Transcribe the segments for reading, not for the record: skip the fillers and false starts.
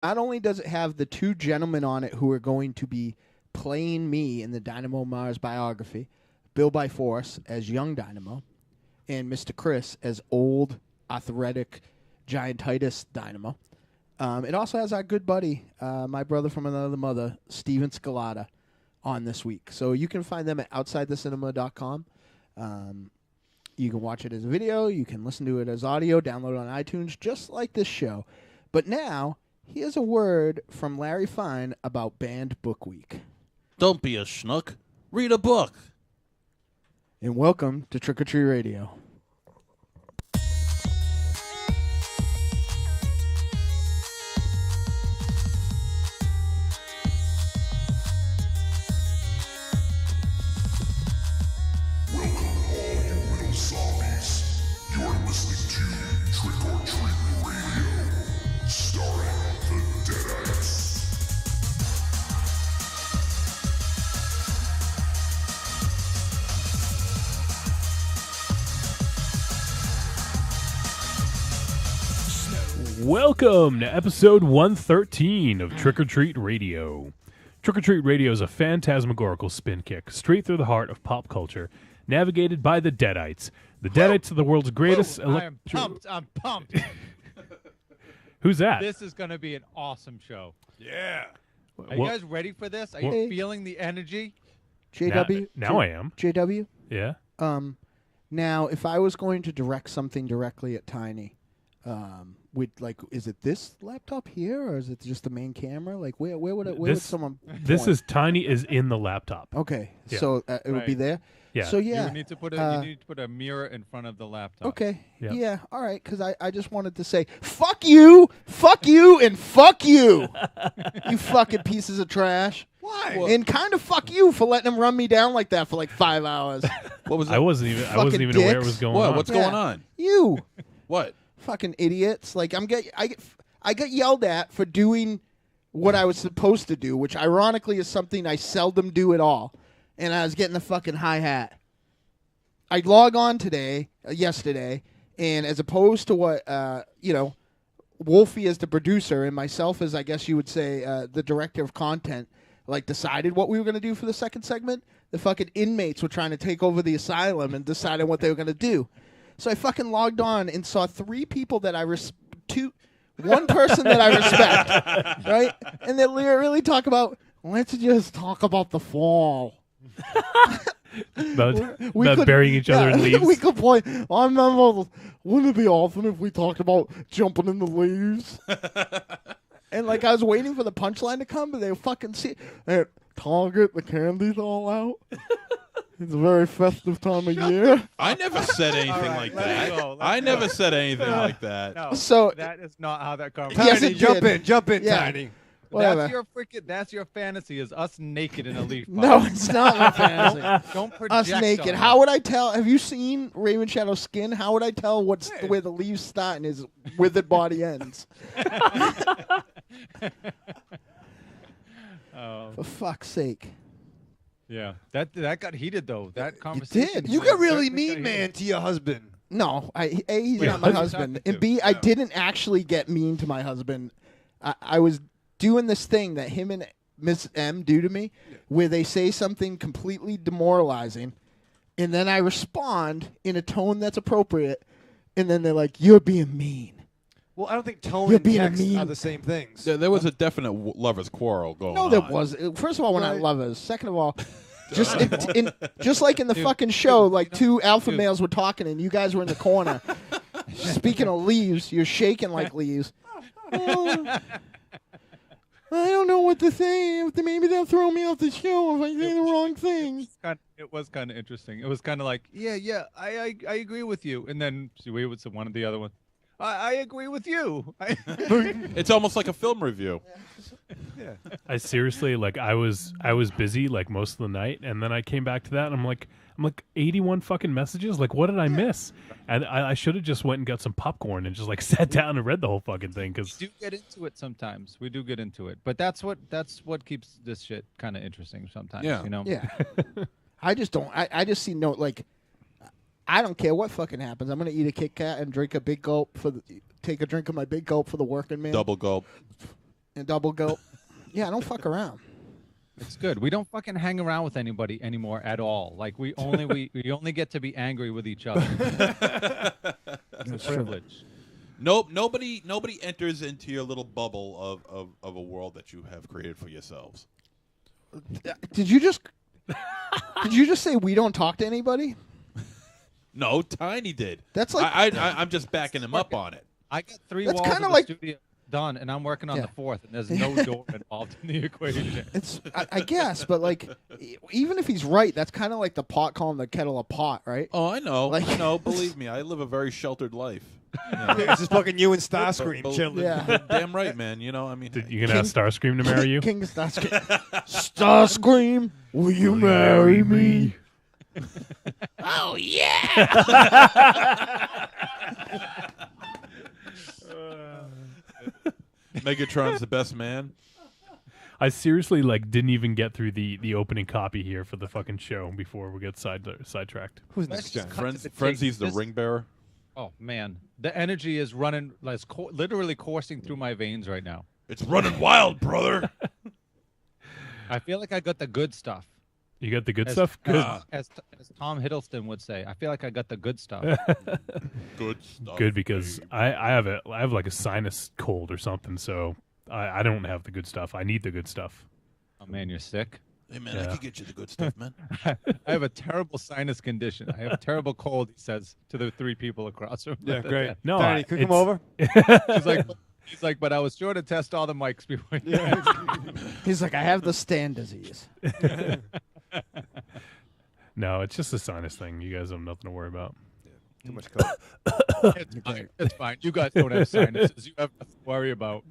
not only does it have the two gentlemen on it who are going to be playing me in the Dynamo Mars biography, Bill by Force as young Dynamo, and Mr. Chris as old, arthritic, giantitis Dynamo. It also has our good buddy, my brother from another mother, Steven Scalata, on this week. So you can find them at OutsideTheCinema.com. You can watch it as a video. You can listen to it as audio, download it on iTunes, just like this show. But now, here's a word from Larry Fine about Banned Book Week. Don't be a schnook. Read a book. And welcome to Trick or Treat Radio. Welcome to episode 113 of Trick or Treat Radio. Trick or Treat Radio is a phantasmagorical spin kick straight through the heart of pop culture, navigated by the Deadites. The Deadites are the world's greatest... I'm pumped. Who's that? This is going to be an awesome show. Yeah. Are you guys ready for this? Are you feeling the energy? JW? Now I am. JW? Yeah. Now, if I was going to direct something directly at Tiny... is it this laptop here, or is it just the main camera? Like, where would someone point? This is Tiny is in the laptop. Okay, Yeah. So it would be there? Yeah. So, yeah. You need to put a mirror in front of the laptop. Okay, Yep. yeah, all right, because I just wanted to say, fuck you, and fuck you, you fucking pieces of trash. Why? And kind of fuck you for letting them run me down like that for like 5 hours. What was it? I wasn't even aware it was going on. What's going on? You. What? Fucking idiots! Like I get yelled at for doing what I was supposed to do, which ironically is something I seldom do at all. And I was getting the fucking hi-hat. I log on yesterday, and as opposed to what Wolfie as the producer and myself as I guess you would say the director of content, like decided what we were going to do for the second segment. The fucking inmates were trying to take over the asylum and decided what they were going to do. So I fucking logged on and saw three people that one person that I respect, right? And they really talk about, let's just talk about the fall. about burying each other in leaves. We could play, I remember, wouldn't it be awesome if we talked about jumping in the leaves? And like I was waiting for the punchline to come, but they fucking at Target, the candy's all out. It's a very festive time of year. I never said anything like that. I never said anything like that. No, so that is not how that conversation. Yes, it Jump in, Yeah. Tiny. Whatever. That's your fantasy is us naked in a leaf. No, it's not my fantasy. Don't project Us naked. on How would I tell? Have you seen Ravenshadow's skin? How would I tell where the leaves start and his withered body ends? For fuck's sake. Yeah, that got heated though. That conversation. did. You got really mean, man, to your husband. No, he's Wait, not my who are you husband. talking And to? B, I didn't actually get mean to my husband. I was doing this thing that him and Miss M do to me, where they say something completely demoralizing, and then I respond in a tone that's appropriate, and then they're like, "You're being mean." Well, I don't think tone You're and being text mean. are the same things. There was a definite lovers' quarrel going No, on. there was. First of all, we're not Right. lovers. Second of all, just like in the fucking show, like two alpha males were talking, and you guys were in the corner. Speaking of leaves, you're shaking like leaves. Oh, I don't know what to say. Maybe they'll throw me off the show if I say the wrong thing. It was kind of interesting. It was kind of like, yeah, I agree with you, and then we would say one of the other one. I agree with you. It's almost like a film review. Yeah. I seriously, like, I was busy like most of the night, and then I came back to that, and I'm like 81 fucking messages. Like, what did I miss? And I should have just went and got some popcorn and just like sat down and read the whole fucking thing. Because We do get into it sometimes. We do get into it, but that's what keeps this shit kind of interesting sometimes. Yeah. You know. Yeah. I just don't. I just see no, like, I don't care what fucking happens. I'm going to eat a Kit Kat and drink a big gulp take a drink of my big gulp for the working man. Double gulp. and double gulp. Yeah, I don't fuck around. It's good. We don't fucking hang around with anybody anymore at all. Like we only get to be angry with each other. It's a privilege. Nope. Nobody enters into your little bubble of a world that you have created for yourselves. Did you just say we don't talk to anybody? No, Tiny did. That's like I'm just backing him up on it. I got 3 That's walls kinda of like- the studio done, and I'm working on Yeah. the 4th, and there's no door involved in the equation. it's I guess, but like even if he's right, that's kind of like the pot calling the kettle a pot, right? Oh, I know. Like- I know. Believe me, I live a very sheltered life. It's just fucking you and Starscream chilling. Yeah. Damn right, man. You know, I mean, You gonna ask Starscream to marry you? King Starscream. Starscream, will you marry me? Oh yeah. Megatron's the best man. I seriously didn't even get through the opening copy here for the fucking show before we get sidetracked. Who's Let's next, just John? cut to the Frenzy's the chase. ring bearer. Oh man, the energy is running, literally coursing through my veins right now. It's running wild, brother. I feel like I got the good stuff. You got the good stuff? Good. As Tom Hiddleston would say, I feel like I got the good stuff. Good stuff. Good, because I have like a sinus cold or something, so I don't have the good stuff. I need the good stuff. Oh man, you're sick. Hey man, I Yeah. can get you the good stuff, man. I have a terrible sinus condition. I have a terrible cold, he says to the 3 people across from Yeah, great. No, Danny, can you come over? He's like, but I was sure to test all the mics before. Yeah. He's like, I have the stand disease. No, it's just a sinus thing. You guys have nothing to worry about. Too much coke. It's fine. It's fine. You guys don't have sinuses. You have nothing to worry about.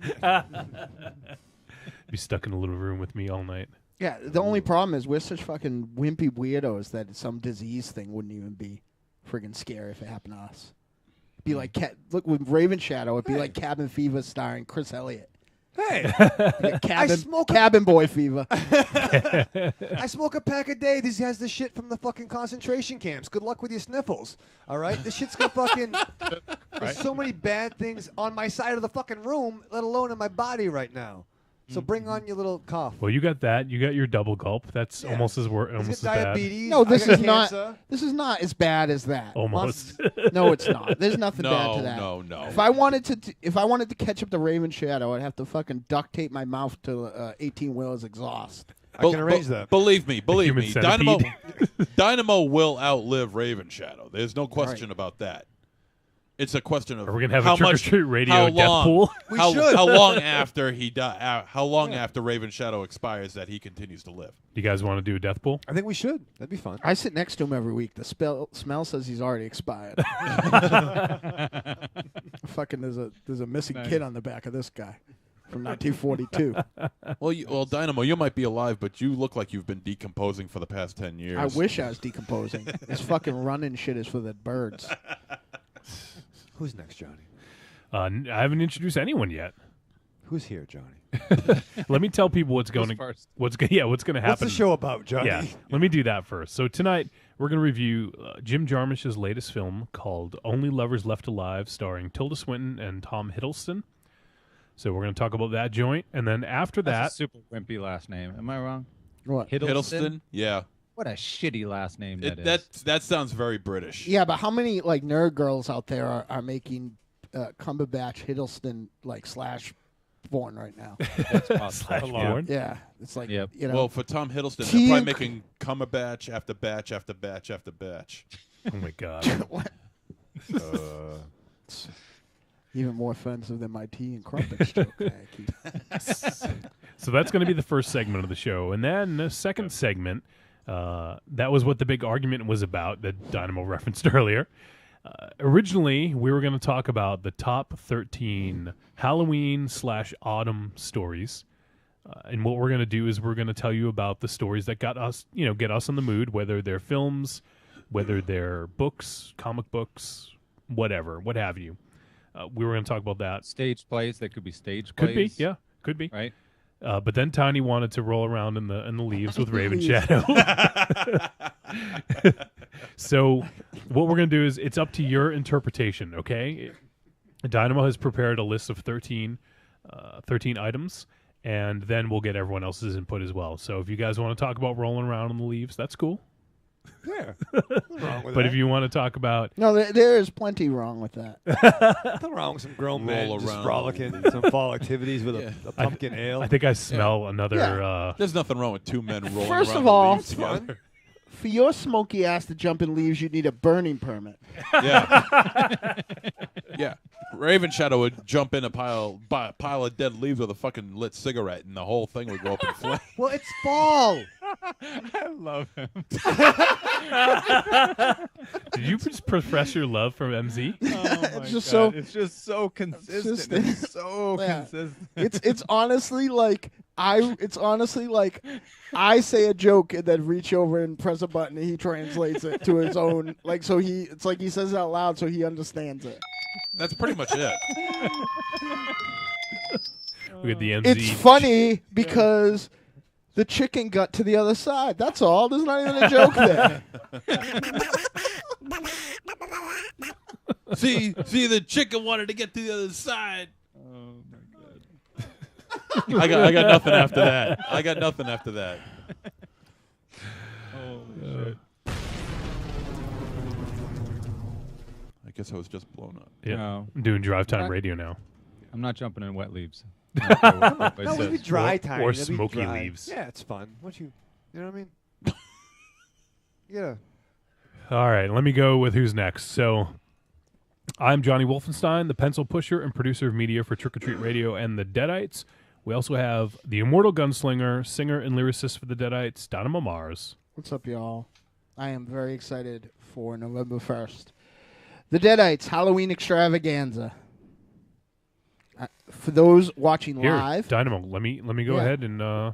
Be stuck in a little room with me all night. Yeah, the only problem is we're such fucking wimpy weirdos that some disease thing wouldn't even be friggin' scary if it happened to us. It'd be like look with Ravenshadow. It'd be like Cabin Fever starring Chris Elliott. Hey, Yeah, smoke a- Cabin Boy Fever. I smoke a pack a day. This has the shit from the fucking concentration camps. Good luck with your sniffles. All right, this shit's got fucking. There's so many bad things on my side of the fucking room, let alone in my body right now. So bring on your little cough. Well, you got that. You got your double gulp. That's Yeah. almost as He's almost got as bad. diabetes. No, this I got is not. cancer. This is not as bad as that. Almost. No, it's not. There's nothing bad to No, that. no. If I wanted to catch up the Ravenshadow, I'd have to fucking duct tape my mouth to 18 wheelers exhaust. I can arrange that. Believe me, human Dynamo, centipede. Dynamo will outlive Ravenshadow. There's no question about that. It's a question of Are we gonna have how a trick or much, treat radio how death long, pool? how, how long after he how long after Ravenshadow expires that he continues to live? You guys want to do a death pool? I think we should. That'd be fun. I sit next to him every week. The smell says he's already expired. Fucking there's a missing kid on the back of this guy from 1942. Well, Dynamo, you might be alive, but you look like you've been decomposing for the past 10 years. I wish I was decomposing. This fucking running shit is for the birds. Who's next, Johnny? I haven't introduced anyone yet. Who's here, Johnny? Let me tell people what's going to first? what's going to happen. What's the show about, Johnny? Yeah, let me do that first. So tonight we're going to review Jim Jarmusch's latest film called Only Lovers Left Alive, starring Tilda Swinton and Tom Hiddleston. So we're going to talk about that joint, and then after That's that, a super wimpy last name. Am I wrong? What? Hiddleston? Yeah. What a shitty last name that is. That sounds very British. Yeah, but how many like nerd girls out there are making Cumberbatch Hiddleston like slash porn right now? slash porn. Yeah, it's like Yep. you know. Well, for Tom Hiddleston, they're Tea probably and making Cumberbatch after batch after batch after batch. Oh my god. What? Even more offensive than my tea and crumpets joke. So that's going to be the first segment of the show, and then the second segment. That was what the big argument was about that Dynamo referenced earlier. Originally, we were going to talk about the top 13 Halloween/autumn stories. And what we're going to do is we're going to tell you about the stories that got us, get us in the mood, whether they're films, whether they're books, comic books, whatever, what have you. We were going to talk about that. Stage plays. They could be stage Could plays. be, yeah, could be. Right? But then Tiny wanted to roll around in the leaves with Ravenshadow. So what we're going to do is it's up to your interpretation, okay? Dynamo has prepared a list of 13 13 items, and then we'll get everyone else's input as well. So if you guys want to talk about rolling around on the leaves, that's cool. Yeah. Nothing wrong with But that. if you want to talk about No, there is plenty wrong with that. Nothing wrong with some grown men Roll just around. frolicking in some fall activities with a pumpkin ale. I think I smell another. Yeah. There's nothing wrong with two men rolling First around of the all, leaves together. For your smoky ass to jump in leaves, you'd need a burning permit. Yeah. Yeah. Ravenshadow would jump in a pile of dead leaves with a fucking lit cigarette, and the whole thing would go up in flames. Well, it's fall. I love him. Did you just profess your love for MZ? Oh my It's just God. so- It's just so consistent. just- It's so Yeah. consistent. It's honestly like I say a joke and then reach over and press a button and he translates it to his own it's like he says it out loud so he understands it. That's pretty much it. We had the MZ. It's funny because the chicken got to the other side. That's all. There's not even a joke there. See, the chicken wanted to get to the other side. Oh my God. I got nothing after that. I got nothing after that. Holy shit. I guess I was just blown up. Yeah. No. I'm doing drive time Right. radio now. I'm not jumping in wet leaves. No, it'll be dry time. or It'll be smoky dry. leaves. Yeah, it's fun. You know what I mean? Yeah. All right, let me go with who's next. So, I'm Johnny Wolfenstein, the pencil pusher and producer of media for Trick or Treat Radio and the Deadites. We also have the immortal gunslinger, singer, and lyricist for the Deadites, Dynamo Mars. What's up, y'all? I am very excited for November 1st. The Deadites Halloween Extravaganza. For those watching Here, live, Dynamo. Let me go Yeah. ahead and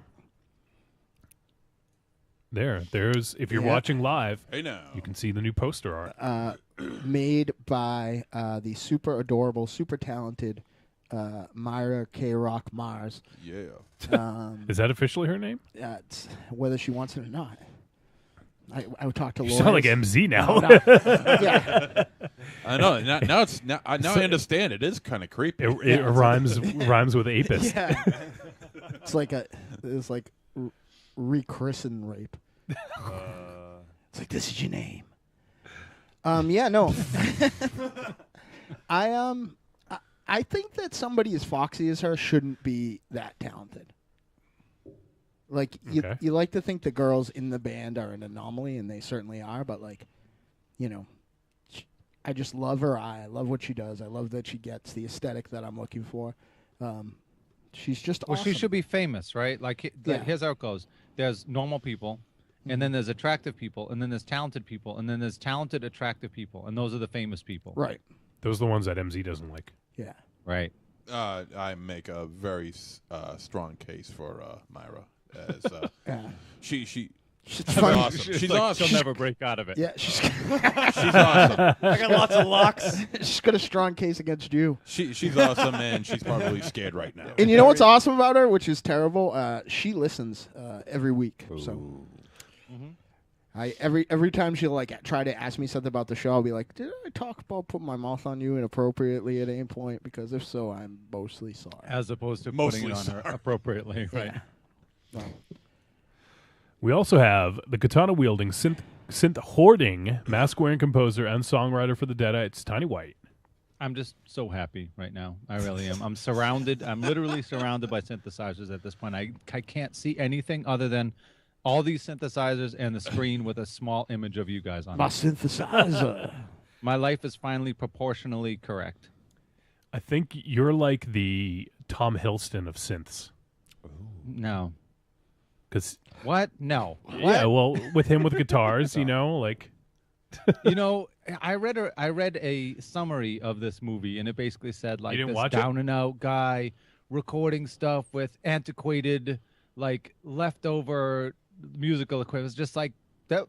there's if you're Yeah. watching live, Hey now. you can see the new poster art. made by the super adorable, super talented Myra K. Rock Mars. Yeah. Is that officially her name? It's whether she wants it or not. I would talk to You lawyers. sound like MZ now. No. Yeah. I know. Now I understand. It is kind of creepy. It rhymes with apist. Yeah. It's like rechristen rape. It's like, this is your name. Yeah, no. I think that somebody as foxy as her shouldn't be that talented. Like Okay. you like to think the girls in the band are an anomaly, and they certainly are. But I just love her eye. I love what she does. I love that she gets the aesthetic that I'm looking for. She's just Well, awesome. she should be famous, right? Like, Yeah. here's how it goes. There's normal people, and then there's attractive people, and then there's talented people, and then there's talented, attractive people, and those are the famous people. Right. Those are the ones that MZ doesn't like. Yeah. Right. I make a very strong case for Myra. As Yeah. she's She's funny. awesome. She's awesome. She'll never break out of it. Yeah, she's She's awesome. I got lots of locks. she's got a strong case against you. She's awesome, and she's probably scared right now. And you know what's awesome about her, which is terrible? She listens every week. So every time she'll try to ask me something about the show, I'll be like, "Did I talk about putting my mouth on you inappropriately at any point? Because if so, I'm mostly sorry." As opposed to Mostly putting it on her appropriately, right? Well, We also have the katana-wielding, synth-hoarding, mask-wearing composer and songwriter for the Deadites, Tiny White. I'm just so happy right now. I really am. I'm surrounded. I'm literally surrounded by synthesizers at this point. I can't see anything other than all these synthesizers and the screen with a small image of you guys on my it. synthesizer. My life is finally proportionally correct. I think you're like the Tom Hiddleston of synths. No. Because What? No. yeah, well, with him with guitars, like You know, I read a summary of this movie, and it basically said like didn't this watch it? down and out guy recording stuff with antiquated, leftover musical equipment. It's just like that.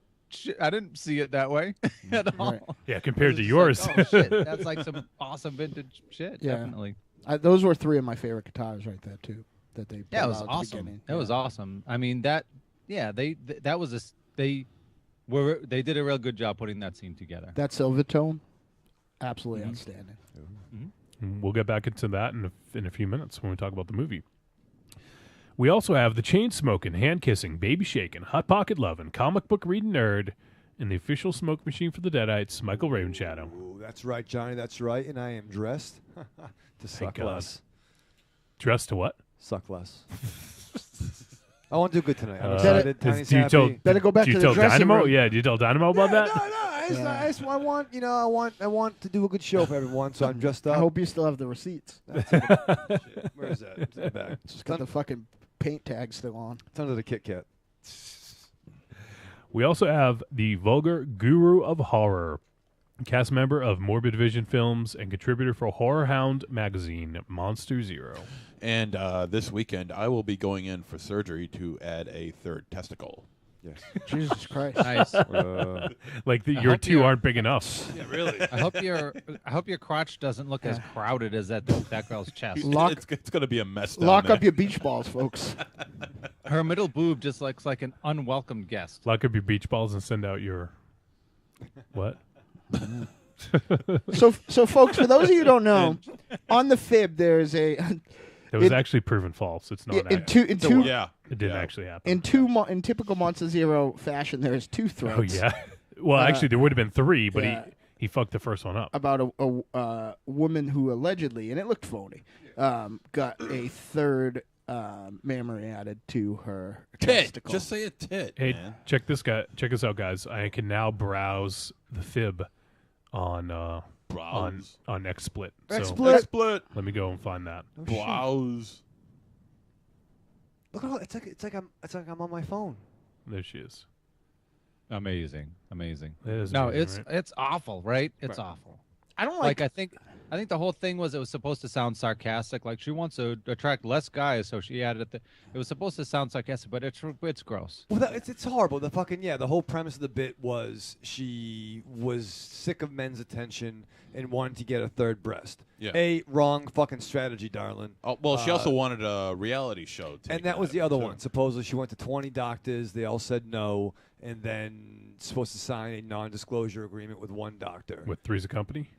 I didn't see it that way at all. Right. yeah, compared to It's yours. like, oh shit, that's like some awesome vintage shit. Yeah. Definitely. Those were three of my favorite guitars right there too. That they Yeah, it pulled was out at the awesome. beginning. It was awesome. I mean that was they did a real good job putting that scene together. That Silvertone, absolutely Mm-hmm. outstanding. We'll get back into that in a few minutes when we talk about the movie. We also have the chain smoking, hand kissing, baby shaking, hot pocket loving, comic book reading nerd, and the official smoke machine for the Deadites, Michael Ravenshadow. Ooh, that's right, Johnny. That's right. And I am dressed to suck God. less. Dressed to what? Suck less. I want to do good tonight. I'm Better- excited. Tiny's Do you happy. tell, Better go back do you to the tell dressing Dynamo? room. Yeah, do you tell Dynamo about that? No. I want, I want to do a good show for everyone, so I'm dressed up. I hope you still have the receipts. Shit. Where is that? It's in the back. Just got the fucking paint tag still on. It's under the Kit Kat. We also have the vulgar guru of horror, cast member of Morbid Vision Films and contributor for Horror Hound magazine, Monsterzero. And this weekend, I will be going in for surgery to add a third testicle. Yes. Jesus Christ. Nice. Like your hope two you're- aren't big enough. Yeah, really. I hope your crotch doesn't look as crowded as that girl's chest. It's going to be a mess down Lock there. up your beach balls, folks. Her middle boob just looks like an unwelcome guest. Lock up your beach balls and send out your what? So, folks, for those of you who don't know, on the fib there's a It was It- actually proven false. It's not. in two Yeah. It didn't Yeah. actually happen. in typical Monsterzero fashion. There's two threads. Oh yeah. Well, actually, there would have been three, but yeah. he fucked the first one up. About a woman who allegedly, and it looked phony, got a third mammary added to her Tit. testicle. Just say a tit, Hey, man. check this out, guys. I can now browse the fib on Browse. XSplit. XSplit. Split. Let me go and find that. Oh, shit. Browse. Look at all, it's like I'm on my phone. There she is. Amazing. It is No, amazing, right? it's awful, right? It's awful. I don't Like I think the whole thing was it was supposed to sound sarcastic. Like she wants to attract less guys, so she added it. It was supposed to sound sarcastic, but it's gross. Well, it's horrible. The fucking the whole premise of the bit was she was sick of men's attention and wanted to get a third breast. Yeah. Wrong fucking strategy, darling. Oh, well, she also wanted a reality show. And that was the other one. Supposedly she went to 20 doctors. They all said no, and then supposed to sign a non-disclosure agreement with one doctor. With Three's a Company.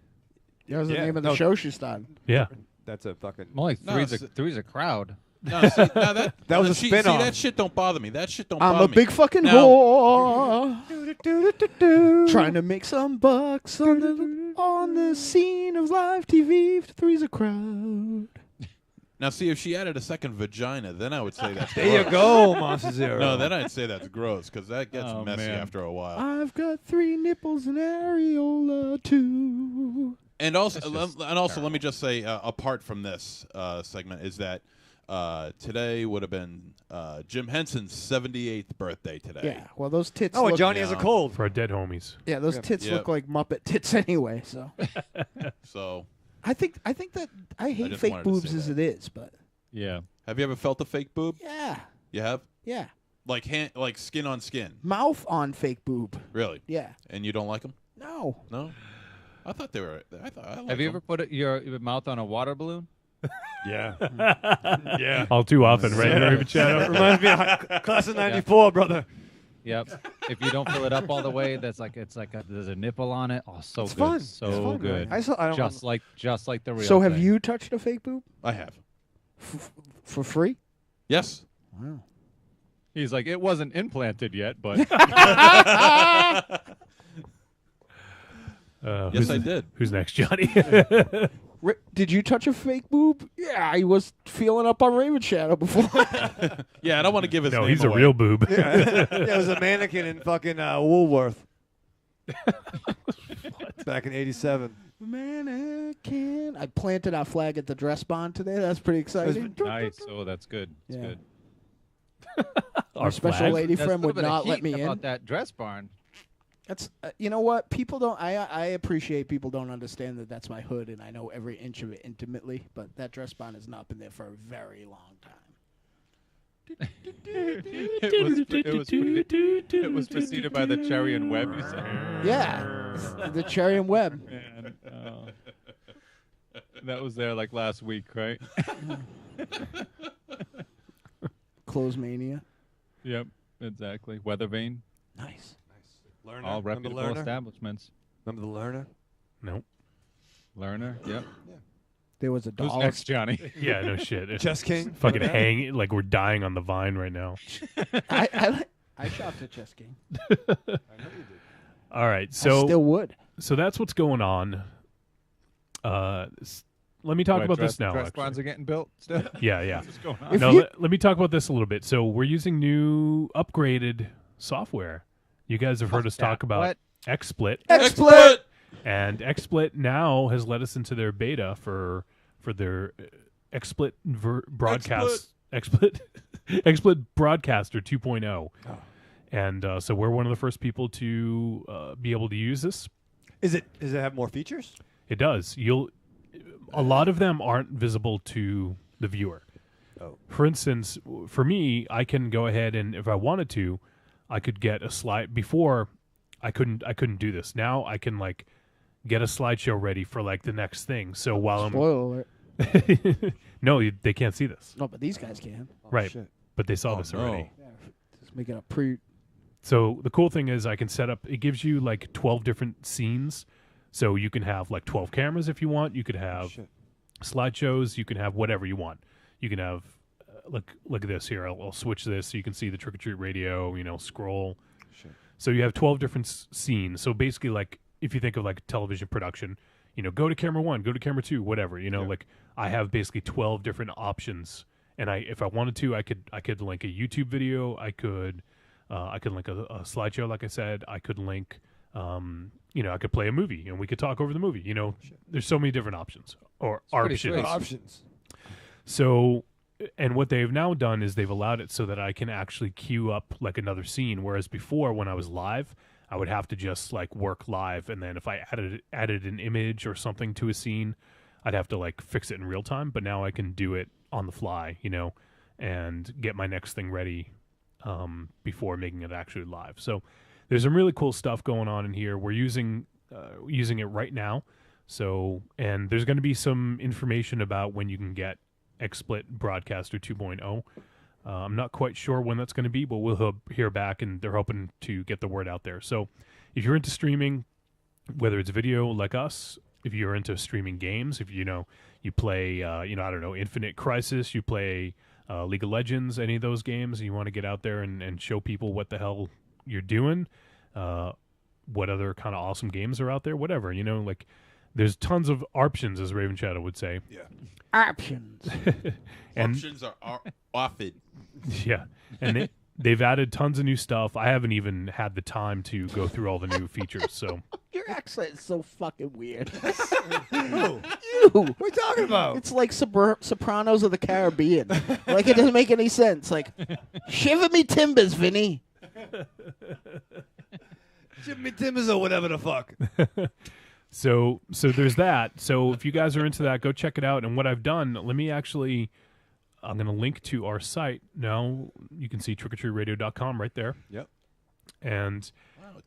That was the Yeah, name of the no. show she started. Yeah. That's a fucking. More like No, three's a crowd. No, see, no, that was a see, spin-off. See, that shit don't bother me. That shit don't I'm bother a me. big fucking Now- whore. Trying to make some bucks on the scene of live TV. Three's a crowd. Now, see, if she added a second vagina, then I would say that's There gross. you go, Monsterzero. No, then I'd say that's gross because that gets Oh, messy man. after a while. I've got 3 nipples and areola too. And also, just let me just say, apart from this segment, is that today would have been Jim Henson's 78th birthday today. Yeah, well, those tits. Oh, and look, Johnny has a Yeah. cold. For our dead homies. Yeah, those Yep. tits Yep. look like Muppet tits anyway. So So, I think that I hate just fake wanted to boobs say as that. it is, but Yeah. have you ever felt a fake boob? yeah, You have? yeah, Like skin on skin? mouth on fake boob. Really? Yeah, And you don't like them? no. No? I thought they were. I liked Have you them. ever put your mouth on a water balloon? Yeah. Yeah. All too often, right? Ravenshadow? Reminds me of class of '94, brother. Yep. If you don't fill it up all the way, there's a nipple on it. Oh, so It's good. fun. So It's fun, good. man. I don't. Just like the real. So have thing. you touched a fake boob I have. for free? Yes. Wow. He's like, it wasn't implanted yet, but Yes, I did. Who's next, Johnny? Did you touch a fake boob? Yeah, I was feeling up on Ravenshadow before. Yeah, I don't want to give his no, name he's a away. real boob. Yeah, it was a mannequin in fucking Woolworth. Back in '87. Mannequin. I planted our flag at the dress barn today. That's pretty exciting. nice. Oh, that's good. That's Yeah. good. Our special flag? lady There's a friend little would bit of not let heat me in. about that dress barn. That's you know what people don't. I appreciate people don't understand that that's my hood and I know every inch of it intimately. But that dress barn has not been there for a very long time. It was preceded by the cherry and web. You said. Yeah, the cherry and web. Man, that was there like last week, right? Clothes mania. Yep, exactly. Weather vane, Nice. Learner. all Remember reputable Learner? establishments. Remember the Learner? Nope. Learner, yep. There was a Who's dollar. next, Johnny? Yeah, no shit. It's Chess King. fucking hanging like we're dying on the vine right now. I shopped at Chess King. All right, I so still would. so that's what's going on. Let me talk about this now. Dress Actually. barns are getting built still. Yeah. What's going on? No, let me talk about this a little bit. So we're using new upgraded software. You guys have heard us talk about What? XSplit. XSplit. And XSplit now has let us into their beta for their XSplit broadcast XSplit broadcaster 2.0. And so we're one of the first people to be able to use this. Does it have more features? It does. A lot of them aren't visible to the viewer. Oh. For instance, for me, I can go ahead and if I wanted to, I could get a slide. Before, I couldn't do this. Now I can like get a slideshow ready for like the next thing. So while Spoiler alert. I'm no, they can't see this. No, but these guys can. Right. Shit. But they saw this already. Yeah, just make it a pre. So the cool thing is I can set up. It gives you like 12 different scenes. So you can have like 12 cameras if you want. You could have Shit. slideshows. You can have whatever you want. You can have look at this here. I'll switch this so you can see the Trick or Treat Radio. Scroll. Shit. So you have 12 different scenes. So basically, like if you think of like television production, go to camera 1, go to camera 2, whatever. Like I have basically 12 different options. And if I wanted to, I could link a YouTube video. I could link a slideshow, like I said. I could link. I could play a movie and we could talk over the movie. There's so many different options or options. Options. So, and what they've now done is they've allowed it so that I can actually queue up like another scene. Whereas before, when I was live, I would have to just like work live, and then if I added an image or something to a scene, I'd have to like fix it in real time. But now I can do it on the fly, and get my next thing ready before making it actually live. So. There's some really cool stuff going on in here. We're using it right now. So, and there's going to be some information about when you can get XSplit Broadcaster 2.0. I'm not quite sure when that's going to be, but we'll hear back, and they're hoping to get the word out there. So, if you're into streaming, whether it's video like us, if you're into streaming games, if you play, I don't know, Infinite Crisis, you play League of Legends, any of those games, and you want to get out there and show people what the hell you're doing, what other kind of awesome games are out there, whatever, like there's tons of options, as Ravenshadow would say. Yeah. Options. And options are often. Yeah. And they've added tons of new stuff. I haven't even had the time to go through all the new features. So Your accent is so fucking weird. Who? You. What are we talking about? It's like Sopranos of the Caribbean. Like, it doesn't make any sense. Like, shiver me timbers, Vinny. Jimmy Timbers or whatever the fuck. So there's that. So if you guys are into that, go check it out. And what I've done, I'm going to link to our site. Now you can see trickortreatradio.com right there. Yep. And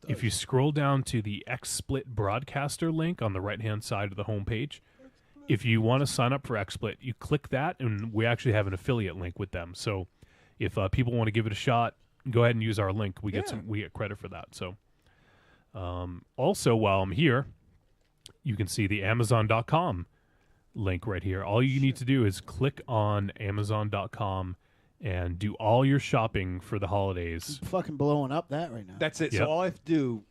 if you scroll down to the XSplit broadcaster link on the right-hand side of the homepage, if you want to sign up for XSplit, you click that, and we actually have an affiliate link with them. So if people want to give it a shot, go ahead and use our link. We get credit for that. So also, while I'm here, you can see the Amazon.com link right here. All you need to do is click on Amazon.com and do all your shopping for the holidays. I'm fucking blowing up that right now. That's it. Yep. So all I have to do,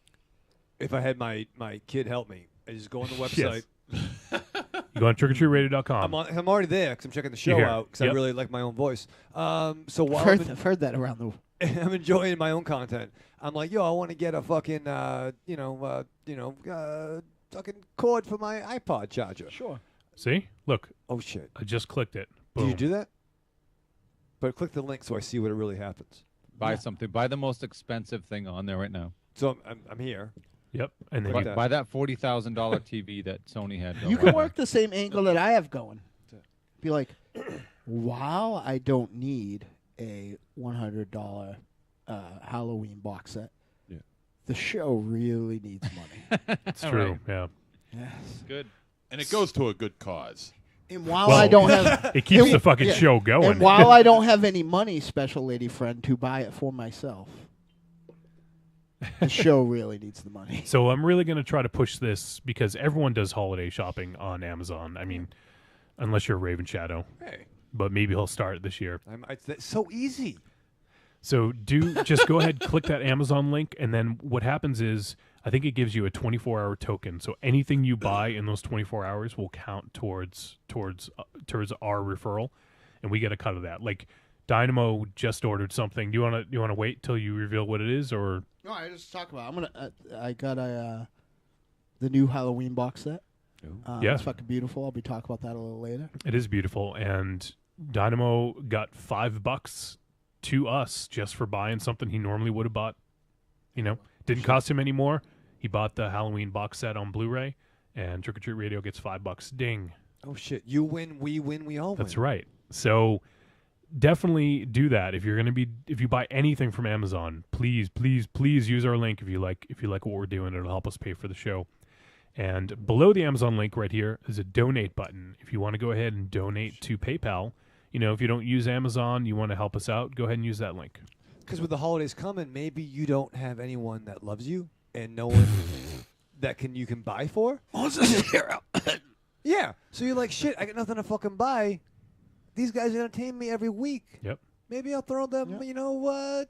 if I had my kid help me, I just go on the website. You go on trickortreatradio.com. I'm already there because I'm checking the show You're here. out because I Yep. really like my own voice. So while I've heard that around the. I'm enjoying my own content, I'm like, yo, I want to get a fucking, fucking cord for my iPod charger. Sure. See? Look, Oh shit! I just clicked it. Did Boom. you do that? But click the link so I see what it really happens. Buy something. Buy the most expensive thing on there right now. So I'm here. Yep. And then Like you, that. Buy that $40,000 TV that Sony had. You can work the same angle that I have going. Be like, while I don't need a $100 Halloween box set, the show really needs money. it's true. Yeah. Yes. Good. And it goes to a good cause. And while Well, I don't have, It keeps the fucking show going. and while I don't have any money, special lady friend, to buy it for myself, the show really needs the money. So I'm really going to try to push this because everyone does holiday shopping on Amazon. I mean, unless you're Ravenshadow. Hey, But maybe he'll start this year. it's so easy. So just go ahead, click that Amazon link, and then what happens is I think it gives you a 24-hour token. So anything you buy in those 24 hours will count towards our referral, and we get a cut of that. Like Dynamo just ordered something. Do you want to wait till you reveal what it is, or? No, I just talk about. I got the new Halloween box set. Yeah. It's fucking beautiful. I'll be talking about that a little later. It is beautiful, and Dynamo got $5 to us just for buying something he normally would have bought. Didn't cost him any more. He bought the Halloween box set on Blu-ray, and Trick or Treat Radio gets $5. Ding. Oh shit! You win, we win, we all win. That's right. So definitely do that. If you buy anything from Amazon, please use our link if you like what we're doing. It'll help us pay for the show. And below the Amazon link right here is a donate button. If you want to go ahead and donate to PayPal, if you don't use Amazon, you want to help us out, go ahead and use that link. Because with the holidays coming, maybe you don't have anyone that loves you and no one that you can buy for. Monsterzero. Yeah. So you're like, shit, I got nothing to fucking buy. These guys entertain me every week. Yep. Maybe I'll throw them, $40.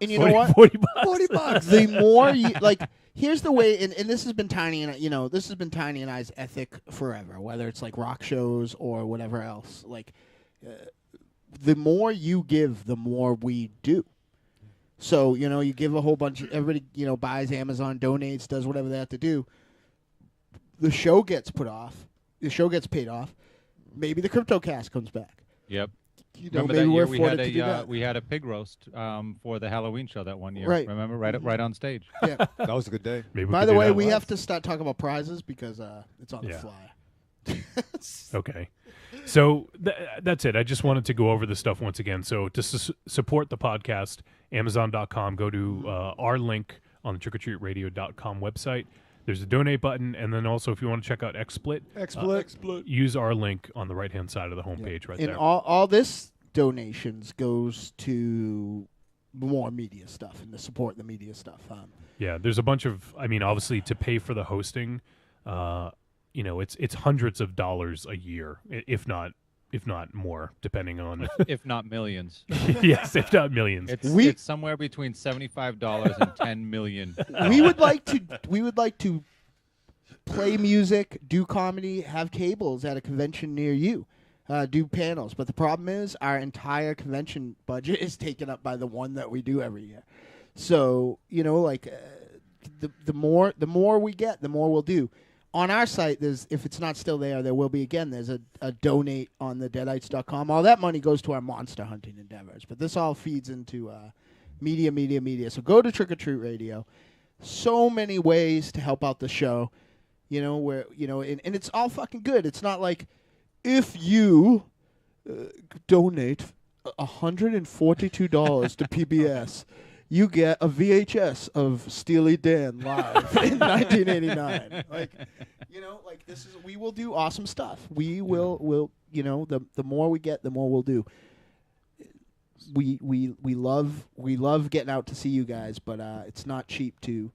And you know what? $40. $40. The more you here's the way, and this has been Tiny and this has been Tiny and I's ethic forever. Whether it's like rock shows or whatever else, the more you give, the more we do. So you give a whole bunch. Everybody buys Amazon, donates, does whatever they have to do. The show gets put off. The show gets paid off. Maybe the CryptoCast comes back. Yep. Remember that year we had a pig roast for the Halloween show that one year. Right. Remember, right on stage. Yeah. That was a good day. Maybe By could the do way, that we live. have to start talking about prizes because it's on the Yeah. flyer. Okay. So that's it. I just wanted to go over this stuff once again. So to support the podcast, Amazon.com, go to our link on the trickortreatradio.com website. There's a donate button, and then also if you want to check out XSplit, use our link on the right-hand side of the homepage right And there. all this donations goes to more media stuff and to support the media stuff. Yeah, there's a bunch of, obviously to pay for the hosting, it's hundreds of dollars a year, if not more, depending on. If not millions. Yes, if not millions. It's somewhere between $75 and $10 million. we would like to play music, do comedy, have tables at a convention near you, do panels. But the problem is our entire convention budget is taken up by the one that we do every year. So the more we get, the more we'll do. On our site, if it's not still there will be again. There's a donate on the Deadites.com. All that money goes to our monster hunting endeavors, but this all feeds into media. So go to Trick or Treat Radio. So many ways to help out the show, and it's all fucking good. It's not like if you donate $142 to PBS. You get a VHS of Steely Dan live in 1989. This is. We will do awesome stuff. We will. The more we get, the more we'll do. We love getting out to see you guys, but it's not cheap to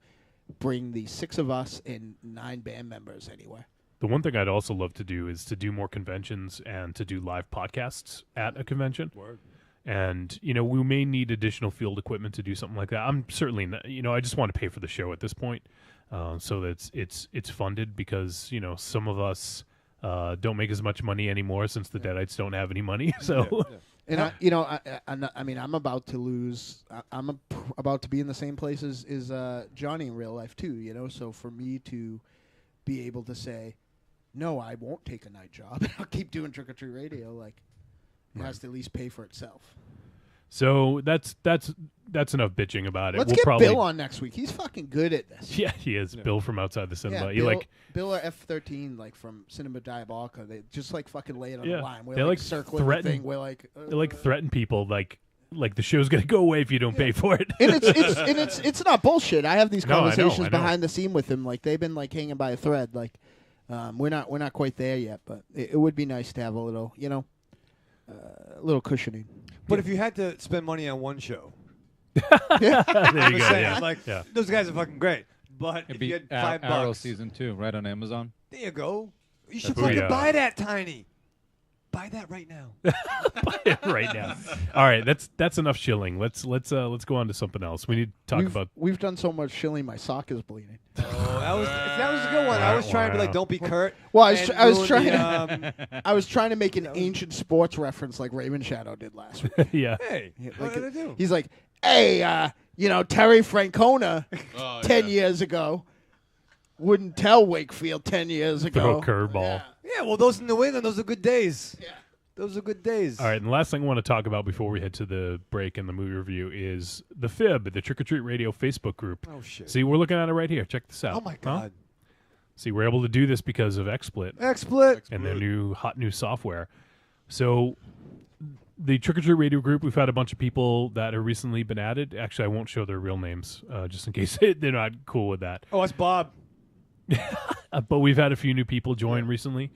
bring the 6 of us and 9 band members anywhere. The one thing I'd also love to do is to do more conventions and to do live podcasts at a convention. Word. And, we may need additional field equipment to do something like that. I'm certainly not, I just want to pay for the show at this point, so that it's funded because, some of us don't make as much money anymore since the Deadites don't have any money. So, And I'm about to lose. I'm about to be in the same place as Johnny in real life too. So for me to be able to say, no, I won't take a night job. I'll keep doing Trick or Treat Radio. It has to at least pay for itself. So that's enough bitching about it. Let's we'll get probably, Bill on next week. He's fucking good at this. Yeah, he is. Bill from outside the cinema. Yeah, Bill or F13 from Cinema Diabolica. They just fucking lay it on the line. We're they circling the thing. We're they threaten people like the show's gonna go away if you don't pay for it. And it's not bullshit. I have these No, I know, conversations I know. behind the scene with him. They've been hanging by a thread. We're not quite there yet, but it would be nice to have a little little cushioning. But if you had to spend money on one show, There you go. I'm just saying, Yeah. those guys are fucking great. But It'd if be you had $5, Arrow season 2, right on Amazon. there you go. You should That's fucking buy that, Tiny. Buy that right now. right now. All right, that's enough shilling. Let's go on to something else. We need to talk about. We've done so much shilling, my sock is bleeding. Oh, that was a good one. I was trying to be like, don't be Kurt. Well, I was trying to make an ancient sports reference like Ravenshadow did last week. Yeah. Hey, what did I do? He's like, hey, Terry Francona 10 years ago wouldn't tell Wakefield 10 years Throw ago. a curveball. Yeah, well, those in New England, those are good days. Yeah. Those are good days. All right, and the last thing I want to talk about before we head to the break and the movie review is the Fib, the Trick or Treat Radio Facebook group. Oh, shit. See, we're looking at it right here. Check this out. Oh, my God. Huh? See, we're able to do this because of XSplit. XSplit. And their hot new software. So the Trick or Treat Radio group, we've had a bunch of people that have recently been added. Actually, I won't show their real names just in case they're not cool with that. Oh, it's Bob. But we've had a few new people join recently.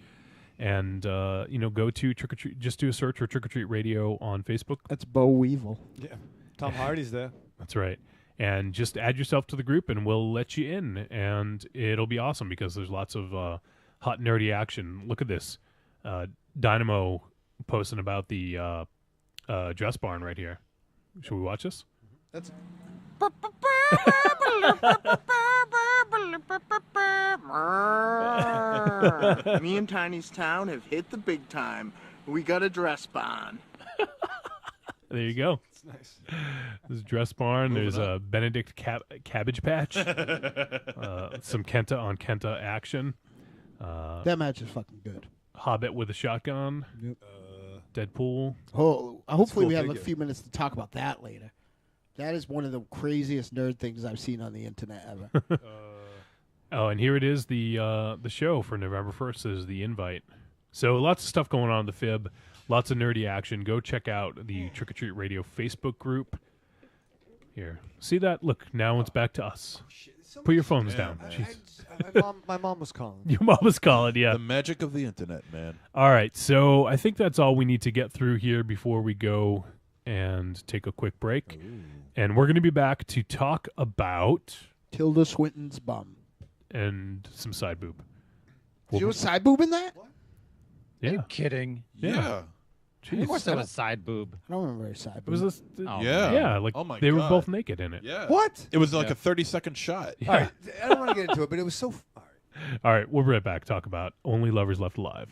And, go to Trick or Treat. Just do a search for Trick or Treat Radio on Facebook. That's Bo Weevil. Yeah. Tom Hardy's there. That's right. And just add yourself to the group and we'll let you in. And it'll be awesome because there's lots of hot, nerdy action. Look at this. Dynamo posting about the dress barn right here. Should we watch this? That's Me and Tiny's town have hit the big time. We got a dress barn. There you go. It's nice. There's dress barn. There's a Benedict Cabbagepatch. Some Kenta on Kenta action. That match is fucking good. Hobbit with a shotgun. Yep. Deadpool. Oh, hopefully cool we have figure. a few minutes to talk about that later. That is one of the craziest nerd things I've seen on the internet ever. Oh, and here it is, the show for November 1st is the invite. So lots of stuff going on in the Fib, lots of nerdy action. Go check out the Trick or Treat Radio Facebook group. Here, see that? Look, now it's back to us. Put your phones down. Jeez. My mom was calling. Your mom was calling, yeah. The magic of the internet, man. All right, so I think that's all we need to get through here before we go and take a quick break. Ooh. And we're going to be back to talk about Tilda Swinton's bum. and some side boob. Did you have a side boob in that? Yeah. Are you kidding? Yeah. Jeez. Of course that was side boob. I don't remember a side It was boob. this, Oh, Yeah. yeah, like Oh my they were God. both naked in it. Yeah. What? It was like Yeah. a 30-second shot. Yeah. All right. I don't want to get into it, but it was so... All right. All right, we'll be right back. Talk about Only Lovers Left Alive.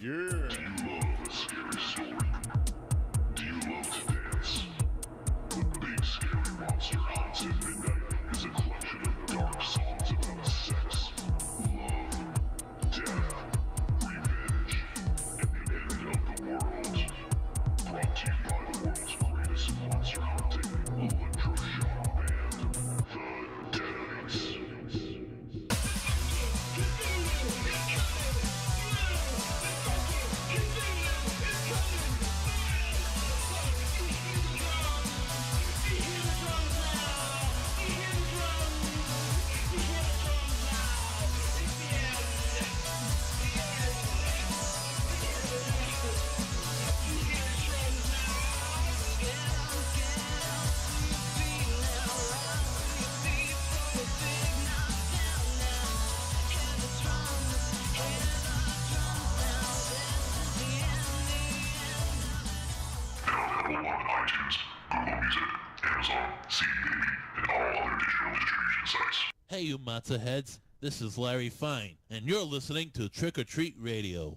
Available on iTunes, Google Music, Amazon, CD Baby, and all other digital distribution sites. Hey, you matzo heads. This is Larry Fine, and you're listening to Trick or Treat Radio.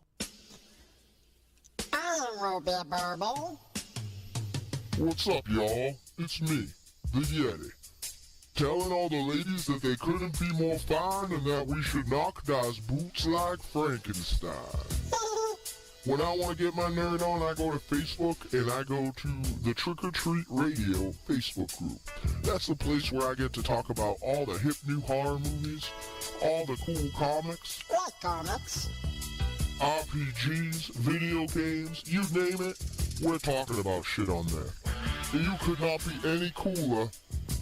What's up, y'all? It's me, the Yeti. Telling all the ladies that they couldn't be more fine and that we should knock those boots like Frankenstein. When I want to get my nerd on, I go to Facebook and I go to the Trick or Treat Radio Facebook group. That's the place where I get to talk about all the hip new horror movies, all the cool comics. What comics? RPGs, video games, you name it, we're talking about shit on there. And you could not be any cooler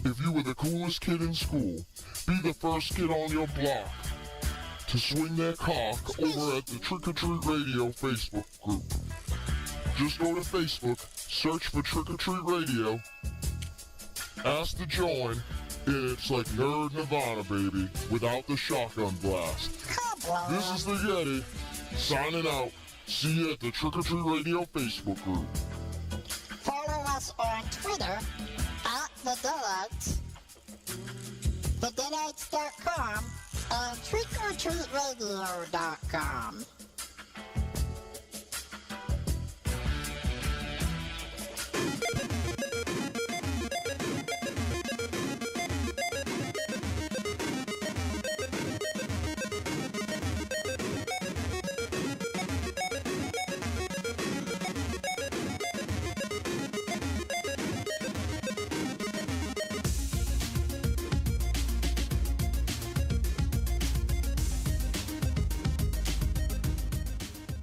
if you were the coolest kid in school. Be the first kid on your block to swing their cock over at the Trick or Treat Radio Facebook group. Just go to Facebook, search for Trick or Treat Radio, ask to join, and it's like Nerd Nirvana, baby, without the shotgun blast. This is the Yeti, Signing out. See you at the Trick or Treat Radio Facebook group. Follow us on Twitter at the Deadites, thedeadites.com, and trickortreatradio.com.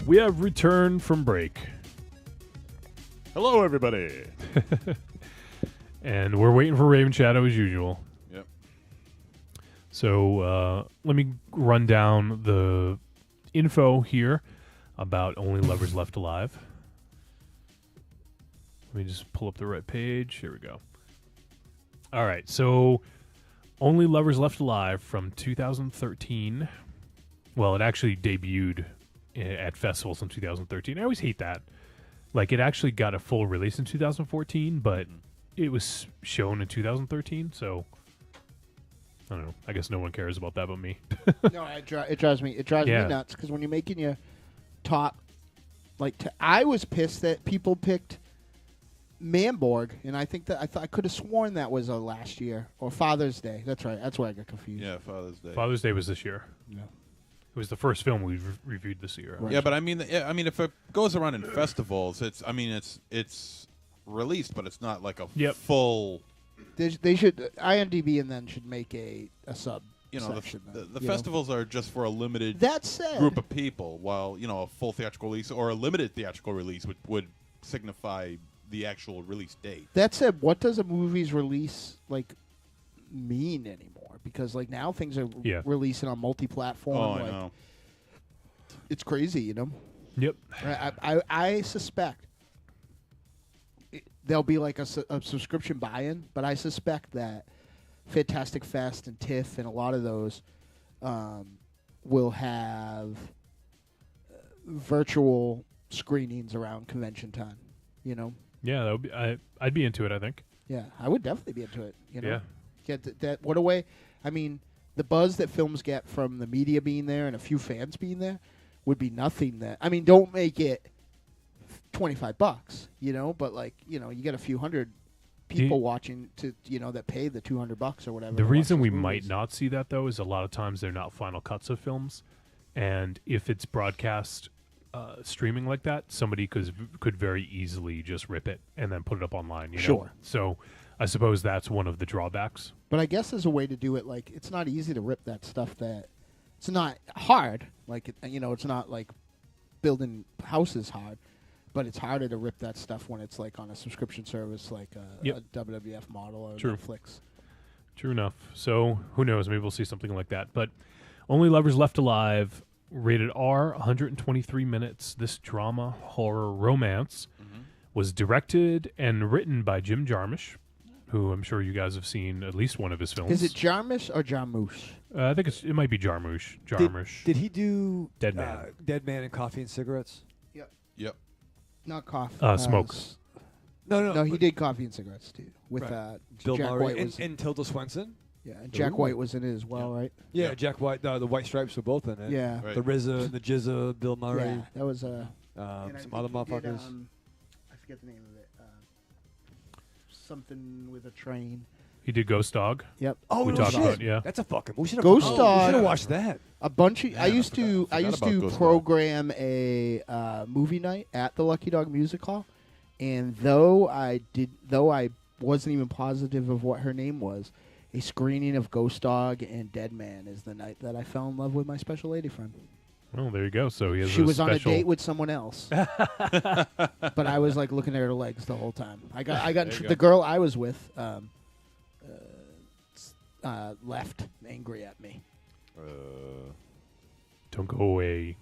We have returned from break. Hello, everybody. And we're waiting for Ravenshadow as usual. Yep. So let me run down the info here about Only Lovers Left Alive. Let me just pull up the right page. Here we go. All right. So Only Lovers Left Alive from 2013. Well, it actually debuted at festivals in 2013. I always hate that. Like, it actually got a full release in 2014, but it was shown in 2013, so I don't know. I guess no one cares about that but me. No, it drives me Yeah. nuts because when you're making your top, like, I was pissed that people picked Manborg, and I think that I could have sworn that was last year or Father's Day. That's right. That's why I got confused. Yeah, Father's Day. Father's Day was this year. Yeah. It was the first film we reviewed this year. Right. Yeah, but I mean, if it goes around in festivals, it's released, but it's not like a full. They should IMDb and then should make a sub. You know, section the festivals are just for a limited that said, group of people, while a full theatrical release or a limited theatrical release would signify the actual release date. That said, what does a movie's release mean anymore? Because now things are releasing on multi-platform. Oh, I know. It's crazy, Yep. I suspect there'll be a subscription buy-in, but I suspect that Fantastic Fest and TIFF and a lot of those will have virtual screenings around convention time. Yeah, that would be. I'd be into it. I think. Yeah, I would definitely be into it. Yeah. Get that. What a way. I mean, the buzz that films get from the media being there and a few fans being there would be nothing. Don't make it $25, but you get a few hundred people watching that pay the $200 or whatever. The reason we might not see that though is a lot of times they're not final cuts of films, and if it's broadcast streaming like that, somebody could very easily just rip it and then put it up online. Sure. So I suppose that's one of the drawbacks. But I guess there's a way to do it. It's not easy to rip that stuff. It's not hard. It's not like building houses hard, but it's harder to rip that stuff when it's on a subscription service a WWF model or True. Netflix. True enough. So who knows? Maybe we'll see something like that. But Only Lovers Left Alive, rated R, 123 minutes. This drama, horror, romance was directed and written by Jim Jarmusch, who I'm sure you guys have seen at least one of his films. Is it Jarmusch or Jarmusch? I think it might be Jarmusch. Jarmusch. Did he do Dead Man? Dead Man and Coffee and Cigarettes? Yep. Not coffee. Smoke. No, he did Coffee and Cigarettes too. With Bill Jack Murray White was and Tilda Swinton. Yeah, and Jack White was in it as well, right? Yeah, Jack White. The White Stripes were both in it. Yeah. Right. The RZA, the Jizza, Bill Murray, Yeah, that was some other motherfuckers. I forget the name of it. Something with a train. He did Ghost Dog. Yep. Oh, We no talked shit. about- yeah. That's a fucking. We should have Ghost Dog. We should have watched that. A bunch of. I used forgot to about Ghost program a movie night at the Lucky Dog Music Hall, and though I wasn't even positive of what her name was, a screening of Ghost Dog and Dead Man is the night that I fell in love with my special lady friend. Well, there you go. So he has She was on a special- date with someone else, but I was looking at her legs the whole time. I got the girl I was with left angry at me. Don't go away,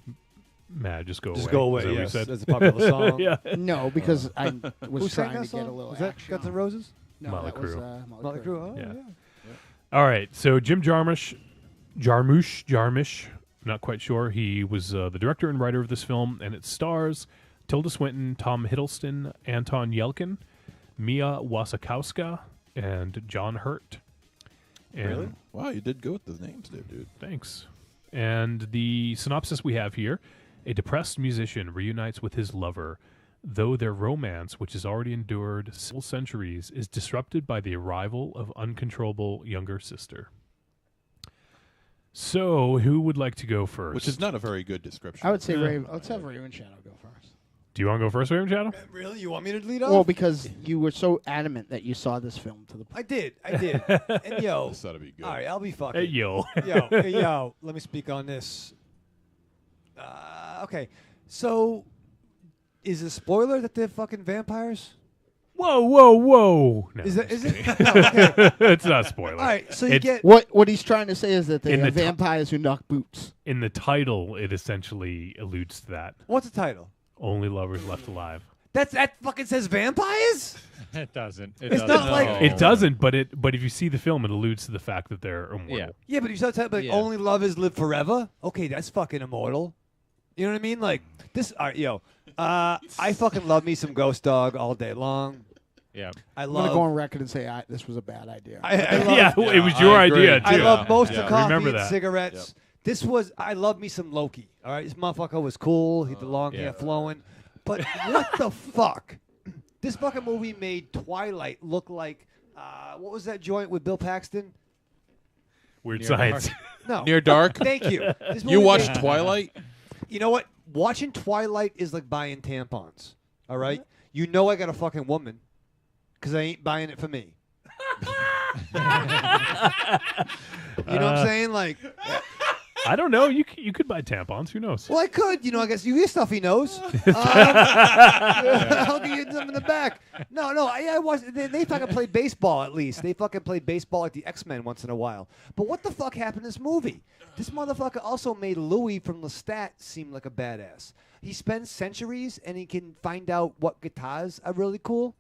Matt. Just go away. Just go away. Is that what you Yes, said? that's a popular song. Yeah. No, because I Who was sang trying that to song? get a little Was that action. Guns N' Roses? No, Motley that was Crue. Motley Crue. Oh, Yeah. yeah. All right. So Jim Jarmusch, Not quite sure. He was the director and writer of this film, and it stars Tilda Swinton, Tom Hiddleston, Anton Yelkin, Mia Wasikowska, and John Hurt. And Really? Wow, you did good with the names there, dude. Thanks. And the synopsis we have here: a depressed musician reunites with his lover, though their romance, which has already endured several centuries, is disrupted by the arrival of uncontrollable younger sister. So, who would like to go first? Which is not a very good description. I would say let's have Ravenshadow go first. Do you want to go first, Ravenshadow? Really? You want me to lead off? Well, because you were so adamant that you saw this film to the point. I did. And yo, This ought to be good. all right, I'll be fucking. Hey, yo. yo, let me speak on this. Okay, so is it a spoiler that they're fucking vampires? Whoa, whoa, whoa. No, Is it? No, okay. it's not a spoiler. All right, so you It's- get. What he's trying to say is that they In are the vampires who knock boots. In the title, it essentially alludes to that. What's the title? Only lovers left alive. That fucking says vampires. It doesn't. It's not like- It doesn't, but if you see the film, it alludes to the fact that they're immortal. Yeah. Yeah, but you start talking like Yeah. only lovers live forever. Okay, that's fucking immortal. You know what I mean? Like this. All right, yo. I fucking love me some Ghost Dog all day long. Yeah. I I'm love. gonna go on record and say this was a bad idea. I love. Yeah, it was your I agree. idea, too. I love Yeah. most Yeah. of coffee Remember and that. cigarettes. This was. I love me some Loki. All right, this motherfucker was cool. He had the long hair flowing. But what the fuck? This fucking movie made Twilight look like. What was that joint with Bill Paxton? Weird Near science. No. Near Dark? Thank you. This You movie watched made- Twilight? You know what? Watching Twilight is like buying tampons. All right? You know I got a fucking woman because I ain't buying it for me. You know what I'm saying? Like, I don't know. You could buy tampons. Who knows? well, I could. You know, I guess you hear stuff he knows. I'll give you some in the back. No. I watched. They fucking play baseball at least. They fucking play baseball like the X-Men once in a while. But what the fuck happened in this movie? This motherfucker also made Louis from Lestat seem like a badass. He spends centuries and he can find out what guitars are really cool.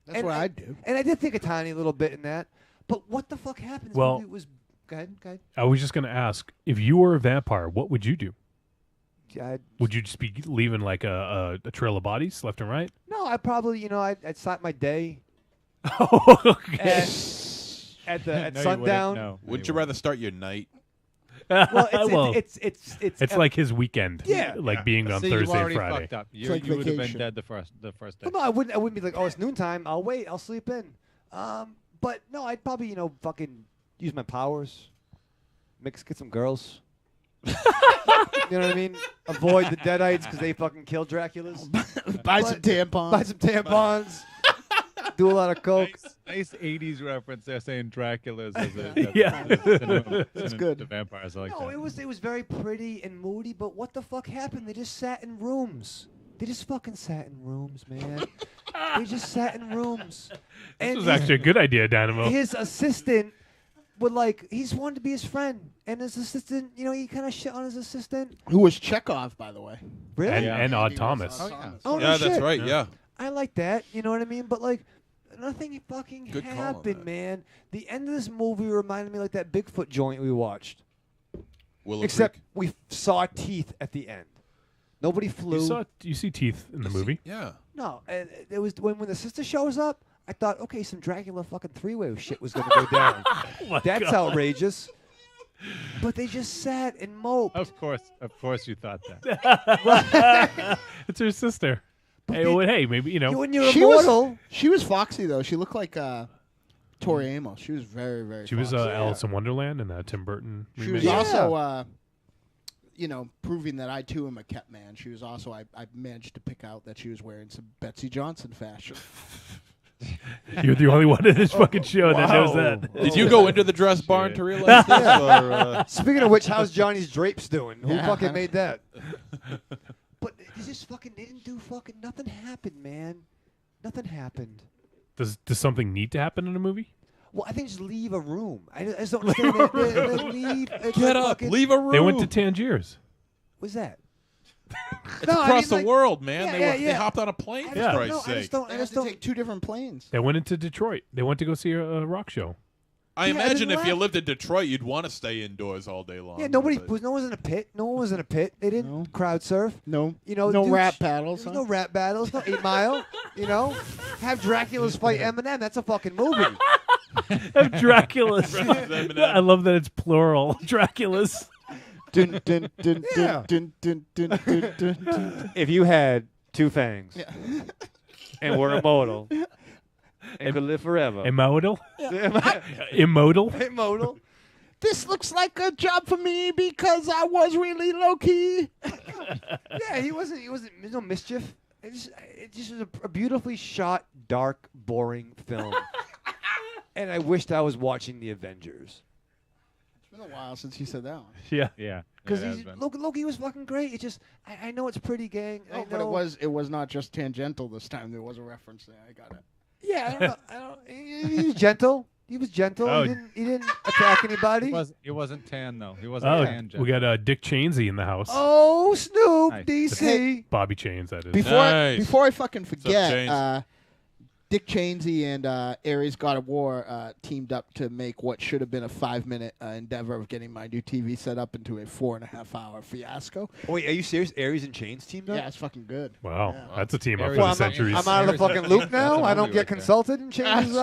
That's what I'd do. And I did think a tiny little bit in that. But what the fuck happened? This Well- movie was. Go ahead. I was just going to ask, if you were a vampire, what would you do? Would you just be leaving like a trail of bodies left and right? No, I probably, I'd start my day Okay. at No, you wouldn't. sundown. No, Wouldn't you rather start your night? Well, it's It's like his weekend. Yeah. Like being on See, Thursday you and already Friday. fucked up. You like would have been vacation. dead the first day. Well, no, I wouldn't be like, oh, it's noontime. I'll wait. I'll sleep in. But no, I'd probably, fucking use my powers. Get some girls. You know what I mean? Avoid the Deadites because they fucking kill Draculas. Buy some tampons. Buy some tampons. Do a lot of coke. Nice 80s reference there saying Dracula's as a Yeah. That's good. The vampires I like No, that. it was very pretty and moody, but what the fuck happened? They just sat in rooms. They just fucking sat in rooms, man. They just sat in rooms. This was actually a good idea, Dynamo. His assistant would he just wanted to be his friend, and his assistant, he kind of shit on his assistant. Who was Chekhov, by the way? Really? And Odd Thomas. Oh, no Yeah, that's shit. right. Yeah. I like that. You know what I mean? But nothing fucking Good call on happened, that. man. The end of this movie reminded me like that Bigfoot joint we watched. Willow Except Creek. we saw teeth at the end. Nobody flew. You see teeth in the movie? Yeah. No, and it was when the sister shows up. I thought, okay, some Dracula fucking three-way shit was gonna go down. That's outrageous. But they just sat and moped. Of course you thought that. It's her sister. Hey, they- hey, maybe, When you're She was- immortal, She was foxy though. She looked like Tori Amos. She was very, very. she was foxy. Alice in Wonderland in that Tim Burton She was remake. also, proving that I too am a kept man. She was also. I managed to pick out that she was wearing some Betsey Johnson fashion. You're the only one in this fucking show that knows that. Did you go into the dress barn to realize this? Or, speaking of which, how's Johnny's drapes doing? Who Yeah. fucking made that? But they just fucking didn't do fucking nothing happened, man. Nothing happened. Does something need to happen in a movie? Well, I think just leave a room. I just don't understand that. They leave. It's Get like up. fucking- Leave a room. They went to Tangiers. What's that? Across the world, man. Yeah, They hopped on a plane, I for just don't Christ's know. I sake. just don't. They I had just to don't. take two different planes. They went into Detroit. They went to go see a rock show. I Yeah, imagine didn't if you laugh. lived in Detroit, you'd want to stay indoors all day long. Yeah, but- no one was in a pit. No one was in a pit. They didn't crowd surf. No, You know, no dudes- rap battles. There's Huh? no rap battles. No 8 Mile. You know, have Dracula's fight Eminem. That's a fucking movie. Dracula's. Eminem. I love that it's plural. Dracula's. Dun, dun, dun, Yeah. dun, dun, dun, dun, dun, dun, dun. If you had 2 fangs Yeah. and were immortal and could live forever, Immodal. Immodal. immortal. This looks like a job for me because I was really low key. Yeah, he wasn't. There's no mischief. It just was a beautifully shot, dark, boring film. And I wished I was watching the Avengers. It's been a while since you said that one. Yeah. Yeah. Because it has been. Loki was fucking great. It just, I know it's pretty, gang. I No, but know. it was not just tangential this time. There was a reference there. I got it. Yeah, I don't know. He was gentle. He was gentle. Oh. He didn't attack anybody. He wasn't tan though. He wasn't Oh, tan. we got Dick Chainsy in the house. Oh, Snoop, Nice. DC. Bobby Chains, that is. Nice. Before I fucking up, forget, Chains? Dick Chainsy and Ares God of War teamed up to make what should have been a 5-minute endeavor of getting my new TV set up into a 4.5-hour fiasco. Oh, wait, are you serious? Ares and Chains teamed up? Yeah, it's fucking good. Wow, Yeah. that's a team up Aries- for Well, the I'm- centuries. I'm out of the Ares- fucking loop that's now. a I don't movie get right there. consulted and Chains.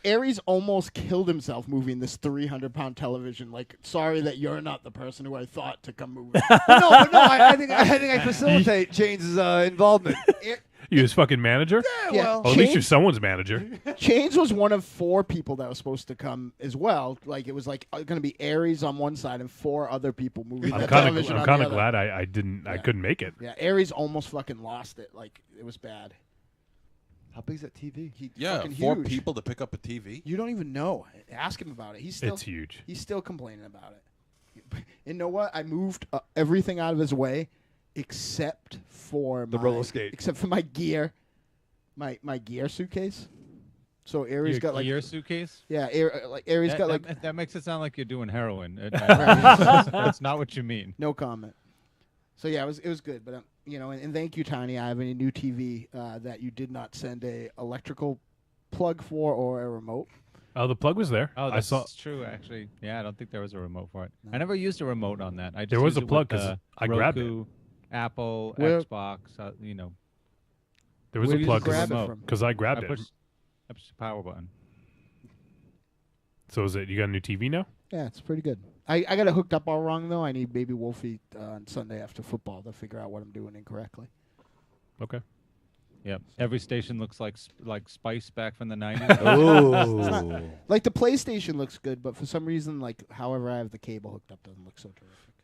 Ares almost killed himself moving this 300-pound television. Like, sorry that you're not the person who I thought to come move it. but no, I think I facilitate Chains' involvement. You his fucking manager? Yeah. well, Oh, at least you're Chains- someone's manager. Chains was one of 4 people that was supposed to come as well. Like, it was like going to be Ares on one side and 4 other people moving I'm the kind television of on kind the of other. glad I didn't I couldn't make it. Yeah, Ares almost fucking lost it. Like, it was bad. how big's that TV? He Yeah, fucking 4 huge. people to pick up a TV. You don't even know. Ask him about it. He's still It's huge. He's still complaining about it. And you know what? I moved everything out of his way except for The my, roller skate. except for my gear, my gear suitcase. So Ares Your got like gear suitcase. yeah, Ares got like that makes it sound like you're doing heroin. That's not what you mean. no comment. So yeah, it was good, but and thank you, Tiny. I have a new TV that you did not send a electrical plug for or a remote. Oh, the plug was there. Oh, I that's saw true. Actually, yeah, I don't think there was a remote for it. I never used a remote on that. I just There was used a it plug with, 'cause I grabbed it. Roku, Apple, Where- Xbox. there was Where a did you plug grab it remote. from? because I grabbed I it. pushed the power button. So is it you got a new TV now? Yeah, it's pretty good. I got it hooked up all wrong though. I need baby Wolfie on Sunday after football to figure out what I'm doing incorrectly. Okay. Yep. Every station looks like Spice back from the 90s. Oh. Like the PlayStation looks good, but for some reason, like however I have the cable hooked up doesn't look so terrific.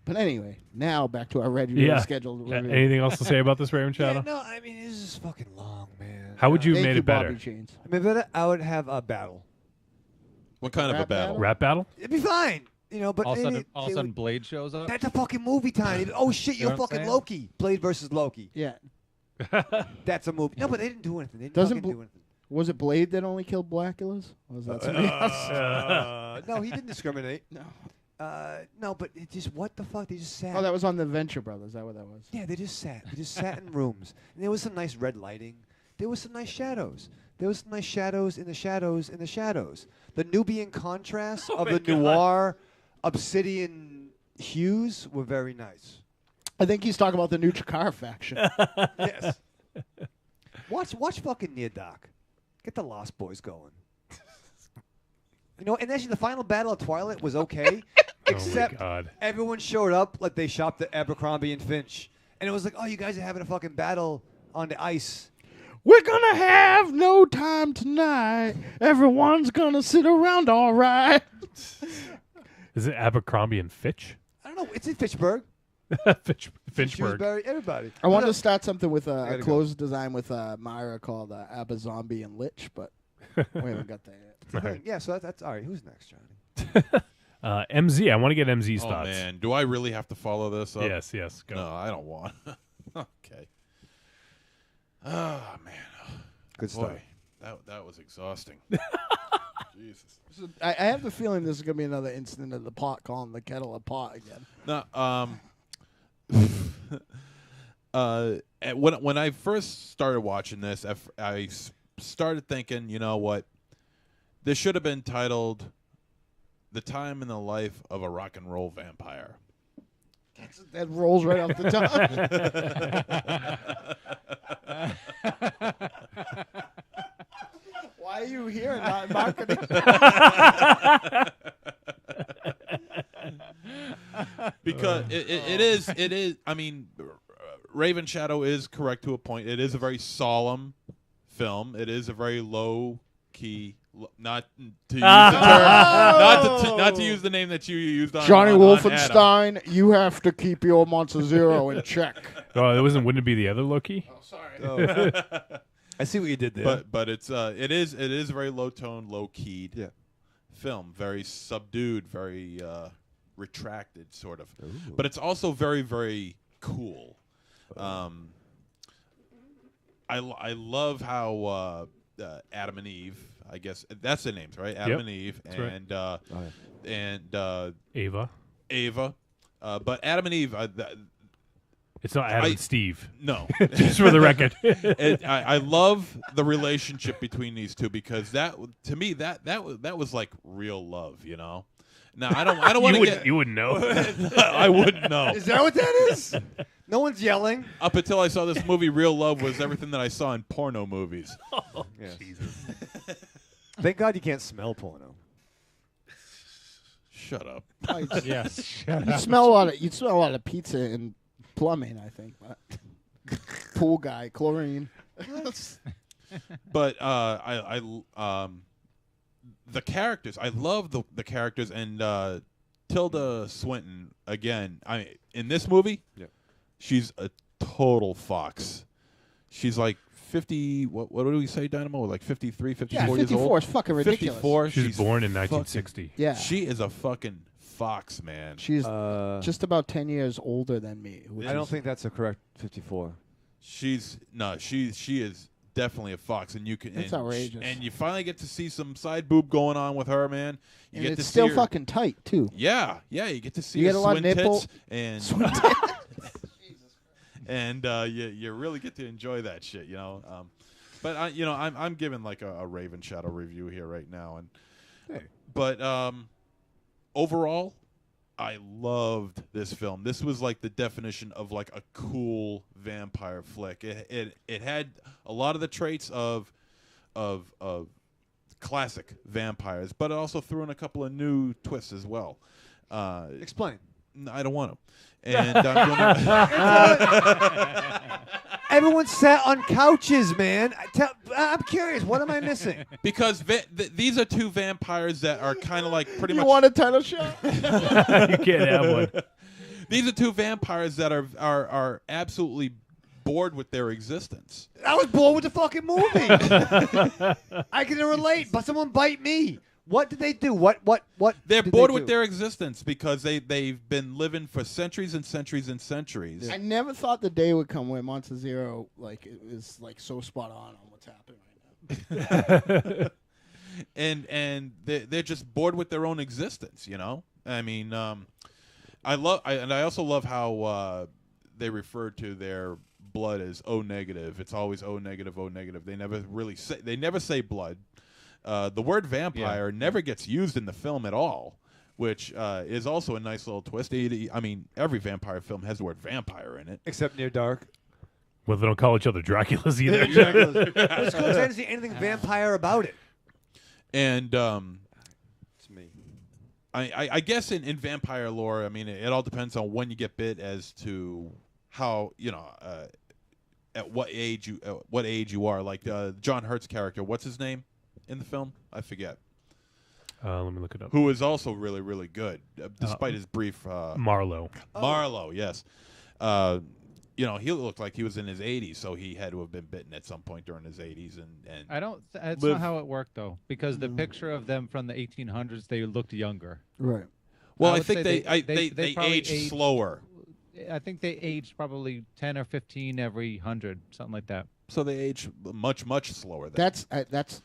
But anyway, now back to our regularly Yeah. scheduled review. Anything else to say about this Ravenshadow? Yeah, no, I mean, this is fucking long, man. How would you have Thank made you, it better? Bobby Chains. I mean, I would have a battle. What kind of a Rap battle? Rap battle? It'd be fine. But all of a maybe sudden, they would- Blade shows up. that's a fucking movie time. Oh shit, You know you're what I'm fucking saying? Loki. Blade versus Loki. Yeah, That's a movie. No, but they didn't do anything. They didn't Doesn't fucking do anything. was it Blade that only killed Blackulas? Or was that somebody else? No, he didn't discriminate. No. No, but it just what the fuck? They just sat. Oh, that was on the Venture Brothers. Is that what that was? Yeah, they just sat. They just sat in rooms. And there was some nice red lighting. There was some nice shadows. There was some nice shadows in the shadows in the shadows. The Nubian contrasts of the noir obsidian hues were very nice. I think he's talking about the new Chikara faction. Yes. Watch fucking Near Doc. Get the Lost Boys going. And actually the final battle of Twilight was okay. Except God. everyone showed up like they shopped at Abercrombie and Finch. And it was like, oh, you guys are having a fucking battle on the ice. We're gonna have no time tonight. Everyone's gonna sit around all right. Is it Abercrombie and Fitch? I don't know. It's in Fitchburg. Finchburg. Shrewsbury, everybody. I wanted to start something with a gotta go. clothes design with Myra called Abba Zombie and Lich, but we haven't got that yet. All right. Yeah, so that's all right. Who's next, Johnny? MZ. I want to get MZ's Oh thoughts. man, do I really have to follow this up? Yes. Go. No, I don't want. Okay. Oh man. Good stuff. Boy, that was exhausting. Jesus. I have the feeling this is gonna be another incident of the pot calling the kettle a pot again. No, when I first started watching this, I started thinking, you know what? This should have been titled "The Time in the Life of a Rock and Roll Vampire." That rolls right off the tongue. Why are you here and not marketing? Because it is. I mean, Ravenshadow is correct to a point. It is a very solemn film. It is a very low key. Not to use the term, not to use the name that you used on Johnny on Wolfenstein. You have to keep your Monsterzero in check. Oh, it wasn't. Wouldn't it be the other Loki? Oh, sorry. Oh. I see what you did there. But it is a very low tone, low keyed film. Very subdued, very retracted, sort of. Ooh. But it's also very, very cool. I love how Adam and Eve. I guess that's their names, right? Adam and Eve, and Ava. But Adam and Eve. It's not Adam and Steve. No, just for the record. I love the relationship between these two because that to me that was like real love, you know. Now I don't want to get. You wouldn't know. I wouldn't know. Is that what that is? No one's yelling. Up until I saw this movie, real love was everything that I saw in porno movies. Oh, yes. Jesus. Thank God you can't smell porno. Shut up. Yes. You'd smell a lot of pizza and plumbing, I think. But pool guy, chlorine. But the characters, I love the characters, and Tilda Swinton again. In this movie, she's a total fox. She's like 50. What do we say, Dynamo? Like 53, 54 years old. 54 is fucking ridiculous. 54. She's born in 1960. Yeah, she is a fucking fox, man. She's just about 10 years older than me. I don't think that's a correct 54. She is definitely a fox, and you can. That's outrageous. And you finally get to see some side boob going on with her, man. You and get it's to still see her, fucking tight too. Yeah, you get to see you her get a lot of swin nipple tits and and you really get to enjoy that shit, you know. But I'm giving like a Ravenshadow review here right now, and but overall, I loved this film. This was like the definition of like a cool vampire flick. It had a lot of the traits of classic vampires, but it also threw in a couple of new twists as well. Explain. I don't want to. And I'm gonna Everyone sat on couches, man. I'm curious. What am I missing? because these are two vampires that are kind of like pretty much. You want a title shot? You can't have one. These are two vampires that are absolutely bored with their existence. I was bored with the fucking movie. I can relate, but someone bite me. What did they do? What? They're did bored they with do? their existence because they've been living for centuries and centuries and centuries. I never thought the day would come where Monsterzero is like so spot on what's happening right now. and they're just bored with their own existence, you know. I mean, I also love how they refer to their blood as O negative. It's always O negative, O negative. They never say blood. The word vampire never gets used in the film at all, which is also a nice little twist. I mean, every vampire film has the word vampire in it. Except Near Dark. Well, they don't call each other Draculas either. It's cool 'cause I didn't see anything vampire about it. And It's me. I guess in vampire lore, I mean, it all depends on when you get bit as to how, at what age you are. Like John Hurt's character, what's his name in the film? I forget. Let me look it up. Who is also really, really good, despite his brief. Marlowe. Marlowe, yes. He looked like he was in his 80s, so he had to have been bitten at some point during his 80s. And I don't. That's not how it worked though, because the picture of them from the 1800s, they looked younger. Right. Well, I I would think say they probably age slower. I think they aged probably 10 or 15 every 100, something like that. So they age much, much slower. That's how it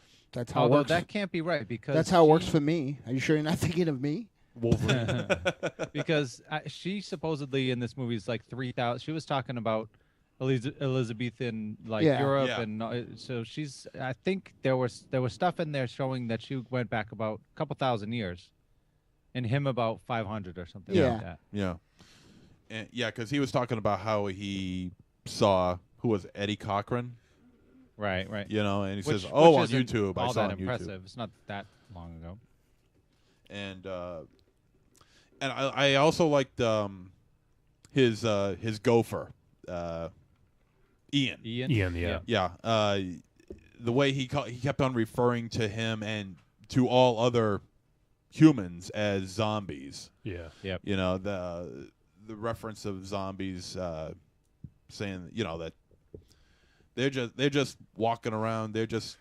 Although works. that can't be right because That's how it works for me. Are you sure you're not thinking of me? Wolverine. because she supposedly in this movie is like 3,000. She was talking about Elizabethan, like Yeah. Europe, Yeah. and so she's. I think there was stuff in there showing that she went back about a couple thousand years, and him about 500 or something Yeah. like that. Yeah. And, yeah, because he was talking about how he saw, who was it, Eddie Cochran? Right, right. You know, and he Which- says, "Oh, which on isn't YouTube, I all saw that on impressive. YouTube." It's not that long ago. And I also liked his gopher, Ian. Ian, yeah. Yeah, the way he kept on referring to him and to all other humans as zombies. Yeah. Yep. You know, the reference of zombies, saying, you know, that they're just walking around, they're just,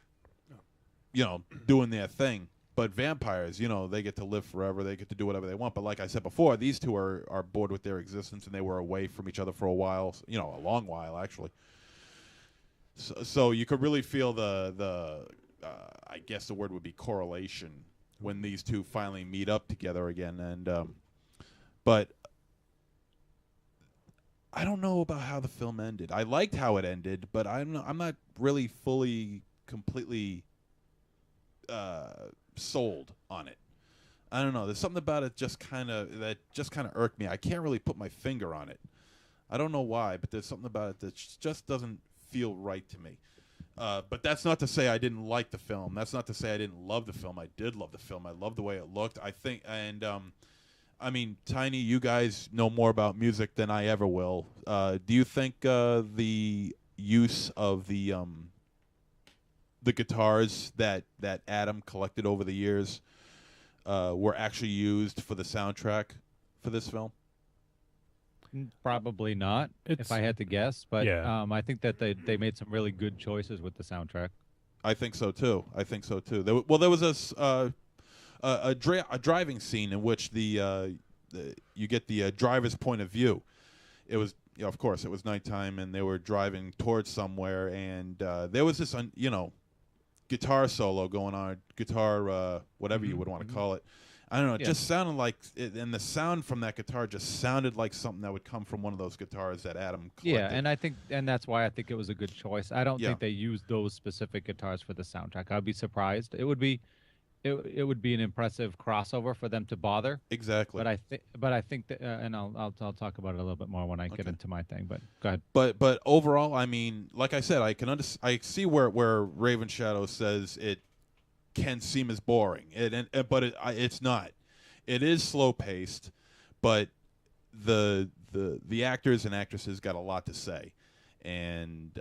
you know, doing their thing. But vampires, you know, they get to live forever, they get to do whatever they want. But like I said before, these two are bored with their existence, and they were away from each other for a while, you know, a long while actually. So you could really feel the I guess the word would be correlation when these two finally meet up together again. And but I don't know about how the film ended. I liked how it ended, but I'm not really fully, completely sold on it. I don't know. There's something about it just kind of irked me. I can't really put my finger on it. I don't know why, but there's something about it that just doesn't feel right to me. But that's not to say I didn't like the film. That's not to say I didn't love the film. I did love the film. I loved the way it looked. I think, and I mean, Tiny, you guys know more about music than I ever will. Do you think the use of the guitars that Adam collected over the years were actually used for the soundtrack for this film? Probably not, if I had to guess. But Yeah. I think that they made some really good choices with the soundtrack. I think so too. There was a driving scene in which you get the driver's point of view. It was, you know, of course, it was nighttime, and they were driving towards somewhere, and there was this, guitar solo going on, whatever you would want to call it. I don't know. It just sounded like, and the sound from that guitar just sounded like something that would come from one of those guitars that Adam collected. Yeah, and I think, and that's why I think it was a good choice. I don't think they used those specific guitars for the soundtrack. I'd be surprised. It would be an impressive crossover for them to bother. Exactly. But I think that, and I'll talk about it a little bit more when I get into my thing. But go ahead. But overall, I mean, like I said, I I see where Ravenshadow says it can seem as boring, but it's not. It is slow paced, but the actors and actresses got a lot to say, and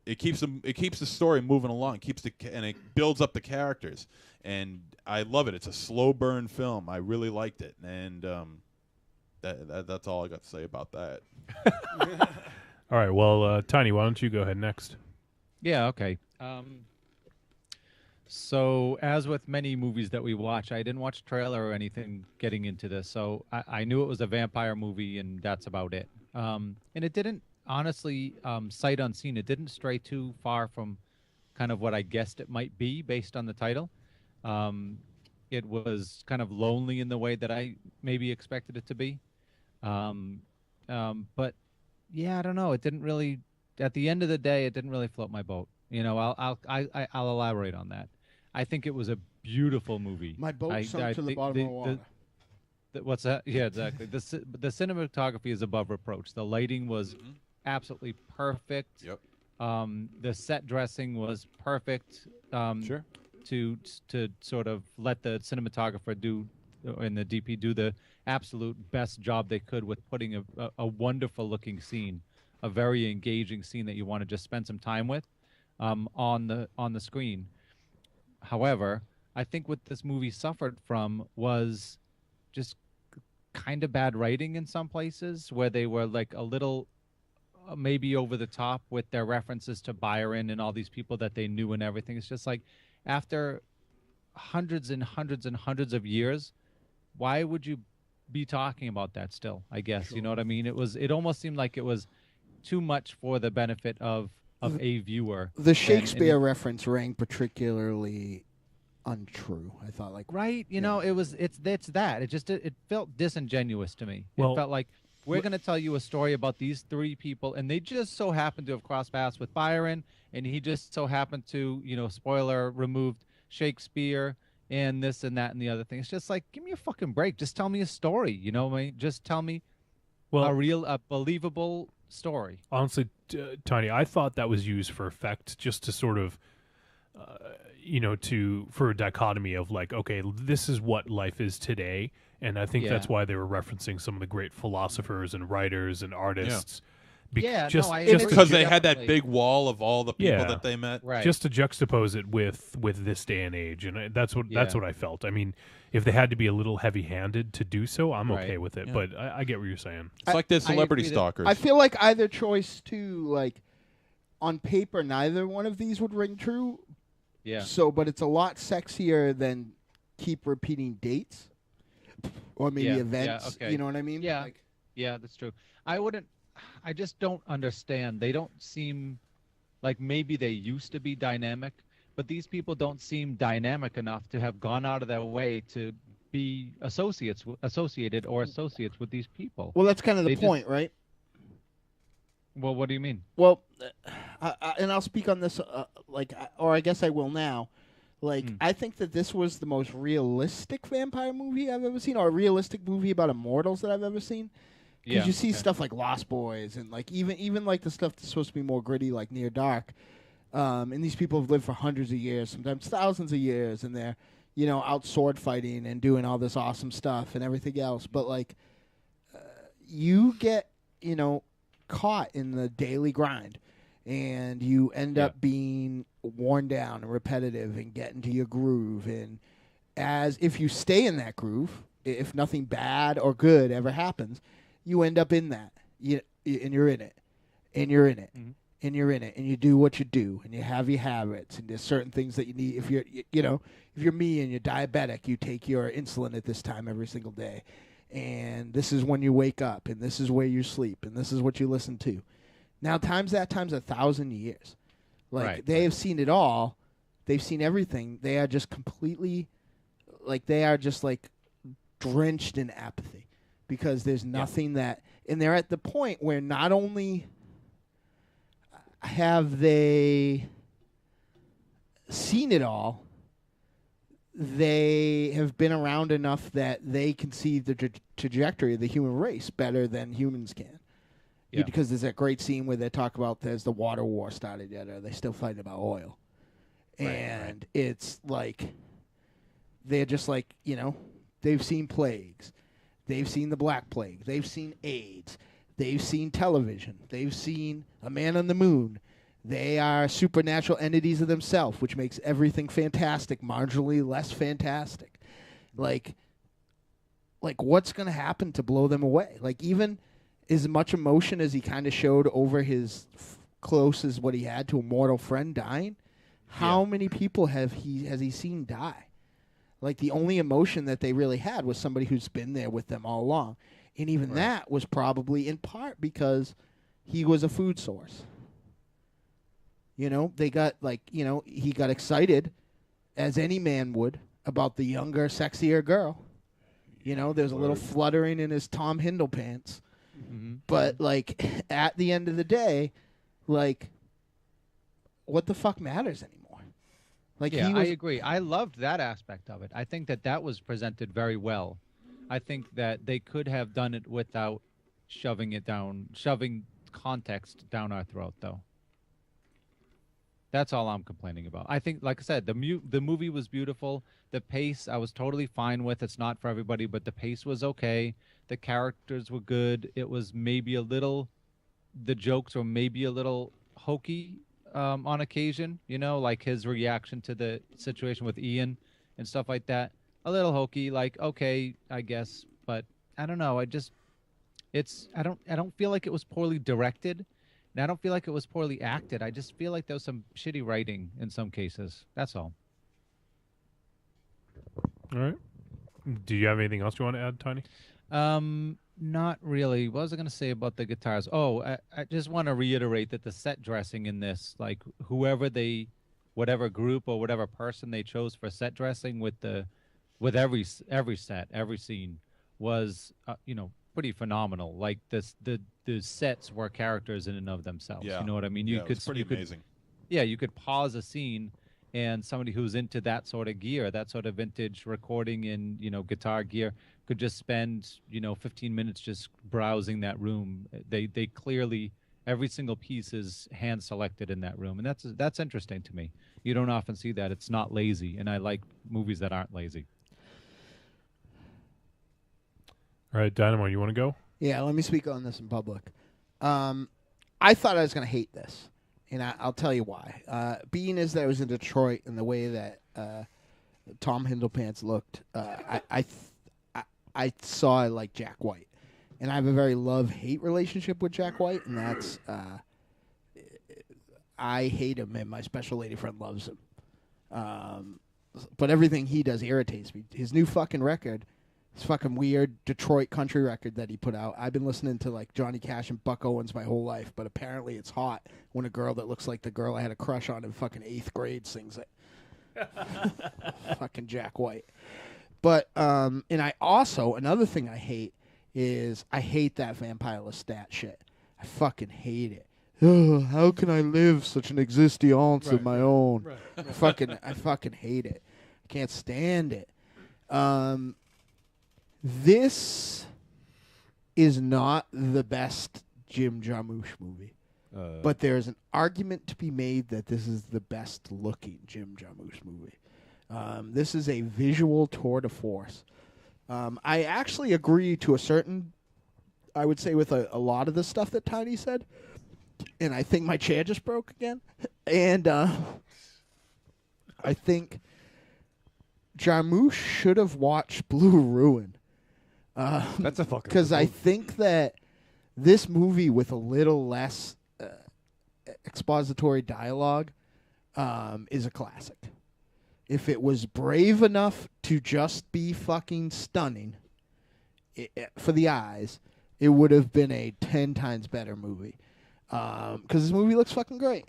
it keeps the story moving along, and it builds up the characters, and I love it. It's a slow burn film. I really liked it, and that's all I got to say about that. All right. Well, Tiny, why don't you go ahead next? Yeah. Okay. So, as with many movies that we watch, I didn't watch a trailer or anything getting into this. So, I knew it was a vampire movie, and that's about it. And it didn't, honestly, sight unseen, it didn't stray too far from kind of what I guessed it might be based on the title. It was kind of lonely in the way that I maybe expected it to be. But, yeah, I don't know. It didn't really, at the end of the day, it didn't really float my boat. You know, I'll elaborate on that. I think it was a beautiful movie. My boat sunk to the bottom of the water. What's that? Yeah, exactly. The cinematography is above reproach. The lighting was absolutely perfect. Yep. The set dressing was perfect. Sure. To sort of let the cinematographer and the DP do the absolute best job they could with putting a wonderful looking scene, a very engaging scene that you want to just spend some time with on the screen. However, I think what this movie suffered from was just kind of bad writing in some places, where they were like a little maybe over the top with their references to Byron and all these people that they knew and everything. It's just like, after hundreds and hundreds and hundreds of years, why would you be talking about that still? I guess, sure. You know what I mean? It almost seemed like it was too much for the benefit of a viewer. The Shakespeare reference rang particularly untrue. I thought, like, right, you know, it's that. It felt disingenuous to me. Well, it felt like we're going to tell you a story about these three people, and they just so happen to have crossed paths with Byron, and he just so happened to, spoiler removed, Shakespeare and this and that and the other thing. It's just like, give me a fucking break. Just tell me a story. You know what I mean? Just tell me a believable story. Honestly, Tiny, I thought that was used for effect, just to sort of, for a dichotomy of like, okay, this is what life is today. And I think that's why they were referencing some of the great philosophers and writers and artists. Just because they had that big wall of all the people that they met, right? Just to juxtapose it with this day and age, and that's what I felt. I mean, if they had to be a little heavy-handed to do so, I'm okay with it. Yeah. But I get what you're saying. It's like they're celebrity stalkers. I feel like either choice too. Like on paper, neither one of these would ring true. Yeah. So, but it's a lot sexier than keep repeating dates or maybe events. Yeah, okay. You know what I mean? Yeah. That's true. I just don't understand. They don't seem like maybe they used to be dynamic, but these people don't seem dynamic enough to have gone out of their way to be associated with these people. Well, that's kind of the point, right? Well, what do you mean? Well, and I'll speak on this, or I guess I will now. I think that this was the most realistic vampire movie I've ever seen, or a realistic movie about immortals that I've ever seen. Because you see stuff like Lost Boys and like even like the stuff that's supposed to be more gritty, like Near Dark. And these people have lived for hundreds of years, sometimes thousands of years, and they're out sword fighting and doing all this awesome stuff and everything else. But you get caught in the daily grind, and you end up being worn down and repetitive and get into your groove. And as if you stay in that groove, if nothing bad or good ever happens, you end up in that, and you're in it, and you're in it, and you're in it, and you do what you do, and you have your habits, and there's certain things that you need. If you're me and you're diabetic, you take your insulin at this time every single day, and this is when you wake up, and this is where you sleep, and this is what you listen to. Now, times 1,000 years. They have seen it all. They've seen everything. They are just completely, drenched in apathy. Because there's nothing that... And they're at the point where not only have they seen it all, they have been around enough that they can see the trajectory of the human race better than humans can. Yeah. Because there's that great scene where they talk about there's the water war started yet, or they're still fighting about oil. And it's like... They're just they've seen plagues. They've seen the Black Plague. They've seen AIDS. They've seen television. They've seen a man on the moon. They are supernatural entities of themselves, which makes everything fantastic, marginally less fantastic. What's going to happen to blow them away? Even as much emotion as he kind of showed over his close as what he had to a mortal friend dying, how many people has he seen die? The only emotion that they really had was somebody who's been there with them all along. And even that was probably in part because he was a food source. They got, he got excited, as any man would, about the younger, sexier girl. There's a little fluttering in his Tom Hindle pants. Mm-hmm. But, at the end of the day, what the fuck matters anymore? I agree. I loved that aspect of it. I think that was presented very well. I think that they could have done it without shoving context down our throat, though. That's all I'm complaining about. I think, like I said, the movie was beautiful. The pace I was totally fine with. It's not for everybody, but the pace was okay. The characters were good. It was maybe the jokes were maybe a little hokey. On occasion, like his reaction to the situation with Ian and stuff like that. A little hokey, okay, I guess, but I don't know. I don't feel like it was poorly directed, and I don't feel like it was poorly acted. I just feel like there was some shitty writing in some cases. That's all. All right. Do you have anything else you want to add, Tiny? Not really. What was I going to say about the guitars? Oh, I just want to reiterate that the set dressing in this, whatever group or whatever person they chose for set dressing with every set, every scene was, pretty phenomenal. Like the sets were characters in and of themselves. Yeah. You know what I mean? Yeah, it's pretty amazing. Yeah, you could pause a scene, and somebody who's into that sort of gear, that sort of vintage recording and guitar gear, could just spend 15 minutes just browsing that room. They clearly, every single piece is hand selected in that room, and that's interesting to me. You don't often see that. It's not lazy, and I like movies that aren't lazy. All right, Dynamo, you want to go? Yeah, let me speak on this in public. I thought I was going to hate this, and I'll tell you why. Being as that I was in Detroit and the way that Tom Hiddlepants looked, I saw like Jack White. And I have a very love-hate relationship with Jack White, and that's I hate him, and my special lady friend loves him. But everything he does irritates me. His new fucking record, his fucking weird Detroit country record that he put out, I've been listening to like Johnny Cash and Buck Owens my whole life, but apparently it's hot when a girl that looks like the girl I had a crush on in fucking 8th grade sings it. Fucking Jack White. But, and I also, another thing I hate is I hate that Vampire Lestat shit. I fucking hate it. Oh, how can I live such an existence of my own? I fucking hate it. I can't stand it. This is not the best Jim Jarmusch movie. But there's an argument to be made that this is the best looking Jim Jarmusch movie. This is a visual tour de force. I actually agree to a certain, I would say, with a lot of the stuff that Tiny said. And I think my chair just broke again. And I think Jarmusch should have watched Blue Ruin. That's a fucking... Because I think that this movie with a little less expository dialogue is a classic. If it was brave enough to just be fucking stunning for the eyes, it would have been a 10 times better movie. Because this movie looks fucking great.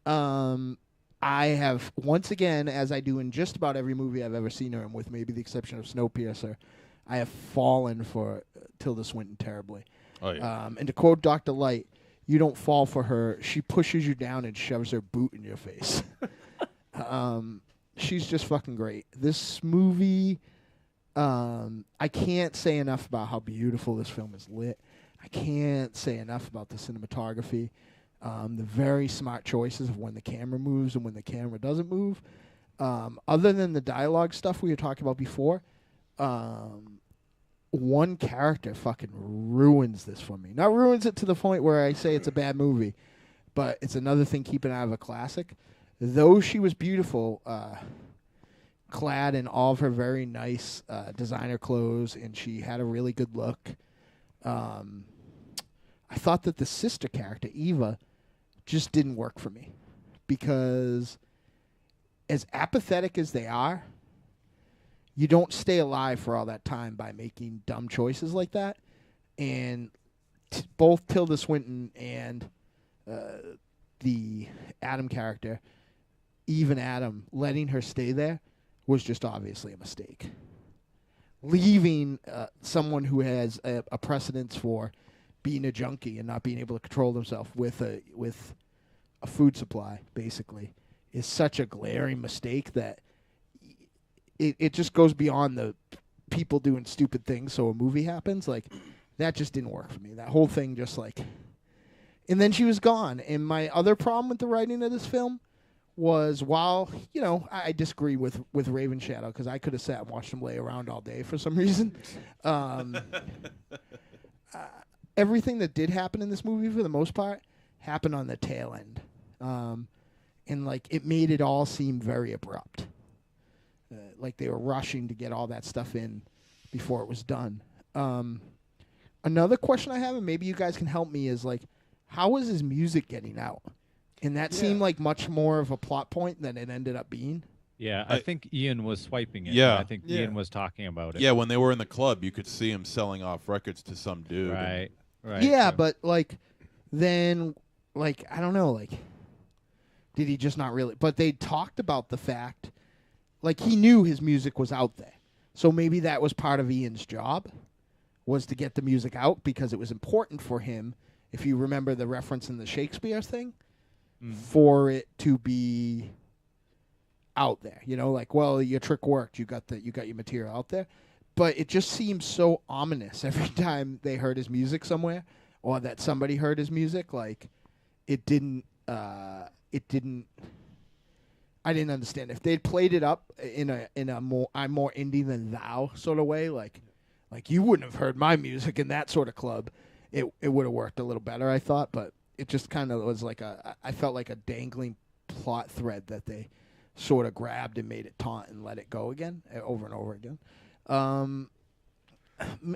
I have, once again, as I do in just about every movie I've ever seen her in, with maybe the exception of Snowpiercer, I have fallen for Tilda Swinton terribly. Oh, yeah. And to quote Dr. Light, you don't fall for her. She pushes you down and shoves her boot in your face. She's just fucking great. This movie, I can't say enough about how beautiful this film is lit. I can't say enough about the cinematography, the very smart choices of when the camera moves and when the camera doesn't move. Other than the dialogue stuff we were talking about before, one character fucking ruins this for me. Not ruins it to the point where I say it's a bad movie, but it's another thing keeping out of a classic. Though she was beautiful, clad in all of her very nice designer clothes, and she had a really good look, I thought that the sister character, Eva, just didn't work for me. Because as apathetic as they are, you don't stay alive for all that time by making dumb choices like that. And both Tilda Swinton and the Adam character, even Adam, letting her stay there was just obviously a mistake. Leaving someone who has a precedence for being a junkie and not being able to control themselves with a food supply, basically, is such a glaring mistake that it just goes beyond the people doing stupid things so a movie happens. Like, that just didn't work for me. That whole thing just like... And then she was gone. And my other problem with the writing of this film was, while, I disagree with Ravenshadow, because I could have sat and watched him lay around all day for some reason. Everything that did happen in this movie, for the most part, happened on the tail end. And, like, it made it all seem very abrupt. Like they were rushing to get all that stuff in before it was done. Another question I have, and maybe you guys can help me, is, like, how was his music getting out? And that seemed like much more of a plot point than it ended up being. Yeah, I think Ian was swiping it. Yeah. I think Ian was talking about it. Yeah, when they were in the club, you could see him selling off records to some dude. Right. Yeah, but, like, then, like, I don't know, like, did he just not really? But they talked about the fact, like, he knew his music was out there. So maybe that was part of Ian's job, was to get the music out because it was important for him, if you remember the reference in the Shakespeare thing, for it to be out there. You know, like, well, your trick worked. You got your material out there. But it just seems so ominous every time they heard his music somewhere, or that somebody heard his music. Like, I didn't understand. If they'd played it up in a more I'm more indie than thou sort of way, like you wouldn't have heard my music in that sort of club, it would have worked a little better, I thought. But it just kind of was like I felt like a dangling plot thread that they sort of grabbed and made it taut and let it go again, over and over again. I'm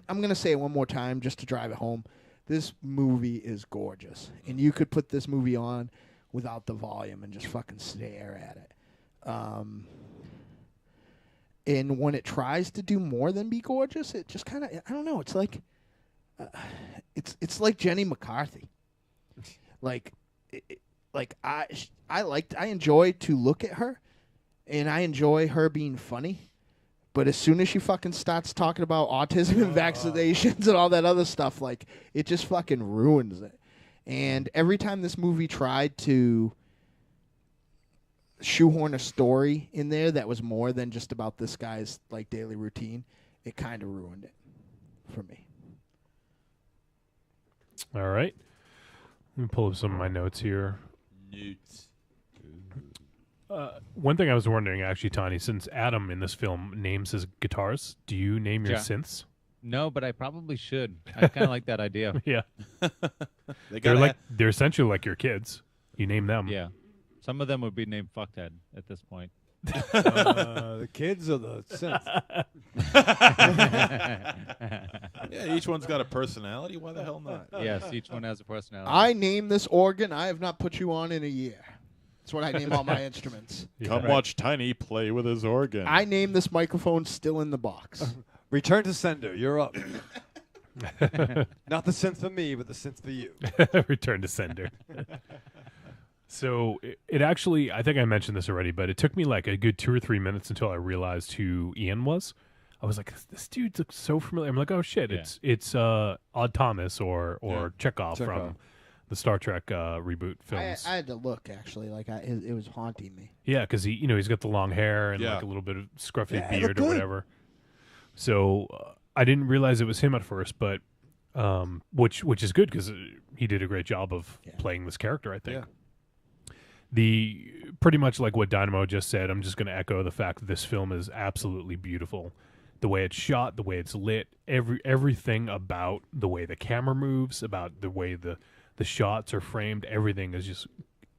going to say it one more time just to drive it home. This movie is gorgeous. And you could put this movie on without the volume and just fucking stare at it. And when it tries to do more than be gorgeous, it just kind of, I don't know, it's like it's like Jenny McCarthy. Like I enjoy to look at her, and I enjoy her being funny. But as soon as she fucking starts talking about autism and vaccinations and all that other stuff, like, it just fucking ruins it. And every time this movie tried to shoehorn a story in there that was more than just about this guy's, like, daily routine, it kind of ruined it for me. All right. Let me pull up some of my notes here. Newts. One thing I was wondering, actually, Tony, since Adam in this film names his guitars, do you name your synths? No, but I probably should. I kind of like that idea. Yeah. They're essentially like your kids. You name them. Yeah. Some of them would be named Fuckhead at this point. The kids or the synths? Yeah, each one's got a personality. Why the hell not? Yes, each one has a personality. I name this organ I have not put you on in a year. That's what I name all my instruments. Come watch Tiny play with his organ. I name this microphone still in the box. Return to sender. You're up. Not the synth for me, but the synth for you. Return to sender. So it actually, I think I mentioned this already, but it took me like a good 2 or 3 minutes until I realized who Ian was. I was like, this dude looks so familiar. I'm like, oh shit, it's Odd Thomas or Chekhov from the Star Trek reboot films. I had to look, actually. Like, it was haunting me. Yeah, because he's got the long hair and like a little bit of scruffy beard or whatever. So I didn't realize it was him at first, but which is good because he did a great job of playing this character, I think. Yeah. Pretty much like what Dynamo just said, I'm just going to echo the fact that this film is absolutely beautiful. The way it's shot, the way it's lit, everything about the way the camera moves, about the way the shots are framed, everything is just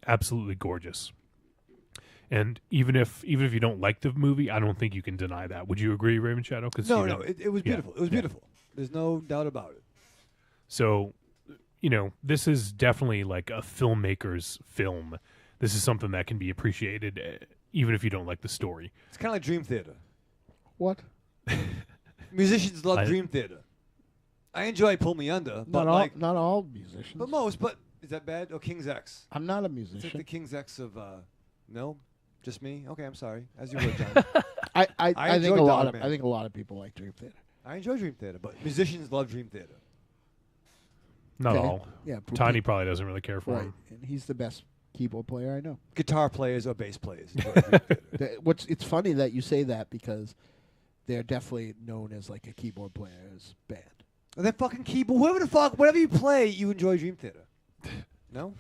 absolutely gorgeous. And even if you don't like the movie, I don't think you can deny that. Would you agree, Ravenshadow? No, it was beautiful. It was beautiful. There's no doubt about it. So, this is definitely like a filmmaker's film. This is something that can be appreciated even if you don't like the story. It's kind of like Dream Theater. What? Musicians love Dream Theater. I enjoy Pull Me Under. But not all musicians. But most. But is that bad? Oh, King's X. I'm not a musician. It's like the King's X of... no? Just me? Okay, I'm sorry. As you would, John. I think a lot of people like Dream Theater. I enjoy Dream Theater, but musicians love Dream Theater. Not all. Yeah, Tiny probably doesn't really care for him. And he's the best keyboard player I know. Guitar players or bass players. It's funny that you say that because they're definitely known as like a keyboard player's band. And then fucking keyboard, whatever you play, you enjoy Dream Theater. No?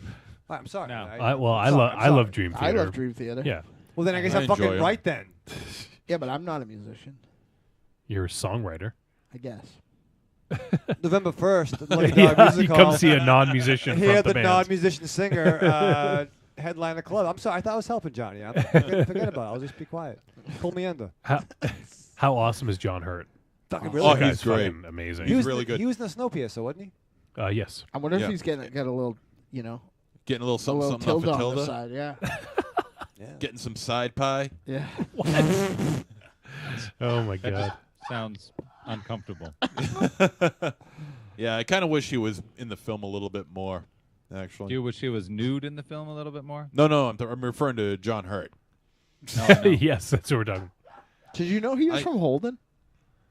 I'm sorry. No. I love Dream Theater. I love Dream Theater. Yeah. Well, then I guess I'm fucking right then. Yeah, but I'm not a musician. You're a songwriter. I guess. November 1st, the Bloody Dog Music you Hall. come see a non-musician Hear front the band. non-musician singer headline a club. I'm sorry. I thought I was helping Johnny. Forget about it. I'll just be quiet. Pull me under. How awesome is John Hurt? Fucking Oh, he's great. Amazing. He's really good. He was in the Snowpiercer, wasn't he? Yes. I wonder if he's getting a little, Getting a little something off Tilda of on the Tilda. side, yeah. Getting some side pie. Yeah. Oh my God. Sounds uncomfortable. Yeah, I kind of wish he was in the film a little bit more, actually. Do you wish he was nude in the film a little bit more? No, I'm referring to John Hurt. No. Yes, that's what we're talking. Did you know he was from Holden?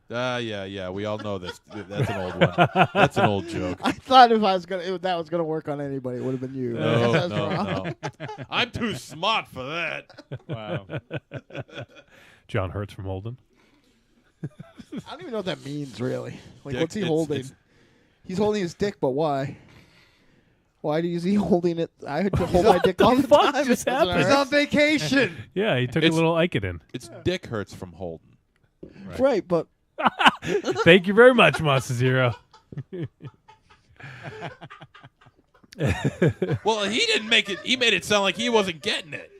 Yeah. We all know this. That's an old one. That's an old joke. I thought if that was gonna work on anybody, it would have been you. No. I'm too smart for that. Wow. John Hurts from Holden. I don't even know what that means, really. Like, Dick, what's he it's- holding? He's holding his dick, but why? Why is he holding it? I had to hold my dick all the fuck time. just It doesn't happened? He's hurt. on vacation. Yeah, he took a It's- little Icodin. It's Dick Hurts from Holden. Right, but Thank you very much, Monsterzero. Well, he didn't make it. He made it sound like he wasn't getting it.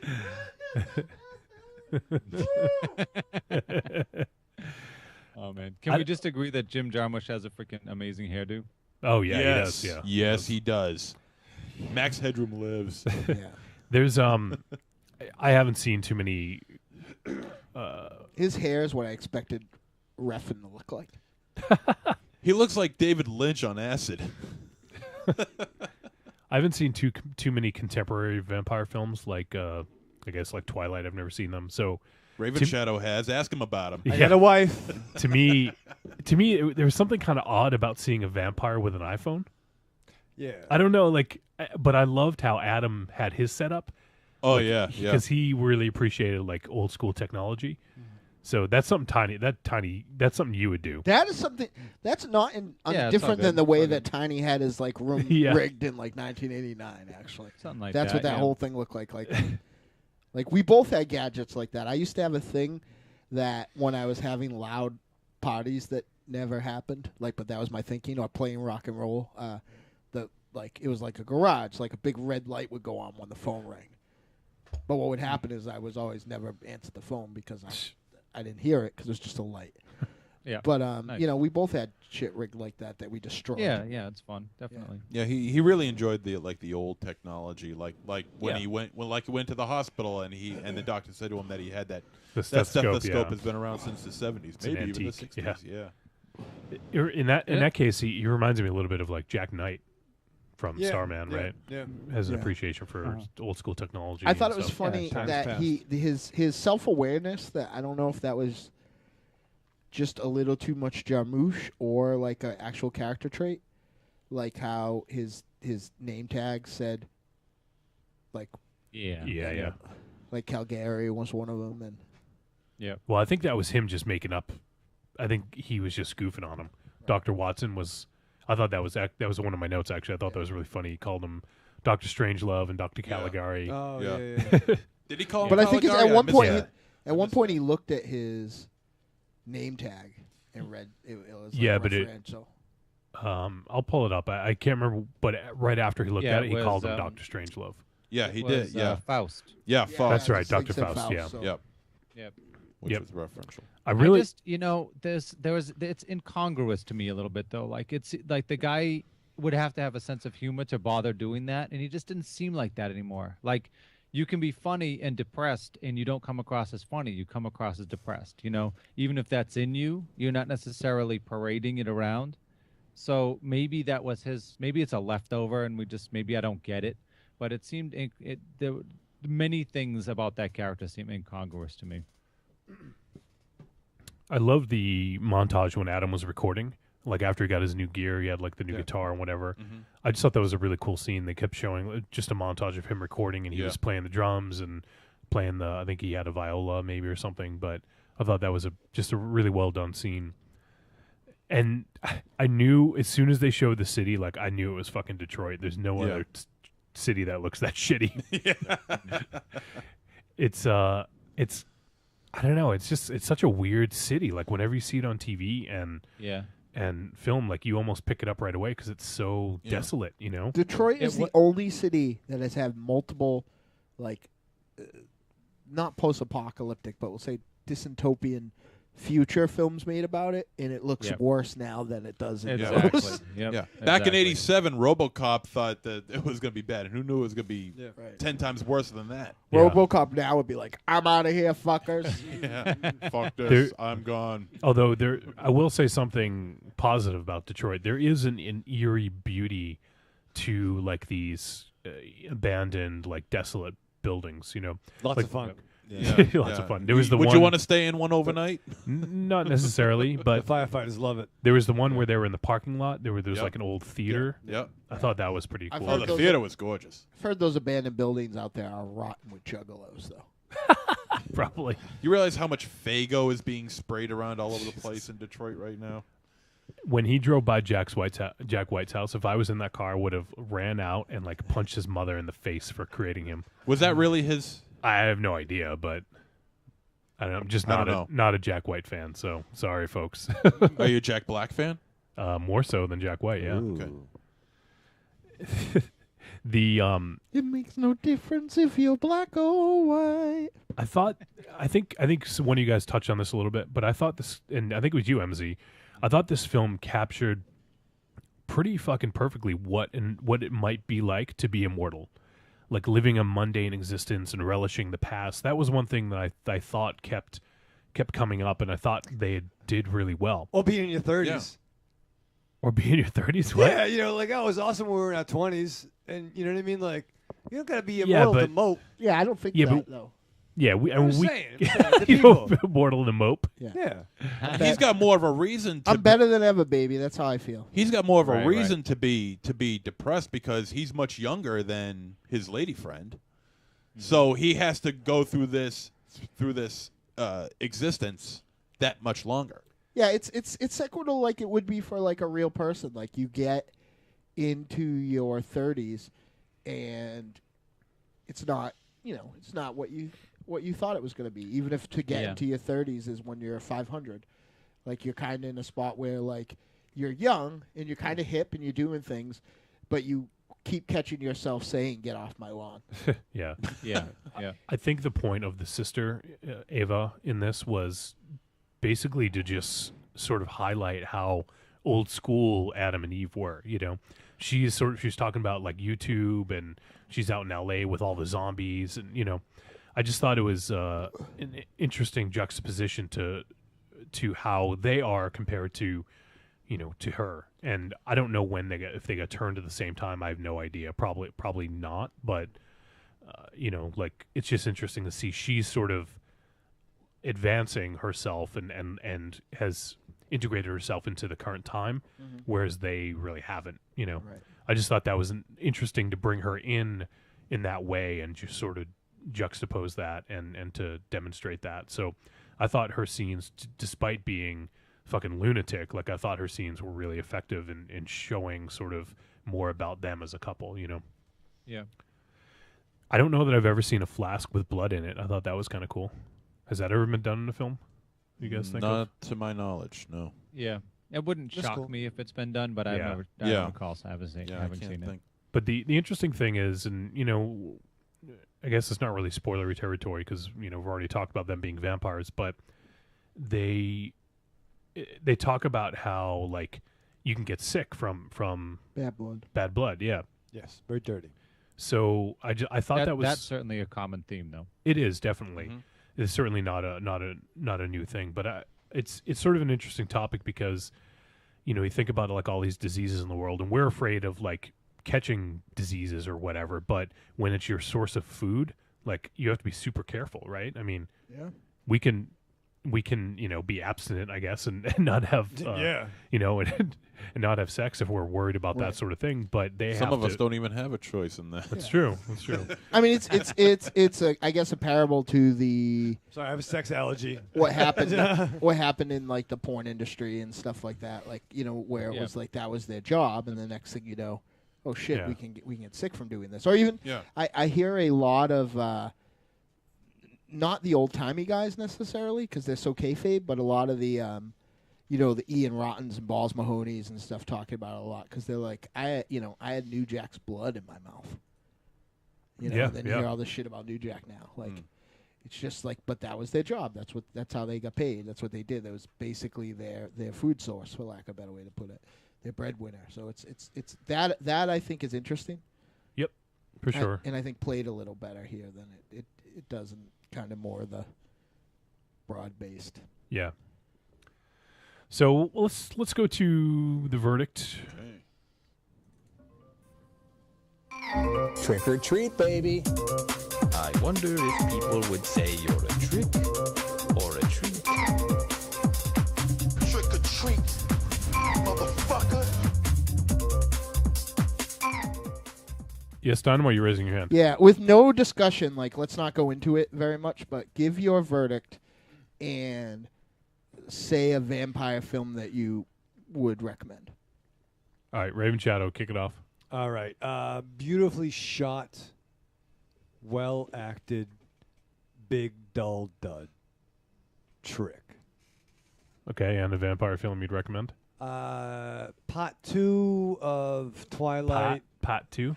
Oh man, can we just agree that Jim Jarmusch has a freaking amazing hairdo? Oh yeah, yes. he does. Yeah. Yes, he does. Max Headroom lives. yeah. There's I haven't seen too many. His hair is what I expected Refn to look like. He looks like David Lynch on acid. I haven't seen too many contemporary vampire films like I guess like Twilight. I've never seen them. So Ravenshadow has. Ask him about him. I got a wife. to me, there was something kind of odd about seeing a vampire with an iPhone. Yeah. I don't know, but I loved how Adam had his setup. Oh yeah. Because he really appreciated like old school technology. So that's something that's something you would do. That is something that's not Yeah, it's different all than good. the way All that good. Tiny had his like room Yeah. rigged in like 1989. Actually, Something like that's that. what that yeah. whole thing looked like. Like we both had gadgets like that. I used to have a thing that when I was having loud parties that never happened, but that was my thinking, or playing rock and roll. It was like a garage, like a big red light would go on when the phone rang. But what would happen is I was always never answered the phone because I didn't hear it because it was just a light. Yeah. But Nice. we both had shit rigged like that we destroyed. Yeah, it's fun, definitely. Yeah, he really enjoyed the old technology, like when Yeah. he went to the hospital and the doctor said to him that he had that The that stethoscope, stethoscope has been around since the 70s, an maybe even the antique, 60s. Yeah. In that case, he reminds me a little bit of like Jack Knight from Starman, right? Yeah. Has an Yeah. appreciation for old school technology. I thought and it was stuff. funny times that past. his self awareness that I don't know if that was just a little too much Jarmusch or like an actual character trait, like how his name tag said, like Yeah. like Calgary was one of them, and Well, I think that was him just making up. I think he was just goofing on him. Dr. Watson was. I thought that was one of my notes. Actually, I thought that was really funny. He called him Dr. Strangelove and Dr. Caligari. Oh Yeah. yeah. Did he call him? but I think it's, Caligari? at one missed point that. he looked at his name tag and read it was like Yeah, but it- referential. I'll pull it up. I can't remember, but right after he looked Yeah, at it it, he was, called him Dr. Strangelove. Yeah, he It did. was, Yeah, Faust. yeah, Yeah, Faust. That's right, it's like Dr. said Faust, yeah. so- Yep. Yep. Which Yep. was referential. I really. I just, it's incongruous to me a little bit though. Like it's like the guy would have to have a sense of humor to bother doing that, and he just didn't seem like that anymore. Like you can be funny and depressed, and you don't come across as funny. You come across as depressed. Even if that's in you, you're not necessarily parading it around. So maybe that was his. Maybe it's a leftover, and maybe I don't get it. But it seemed there many things about that character seem incongruous to me. I love the montage when Adam was recording. Like after he got his new gear, he had like the new guitar and whatever. Mm-hmm. I just thought that was a really cool scene. They kept showing just a montage of him recording, and he was playing the drums and playing I think he had a viola maybe or something. But I thought that was just a really well done scene. And I knew as soon as they showed the city, like I knew it was fucking Detroit. There's no other city that looks that shitty. It's I don't know. It's such a weird city. Like whenever you see it on TV and film, like you almost pick it up right away because it's so desolate. Detroit is the only city that has had multiple, like, not post-apocalyptic, but we'll say dystopian future films made about it, and it looks worse now than it does in Exactly. those. Yep. Yeah. Back in Exactly. '87, RoboCop thought that it was going to be bad, and who knew it was going to be Right. 10 times worse than that? Yeah. RoboCop now would be like, "I'm out of here, fuckers." Yeah. Fuck this. I'm gone. Although I will say something positive about Detroit. There is an eerie beauty to like these abandoned, like desolate buildings. Lots like, of fun. Lots of fun. There was the Would one. you want to stay in one overnight? Not necessarily, The but firefighters love it. there was the one where they were in the parking lot. There was like an old theater. Yep. I thought that was pretty I've cool. Oh, heard the those theater was gorgeous. I've heard those abandoned buildings out there are rotten with juggalos, though. Probably. You realize how much Faygo is being sprayed around all over the place in Detroit right now? When he drove by Jack White's house, if I was in that car, I would have ran out and like punched his mother in the face for creating him. Was that really his? I have no idea, but I don't know. I'm just not a Jack White fan. So sorry, folks. Are you a Jack Black fan? More so than Jack White, yeah. Okay. It makes no difference if you're black or white. I think one of you guys touched on this a little bit, but I thought this, and I think it was you, MZ. I thought this film captured pretty fucking perfectly what it might be like to be immortal, like living a mundane existence and relishing the past. That was one thing that I thought kept coming up, and I thought they did really well. Or being in your 30s. Yeah. Or be in your 30s. What? Yeah, like, oh, it was awesome when we were in our 20s. And you know what I mean? Like, you don't got to be Yeah, immortal to but- mope. Yeah, I don't think Yeah, that, but- though. Yeah, we I'm saying, the you know, people. immortal to mope. Yeah. He's got more of a reason to. I'm better than ever, baby. That's how I feel. He's got more of a Right, reason to be depressed because he's much younger than his lady friend. So he has to go through this existence that much longer. Yeah, it's equitable like it would be for like a real person. Like you get into your 30s and it's not, it's not what you thought it was going to be. Even if to get Yeah. into your 30s is when you're 500. Like you're kind of in a spot where like you're young and you're kind of hip and you're doing things, but you keep catching yourself saying get off my lawn. Yeah. Yeah. I think the point of the sister, Ava, in this was basically to just sort of highlight how old school Adam and Eve were, She's talking about like YouTube and she's out in LA with all the zombies and, I just thought it was an interesting juxtaposition to how they are compared to, to her. And I don't know if they got turned at the same time. I have no idea. Probably not. But, like it's just interesting to see she's sort of advancing herself and has integrated herself into the current time, whereas they really haven't. Right. I just thought that was interesting to bring her in that way and just sort of juxtapose that and to demonstrate that. So I thought her scenes, despite being fucking lunatic, like I thought her scenes were really effective in showing sort of more about them as a couple. Yeah. I don't know that I've ever seen a flask with blood in it. I thought that was kind of cool. Has that ever been done in a film? You guys think? Not to my knowledge, no. Yeah. It wouldn't That's shock cool. me if it's been done, but I Yeah. don't recall. So I haven't seen, Yeah, I haven't can't seen it. think. But the interesting thing is, and I guess it's not really spoilery territory because we've already talked about them being vampires, but they talk about how like you can get sick from Bad blood. Yeah. Yes. Very dirty. So I thought that was that's certainly a common theme, though. it is definitely it's certainly not a new thing, but it's sort of an interesting topic because you think about like all these diseases in the world and we're afraid of like catching diseases or whatever, but when it's your source of food, like you have to be super careful, right? I mean, Yeah. we can be abstinent, I guess, and not have and not have sex if we're worried about that sort of thing. But Some of us don't even have a choice in that. That's true. That's true. I mean, it's I guess a parable to the Sorry, I have a sex allergy. what happened in like the porn industry and stuff like that. Like where it was like that was their job, and the next thing you know, oh shit, Yeah. we can get sick from doing this. Or even I hear a lot of not the old timey guys necessarily because they're so kayfabe, but a lot of the the Ian Rottens and Balls Mahoney's and stuff talking about it a lot because they're like I had New Jack's blood in my mouth. Then you hear all this shit about New Jack now. Like it's just like, but that was their job. That's how they got paid. That's what they did. That was basically their food source, for lack of a better way to put it. Their breadwinner. So it's that I think is interesting. Yep, for sure. And I think played a little better here than it doesn't kind of more the broad based. Yeah. So let's go to the verdict. Trick or treat, baby. I wonder if people would say you're a trick or a treat. Trick or treat, motherfucker. Yes, Dynamo, you're raising your hand. Yeah, with no discussion, like, let's not go into it very much, but give your verdict and say a vampire film that you would recommend. All right, Ravenshadow, kick it off. All right. Beautifully shot, well acted, big dull dud. Trick. Okay, and a vampire film you'd recommend? Pot 2 of Twilight. Pot 2?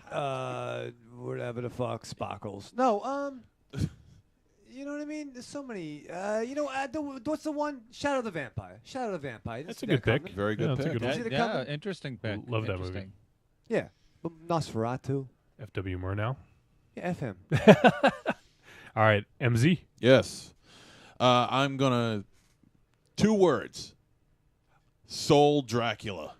Whatever the fuck, Sparkles. No, you know what I mean? There's so many. What's the one? Shadow the Vampire. Shadow the Vampire. That's a good pick. Very good that's pick. a good one. Yeah, interesting pick. Love that movie. Interesting. Yeah. Nosferatu. F.W. Murnau. Yeah, F him. All right, MZ. Yes. I'm going to... 2 words. Soul Dracula.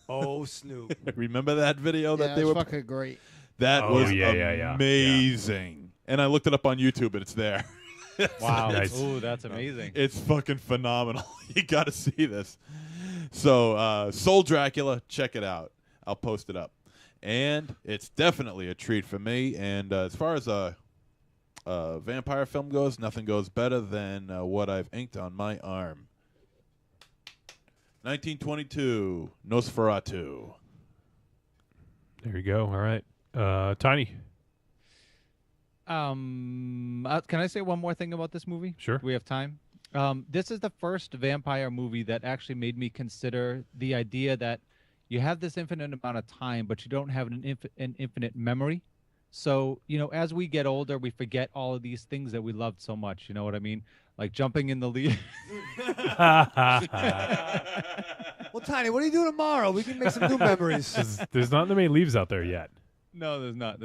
Oh, Snoop. Remember that video that they it's were... fucking great. That was yeah. amazing. And I looked it up on YouTube, and it's there. Wow. Nice. Ooh, that's amazing. It's fucking phenomenal. You got to see this. So, Soul Dracula, check it out. I'll post it up. And it's definitely a treat for me. And as far as a vampire film goes, nothing goes better than what I've inked on my arm. 1922, Nosferatu. There you go. All right. Tiny. Can I say one more thing about this movie? Sure. Do we have time? This is the first vampire movie that actually made me consider the idea that you have this infinite amount of time, but you don't have an infinite memory. So, as we get older, we forget all of these things that we loved so much. You know what I mean? Like jumping in the lead. Well, Tiny, what do you do tomorrow? We can make some new memories. There's not that many leaves out there yet. No, there's not.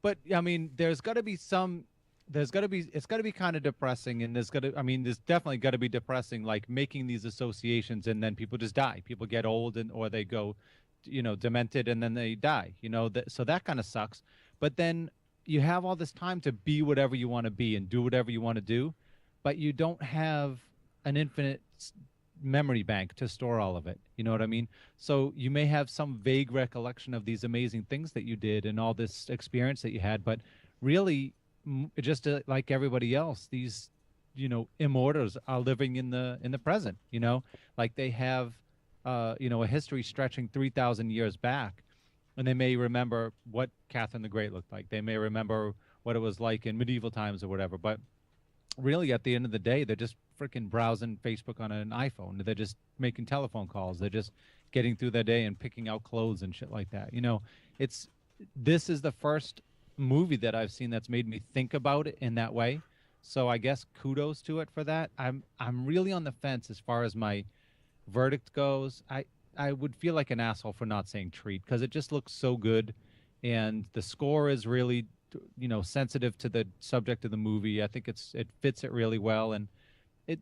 But I mean, it's got to be kind of depressing, and there's definitely got to be depressing, like making these associations, and then people just die. People get old, or they go, demented, and then they die. So that kind of sucks. But then you have all this time to be whatever you want to be and do whatever you want to do, but you don't have an infinite memory bank to store all of it. You know what I mean? So you may have some vague recollection of these amazing things that you did and all this experience that you had, but really, just like everybody else, these, immortals are living in the present. Like they have, a history stretching 3,000 years back, and they may remember what Catherine the Great looked like. They may remember what it was like in medieval times or whatever. But really, at the end of the day, they're just freaking browsing Facebook on an iPhone. They're just making telephone calls. They're just getting through their day and picking out clothes and shit like that. This is the first movie that I've seen that's made me think about it in that way. So I guess kudos to it for that. I'm really on the fence as far as my verdict goes. I would feel like an asshole for not saying treat, because it just looks so good, and the score is really sensitive to the subject of the movie. I think it fits it really well, and I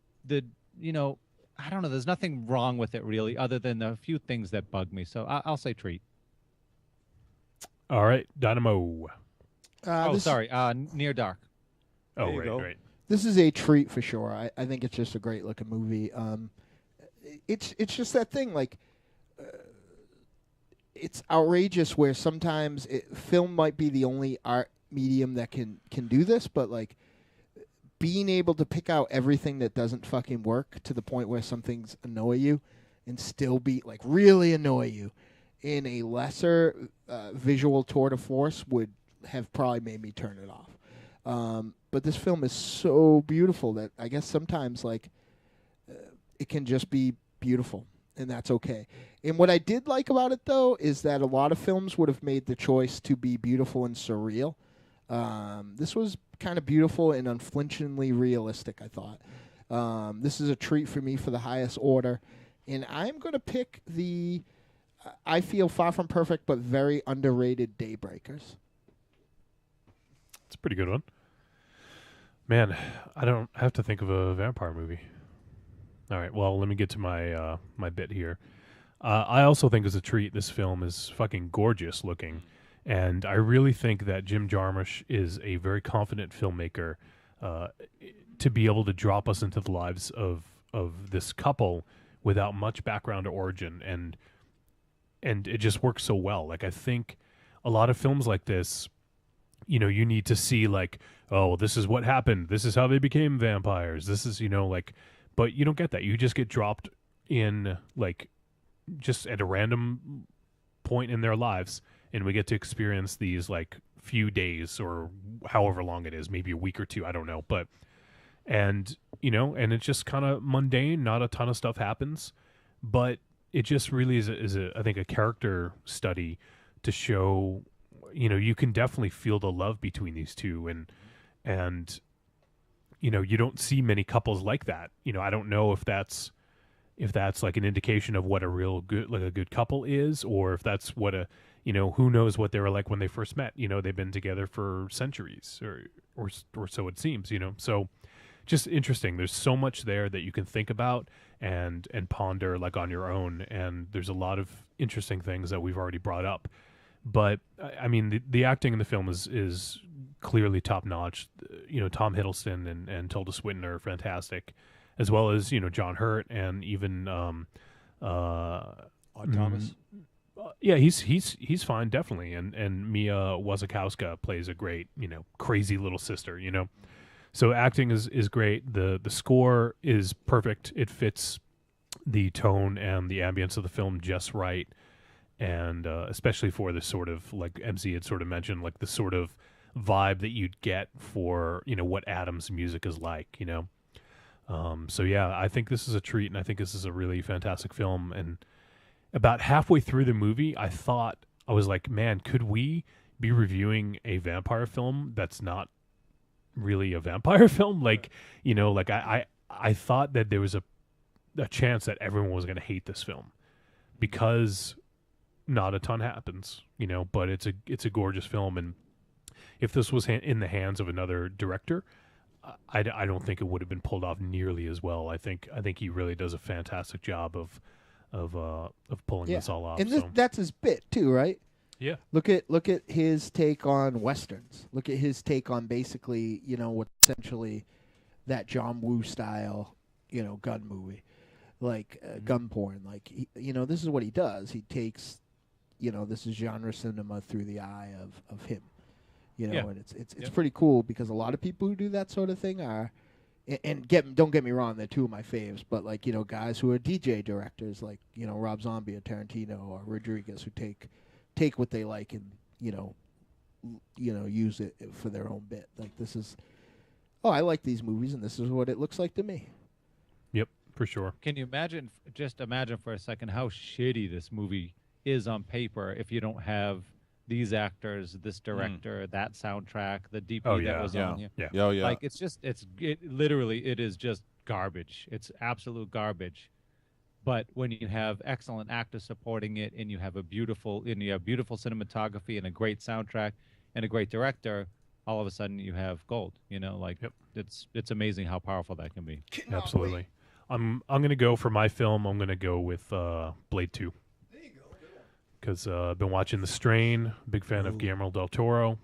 don't know, there's nothing wrong with it really, other than a few things that bug me. So I'll say treat. All right, Dynamo. Near Dark. Oh, right. This is a treat for sure. I think it's just a great looking movie. It's just that thing, like, it's outrageous where sometimes film might be the only art medium that can do this, but like being able to pick out everything that doesn't fucking work to the point where some things annoy you and still be like really annoy you in a lesser visual tour de force would have probably made me turn it off. But this film is so beautiful that I guess sometimes like it can just be beautiful, and that's okay. And what I did like about it, though, is that a lot of films would have made the choice to be beautiful and surreal. This was kind of beautiful and unflinchingly realistic, I thought. This is a treat for me for the highest order, and I'm going to pick the, I feel far from perfect but very underrated Daybreakers. It's a pretty good one. Man, I don't have to think of a vampire movie. All right, well, let me get to my my bit here. I also think as a treat, this film is fucking gorgeous looking. And I really think that Jim Jarmusch is a very confident filmmaker to be able to drop us into the lives of this couple without much background or origin, and it just works so well. Like, I think a lot of films like this, you know, you need to see like, oh, this is what happened, this is how they became vampires, this is, you know, like, but you don't get that. You just get dropped in like just at a random point in their lives, and we get to experience these like few days or however long it is, maybe a week or two, I don't know, but and you know, and it's just kind of mundane, not a ton of stuff happens, but it just really is a I think a character study to show, you know, you can definitely feel the love between these two, and you know, you don't see many couples like that. You know, I don't know if that's like an indication of what a real good, like a good couple is, or if that's what a, you know, who knows what they were like when they first met. You know, they've been together for centuries or so it seems, you know. So just interesting. There's so much there that you can think about and ponder like on your own, and there's a lot of interesting things that we've already brought up. But I mean, the acting in the film is clearly top notch. You know, Tom Hiddleston and Tilda Swinton are fantastic, as well as, you know, John Hurt and even Thomas. Yeah, he's fine, definitely. And Mia Wasikowska plays a great, you know, crazy little sister, you know. So acting is great. The score is perfect. It fits the tone and the ambience of the film just right. And especially for this sort of, like MC had sort of mentioned, like the sort of vibe that you'd get for, you know, what Adam's music is like, you know. So yeah, I think this is a treat, and I think this is a really fantastic film. And about halfway through the movie, I was like, man, could we be reviewing a vampire film that's not really a vampire film? Like, you know, like I thought that there was a chance that everyone was going to hate this film because not a ton happens, you know, but it's a gorgeous film. And if this was in the hands of another director, I don't think it would have been pulled off nearly as well. I think he really does a fantastic job of pulling this all off. And that's his bit too, right? Yeah. Look at his take on westerns. Look at his take on basically, you know, what essentially that John Woo style, you know, gun movie, like gun porn. Like, you know, this is what he does. He takes, you know, this is genre cinema through the eye of him. You know, and it's pretty cool because a lot of people who do that sort of thing are, and don't get me wrong, they're two of my faves, but like, you know, guys who are DJ directors like, you know, Rob Zombie or Tarantino or Rodriguez, who take what they like and, you know, use it for their own bit. Like, this is, I like these movies, and this is what it looks like to me. Yep, for sure. Can you imagine for a second how shitty this movie is on paper if you don't have these actors, this director, that soundtrack, the DP that was on here. Yeah. Like, it is just garbage. It's absolute garbage. But when you have excellent actors supporting it, and you have beautiful cinematography and a great soundtrack and a great director, all of a sudden you have gold. You know, like, it's amazing how powerful that can be. Absolutely. I'm gonna go for my film. I'm gonna go with Blade 2. Because I've been watching The Strain, big fan of Guillermo del Toro,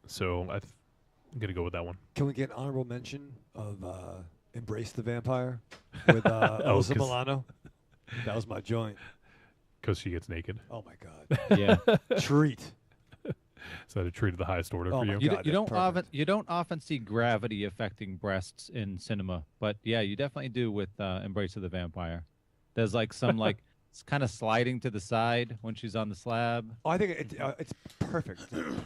so I'm going to go with that one. Can we get an honorable mention of Embrace the Vampire with Elsa Milano? That was my joint. Because she gets naked. Oh, my God. Yeah. Treat. Is that a treat of the highest order for you? You don't often see gravity affecting breasts in cinema, but yeah, you definitely do with Embrace of the Vampire. There's like some like... It's kind of sliding to the side when she's on the slab. Oh, I think it's perfect.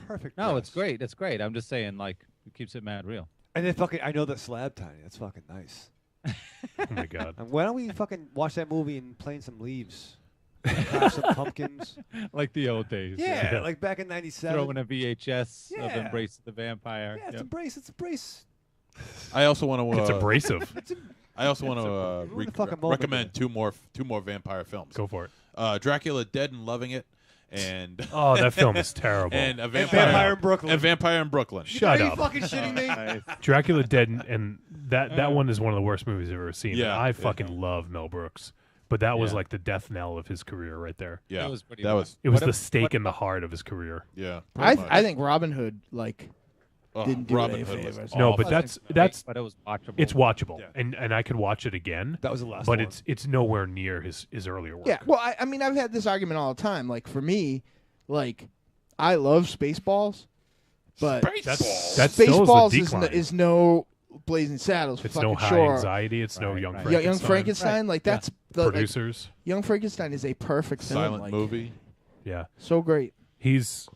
Perfect. No, dress. it's great. It's great. I'm just saying, like, it keeps it mad real. And then I know that slab tiny. That's fucking nice. Oh, my God. And why don't we fucking watch that movie and plant some leaves? Craft some pumpkins. Like the old days. Yeah, like back in 97. Throw in a VHS of Embrace the Vampire. Yeah, it's Embrace. I also want to... it's abrasive. I also want to recommend two more vampire films. Go for it. Dracula Dead and Loving It, and that film is terrible. And Vampire in Brooklyn. And Vampire in Brooklyn. Shut up. Are you fucking shitting me? Dracula Dead and that one is one of the worst movies I've ever seen. Yeah, I fucking love Mel Brooks, but that was Yeah. like the death knell of his career right there. Yeah, It was pretty that much. was It was What the a- stake what- in the heart of his career. yeah. I pretty much. I think Robin Hood didn't do Robin any Hood was favors. No, awful. but that's but it was watchable. it's watchable, Yeah. and I could watch it again. That was the last but one. it's nowhere near his earlier work. Yeah, well, I mean, I've had this argument all the time. Like for me, like I love Spaceballs, but That's still Spaceballs is a decline. is no Blazing Saddles. For It's fucking no High sure. Anxiety. It's no Right, Young right. Frankenstein. Young Frankenstein, like that's the like, Producers. Young Frankenstein is a perfect film. silent like, movie. Yeah. so great. He's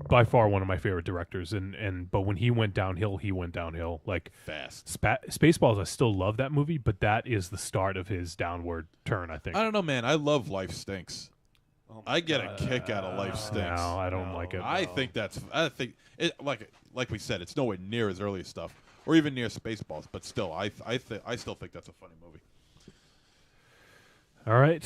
by far one of my favorite directors, and but when he went downhill, he went downhill. Like Fast. Spaceballs, I still love that movie, but that is the start of his downward turn. I think. I don't know, man. I love Life Stinks. I get a kick out of Life Stinks. No, I don't like it. I think it like we said, it's nowhere near his earliest stuff, or even near Spaceballs. But still, I still think that's a funny movie. All right.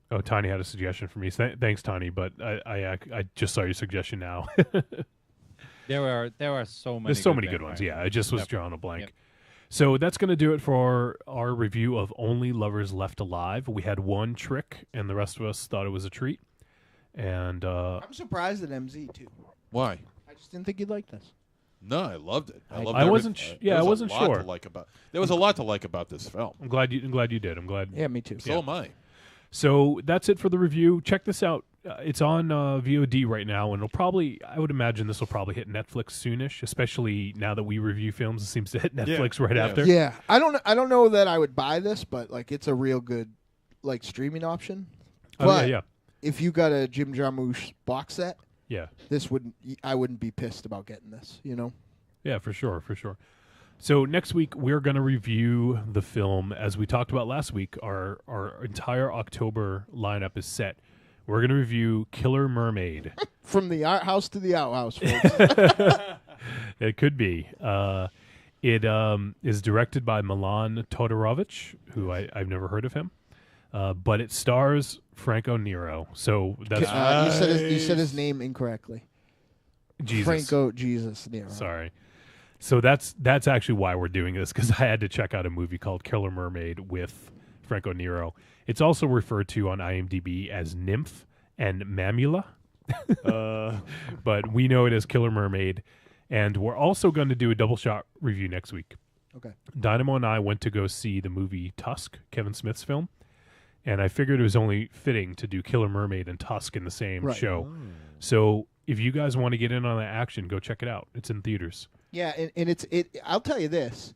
Oh, Tiny had a suggestion for me. Thanks, Tiny. But I just saw your suggestion now. There are so many. There's so many things, good ones. right? Yeah, I just was Yep. drawing a blank. Yep. So that's going to do it for our review of Only Lovers Left Alive. We had one trick, and the rest of us thought it was a treat. And I'm surprised at MZ too. Why? I just didn't think you'd like this. No, I loved it. I loved I wasn't everything. yeah, There I was wasn't a lot sure. to like about. There was a lot to like about this film. I'm glad you did. I'm glad. Yeah, me too. So am I. So that's it for the review. Check this out. It's on VOD right now, and I would imagine this will probably hit Netflix soonish, especially now that we review films. It seems to hit Netflix right after. Yeah, I don't know that I would buy this, but like it's a real good like streaming option. Oh, But yeah. if you got a Jim Jarmusch box set, Yeah. I wouldn't be pissed about getting this. You know. Yeah, for sure. So next week we're going to review the film. As we talked about last week, our entire October lineup is set. We're going to review Killer Mermaid. From the art house to the outhouse, folks. It could be. It is directed by Milan Todorovic, who I've never heard of him. But it stars Franco Nero. So that's you said his name incorrectly. Jesus. Franco Jesus Nero. Sorry. So that's actually why we're doing this, because I had to check out a movie called Killer Mermaid with Franco Nero. It's also referred to on IMDb as Nymph and Mamula. But we know it as Killer Mermaid. And we're also going to do a double shot review next week. Okay. Dynamo and I went to go see the movie Tusk, Kevin Smith's film. And I figured it was only fitting to do Killer Mermaid and Tusk in the same show. So if you guys want to get in on that action, go check it out. It's in theaters. Yeah, and I'll tell you this.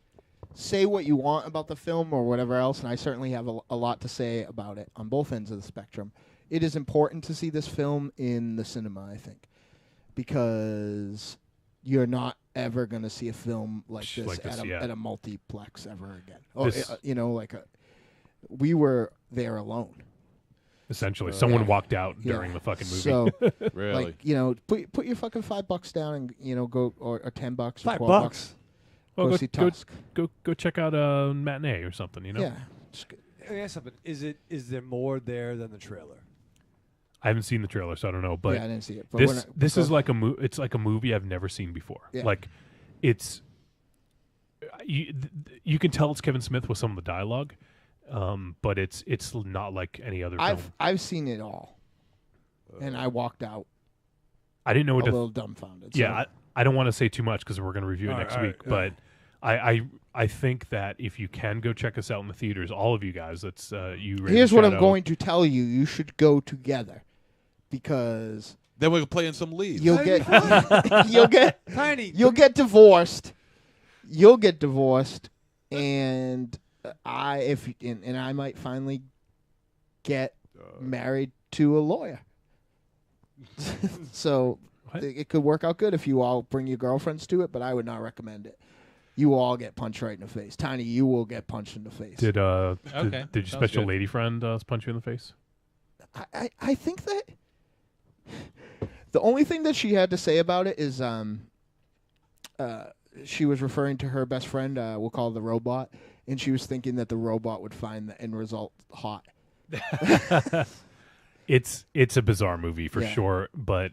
Say what you want about the film or whatever else, and I certainly have a lot to say about it on both ends of the spectrum. It is important to see this film in the cinema, I think, because you're not ever going to see a film like this, at a multiplex ever again. We were there alone. Essentially, someone walked out during the fucking movie. So, Really? put your fucking $5 down and go or $10 or $12. $5. Well, go see Tusk. Go check out a matinee or something. Yeah. Let me ask something. Is there more there than the trailer? I haven't seen the trailer, so I don't know. But yeah, I didn't see it. But this is like it's like a movie I've never seen before. Yeah. Like it's you can tell it's Kevin Smith with some of the dialogue, but it's not like any other film. I've seen it all, and I walked out. I didn't know what a little dumbfounded. Yeah, so. I don't want to say too much because we're going to review it All next right, week. But I think that if you can go check us out in the theaters, all of you guys, that's you. Here's what I'm going to tell you: you should go together, because then we'll play in some leaves. You'll get Tiny. You'll get divorced. You'll get divorced, and I might finally get married to a lawyer. So it could work out good if you all bring your girlfriends to it, but I would not recommend it. You will all get punched right in the face. Tiny, you will get punched in the face. Did your Sounds special good. lady friend punch you in the face? I think that the only thing that she had to say about it is she was referring to her best friend, we'll call her the robot, and she was thinking that the robot would find the end result hot. It's a bizarre movie for sure, but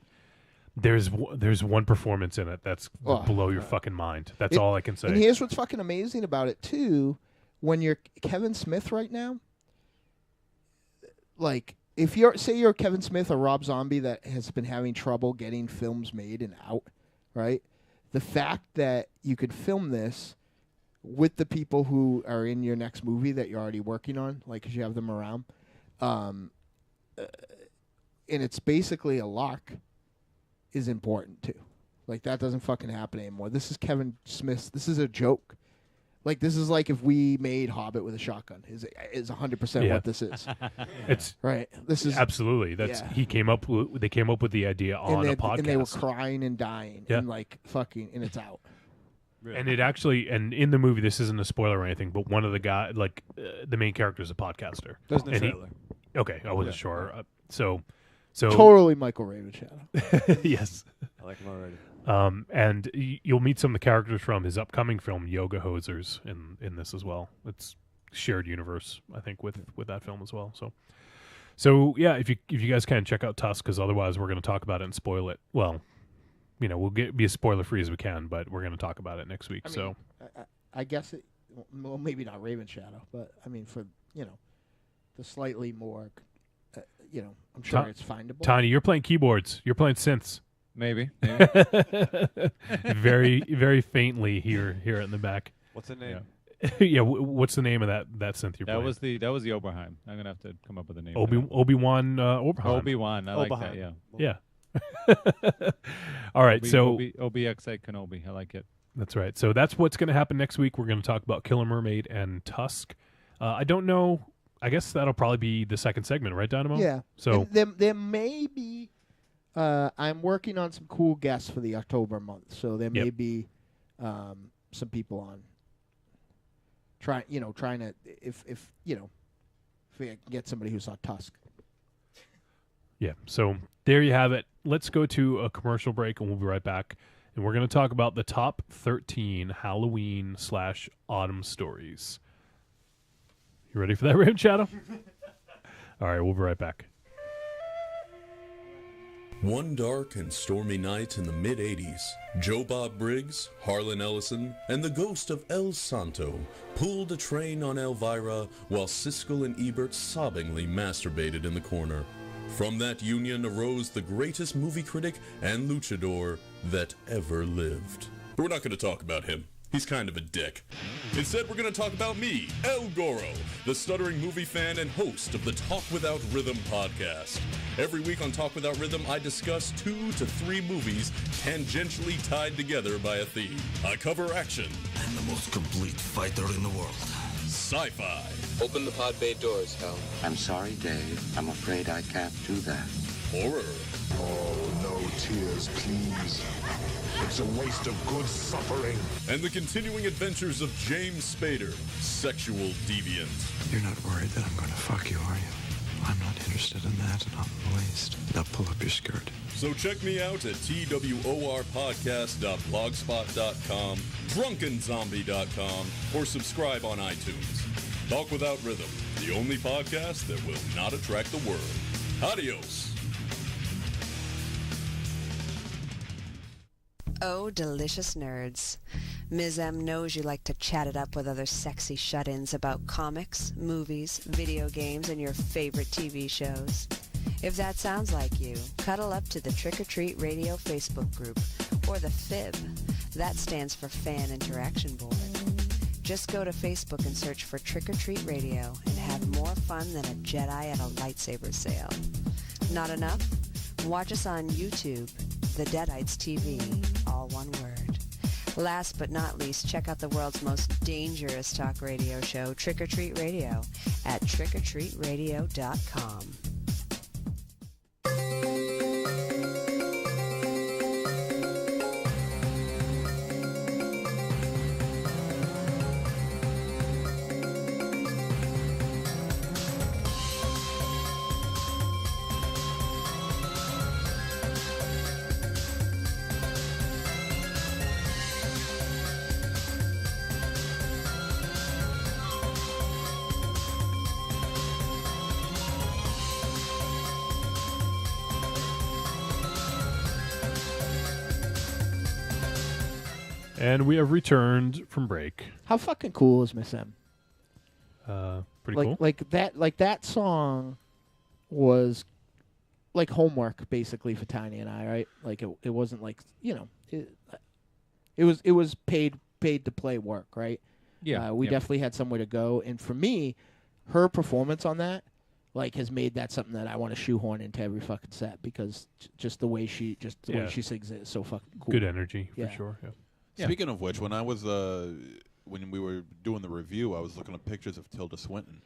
there's one performance in it that's blow your fucking mind. That's all I can say. And here's what's fucking amazing about it too. when you're Kevin Smith right now, like if you're Kevin Smith or Rob Zombie that has been having trouble getting films made and out, right? The fact that you could film this with the people who are in your next movie that you're already working on, like because you have them around, and it's basically a lock, is important too. Like that doesn't fucking happen anymore. This is Kevin Smith. This is a joke. Like this is like if we made Hobbit with a shotgun. Is 100% what this is. It's right. This is absolutely. That's They came up with the idea on a podcast, and they were crying and dying and like fucking, and it's out. Really? And it actually, and in the movie, this isn't a spoiler or anything, but one of the guys, like the main character, is a podcaster. Doesn't the trailer? Okay, I wasn't sure. So totally Michael Ravenshadow. Yes, I like him already. And you'll meet some of the characters from his upcoming film, Yoga Hosers, in this as well. It's shared universe, I think, with that film as well. So yeah, if you guys can check out Tusk, because otherwise we're going to talk about it and spoil it. Well, we'll be as spoiler free as we can, but we're going to talk about it next week. I guess it. Well, maybe not Ravenshadow, but I mean for the slightly more, I'm sure it's findable. Tiny, you're playing keyboards. You're playing synths. Maybe. Very, very faintly here in the back. What's the name? Yeah, what's the name of that synth you're playing? That was the Oberheim. I'm gonna have to come up with a name. Obi-Wan Oberheim. Obi-Wan. I like that. Yeah. Yeah. All right. OBX8 Kenobi. I like it. That's right. So that's what's going to happen next week. We're going to talk about Killer Mermaid and Tusk. I don't know. I guess that'll probably be the second segment, right, Dynamo? Yeah. So there may be. I'm working on some cool guests for the October month, so there may be some people on. Trying to if we can get somebody who saw Tusk. Yeah. So there you have it. Let's go to a commercial break, and we'll be right back. And we're going to talk about the top 13 Halloween/autumn stories. You ready for that, Ravenshadow? All right, we'll be right back. One dark and stormy night in the mid-'80s, Joe Bob Briggs, Harlan Ellison, and the ghost of El Santo pulled a train on Elvira while Siskel and Ebert sobbingly masturbated in the corner. From that union arose the greatest movie critic and luchador that ever lived. But we're not going to talk about him. He's kind of a dick. Instead, we're going to talk about me, El Goro, the stuttering movie fan and host of the Talk Without Rhythm podcast. Every week on Talk Without Rhythm, I discuss 2 to 3 movies tangentially tied together by a theme. I cover action. I'm the most complete fighter in the world. Sci-fi. Open the pod bay doors, Hal. I'm sorry, Dave. I'm afraid I can't do that. Horror. Oh, no tears, please. It's a waste of good suffering. And the continuing adventures of James Spader, sexual deviant. You're not worried that I'm going to fuck you, are you? I'm not interested in that, not in the least. Now pull up your skirt. So check me out at tworpodcast.blogspot.com, drunkenzombie.com, or subscribe on iTunes. Talk Without Rhythm, the only podcast that will not attract the world. Adios. Oh, delicious nerds. Ms. M knows you like to chat it up with other sexy shut-ins about comics, movies, video games, and your favorite TV shows. If that sounds like you, cuddle up to the Trick or Treat Radio Facebook group, or the FIB. That stands for Fan Interaction Board. Just go to Facebook and search for Trick or Treat Radio and have more fun than a Jedi at a lightsaber sale. Not enough? Watch us on YouTube, the Deadites TV, all one word. Last but not least, check out the world's most dangerous talk radio show, Trick or Treat Radio, at trickortreatradio.com. And we have returned from break. How fucking cool is Miss M? Pretty cool. Like that song was like homework basically for Tiny and I, right? Like it wasn't like it was paid to play work, right? Yeah. We definitely had somewhere to go, and for me, her performance on that like has made that something that I want to shoehorn into every fucking set because just the way she sings it is so fucking cool. Good energy for sure. Yeah. Speaking of which, when I was when we were doing the review, I was looking at pictures of Tilda Swinton,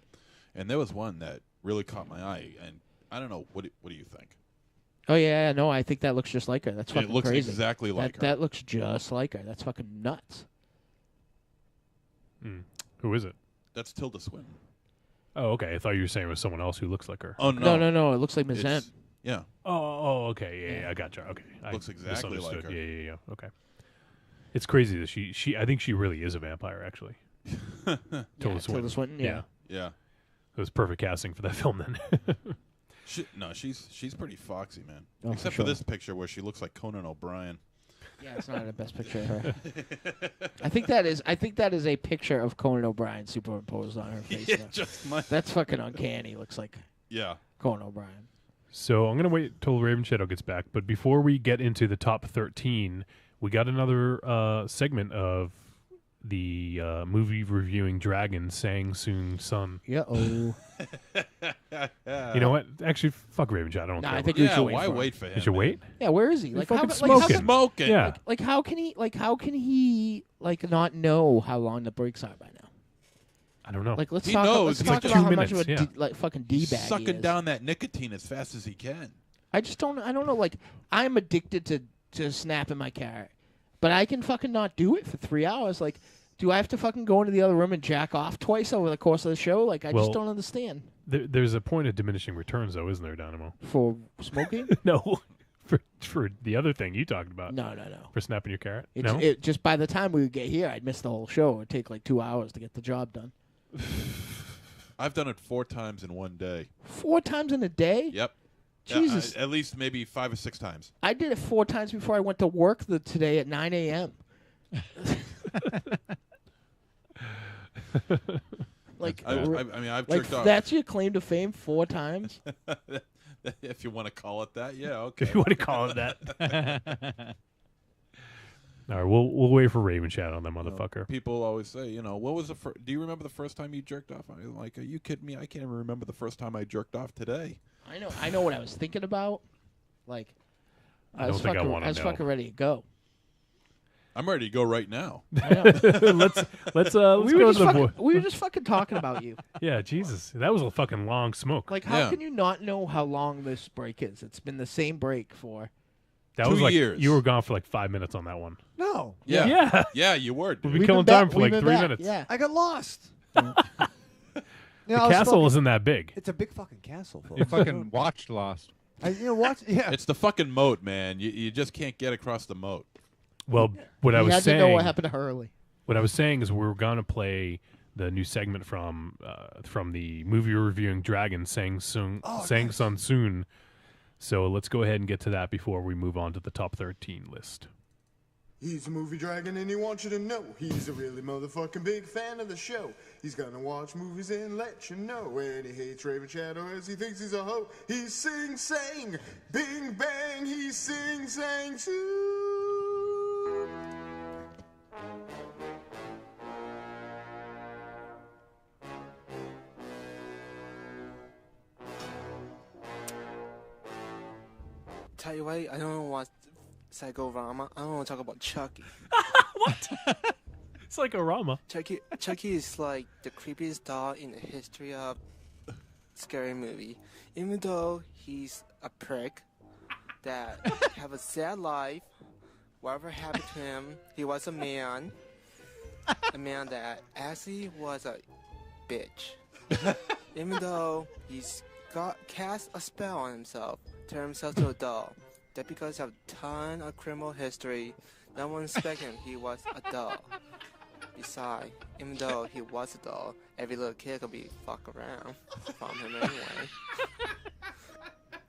and there was one that really caught my eye. And I don't know, what do you think? Oh yeah, no, I think that looks just like her. That's fucking It looks crazy. exactly like her. That looks just like her. That's fucking nuts. Who is it? That's Tilda Swinton. Oh, okay. I thought you were saying it was someone else who looks like her. Oh no, no. It looks like Ms. M. Yeah. Oh, okay. Yeah, I gotcha. Okay, Looks exactly like misunderstood. her. Yeah. Okay. It's crazy that she. I think she really is a vampire, actually. Tilda Swinton. Tilda Swinton. Yeah. Yeah. It was perfect casting for that film then. She's pretty foxy, man. Oh, Except for for this picture where she looks like Conan O'Brien. Yeah, it's not the best picture of her. I think that is a picture of Conan O'Brien superimposed on her face. Yeah, that's fucking uncanny. Looks like Conan O'Brien. So I'm gonna wait till Ravenshadow gets back, but before we get into the top 13, we got another segment of the movie reviewing dragon Sang Soon Sun. Yeah. Oh. You know what? Actually, fuck Ravenshadow. I don't care. I think we should wait. Why for wait for him? You should wait. Yeah, where is he? He's Like fucking how smoking. Yeah. Like how can he not know how long the breaks are by now? I don't know. Like let's He talk. knows. Let's He's talk like about 2 how much of minutes, a fucking d-bag he Sucking is. down that nicotine as fast as he can. I don't know. Like I'm addicted to snapping my carrot, but I can fucking not do it for 3 hours. Like, do I have to fucking go into the other room and jack off twice over the course of the show? Like, I just don't understand. There's a point of diminishing returns, though, isn't there, Dynamo? For smoking? No, for the other thing you talked about. No. For snapping your carrot. It just by the time we would get here, I'd miss the whole show. It'd take like 2 hours to get the job done. I've done it 4 times in one day. 4 times in a day? Yep. Jesus. At least maybe 5 or 6 times. I did it 4 times before I went to work today at 9 a.m. Like, I mean, I've like jerked off. that's your claim to fame 4 times? If you want to call it that, yeah, okay. If you want to call it that. All right, we'll wait for Ravenshadow on that motherfucker. People always say, what was do you remember the first time you jerked off? I'm like, are you kidding me? I can't even remember the first time I jerked off today. I know what I was thinking about. Like, I was fucking ready to go. I'm ready to go right now. let's go to the boy. We were just fucking talking about you. Yeah, Jesus, that was a fucking long smoke. Like, how can you not know how long this break is? It's been the same break for that 2 was like years. You were gone for like 5 minutes on that one. No. Yeah. Yeah, you were. We've been killing time for like 3 minutes. Yeah. I got lost. The castle isn't that big. It's a big fucking castle. You fucking watched Lost. Watch. Yeah. It's the fucking moat, man. You just can't get across the moat. Well, what I was saying. You had to know what happened to Hurley. What I was saying is we're gonna play the new segment from the movie reviewing dragon Sang Sun Soon. So let's go ahead and get to that before we move on to the top 13 list. He's a movie dragon and he wants you to know he's a really motherfucking big fan of the show. He's gonna watch movies and let you know. And he hates Ravenshadow as he thinks he's a hoe. He's sing sang, bing bang, he's sing sang soon. Tell you what, I don't want Psychorama. I don't want to talk about Chucky. What? It's like a Rama. Chucky is like the creepiest doll in the history of scary movie. Even though he's a prick that have a sad life, whatever happened to him, he was a man that actually was a bitch. Even though he's cast a spell on himself, turned himself to a doll. That because of a ton of criminal history, no one expected he was a doll. Besides, even though he was a doll, every little kid could be fuck around from him anyway.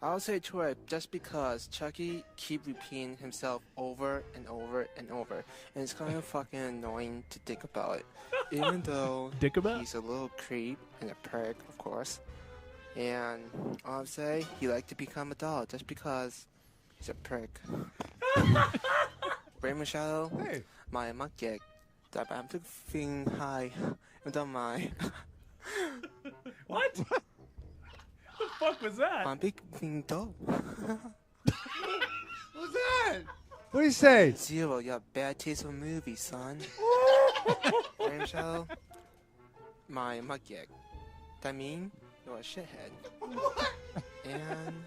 I'll say Troy just because Chucky keep repeating himself over and over and over, and it's kind of fucking annoying to think about it. Even though he's a little creep and a prick, of course. And I'll say he like to become a doll just because he's a prick. Ravenshadow, hey. My monkey, that I'm feeling high, don't mind. What? What the fuck was that? I'm big dope. What's that? What do you say? Zero, you have bad taste in movies, son. Ravenshadow, my monkey. That mean you're a shithead. And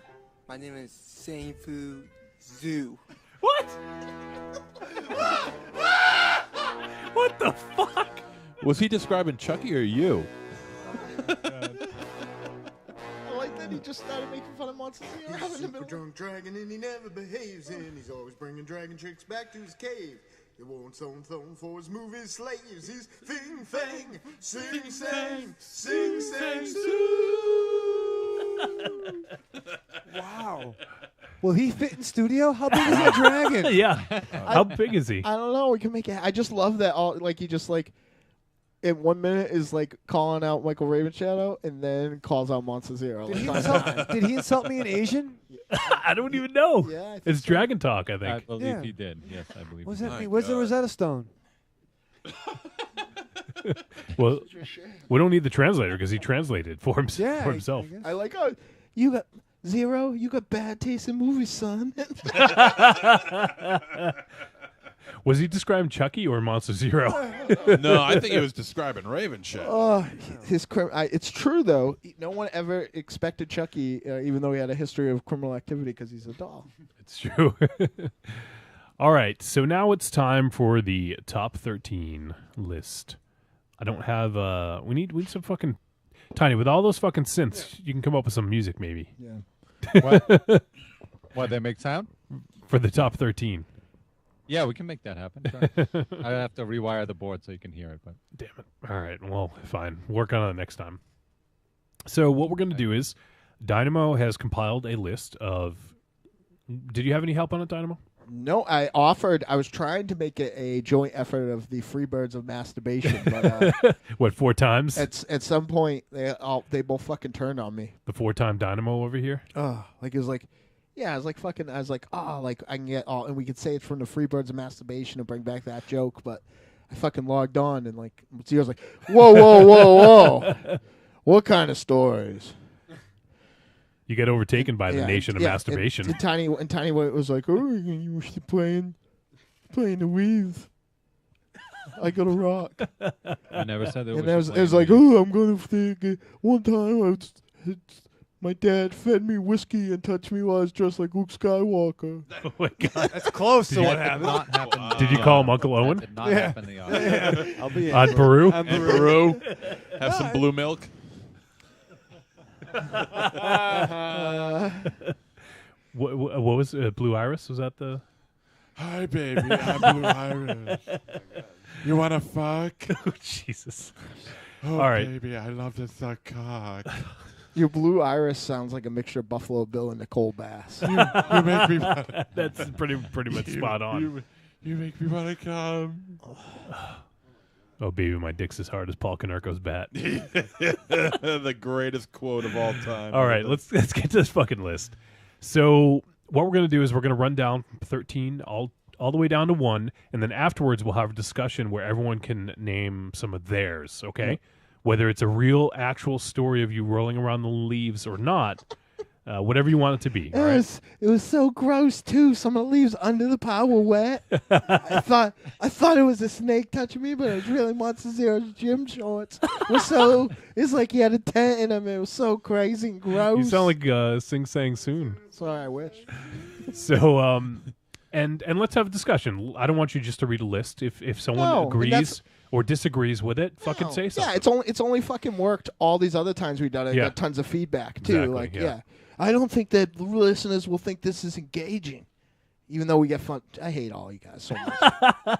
my name is Seinfu Zoo. What? What the fuck? Was he describing Chucky or you? I like that he just started making fun of Monsterzero in the Super middle. drunk dragon and he never behaves, and he's always bringing dragon tricks back to his cave. They won't stone for his movie slaves. He's Fing Fang, Sing Sang, Sing Sang Soo. Wow. Will he fit in studio? How big is that dragon? Yeah. How big is he? I don't know. We can make it. I just love that. All like he just like in 1 minute is like calling out Michael Ravenshadow and then calls out Monsterzero. Did he insult me in Asian? I don't even know. Yeah, I think it's so. Dragon Talk, I I think. believe he did. Yes, I believe. What does he that did. mean? Where's the Rosetta Stone? Well, we don't need the translator because he translated for, Yeah, for himself. I like. Oh, you got Zero. You got bad taste in movies, son. Was he describing Chucky or Monsterzero? No, I think he was describing Ravenshadow. It's true though. No one ever expected Chucky, even though he had a history of criminal activity, because he's a doll. It's true. All right, so now it's time for the top 13 list. I don't have. We need some fucking Tiny with all those fucking synths. You can come up with some music, maybe. Yeah. What, they make sound? For the top 13. Yeah, we can make that happen. Sure. I have to rewire the board so you can hear it. But damn it! All right, well, fine. Work on it next time. So what we're going to do is, Dynamo has compiled a list of. Did you have any help on it, Dynamo? No, I offered. I was trying to make it a joint effort of the Freebirds of masturbation, but what 4 times? At some point they both fucking turned on me. The 4-time Dynamo over here. Oh, like it was like. Yeah, I was like fucking. I was like, oh, like I can get all, and we could say it's from the Freebirds of masturbation and bring back that joke, but I fucking logged on and like Zero's like, whoa, what kind of stories? You get overtaken by the nation of masturbation. And Tiny was like, oh, you should playing the weave. I got a rock. I never said that. And it was like, oh, I'm gonna think. One time my dad fed me whiskey and touched me while I was dressed like Luke Skywalker. Oh my god, that's close to what happened. Not happen. Did you call him Uncle Owen? That did not happen. The I'll be on Peru. Peru. Have some blue milk. What was Blue Iris? Was that the? Hi, baby. I'm Blue Iris. You want to fuck? Oh, Jesus. Oh, all right. baby, I love to suck cock. Your Blue Iris sounds like a mixture of Buffalo Bill and Nicole Bass. You make me wanna, That's pretty much spot on. You make me want to come. Oh, baby, my dick's as hard as Paul Konerko's bat. The greatest quote of all time. All right, let's get to this fucking list. So what we're going to do is we're going to run down 13 all the way down to 1, and then afterwards we'll have a discussion where everyone can name some of theirs, okay? Mm-hmm. Whether it's a real, actual story of you rolling around the leaves or not, whatever you want it to be. It was so gross too. Some of the leaves under the pile were wet. I thought it was a snake touching me, but it was really Monsterzero's gym shorts. It's like he had a tent in them. It was so crazy and gross. You sound like Sing Sang Soon. Sorry, I wish. So and let's have a discussion. I don't want you just to read a list. If someone agrees or disagrees with it, fucking say something. Yeah, it's only fucking worked all these other times we've done it. Yeah. Got tons of feedback too. Exactly, yeah. I don't think that the listeners will think this is engaging, even though we get fun. I hate all you guys so much.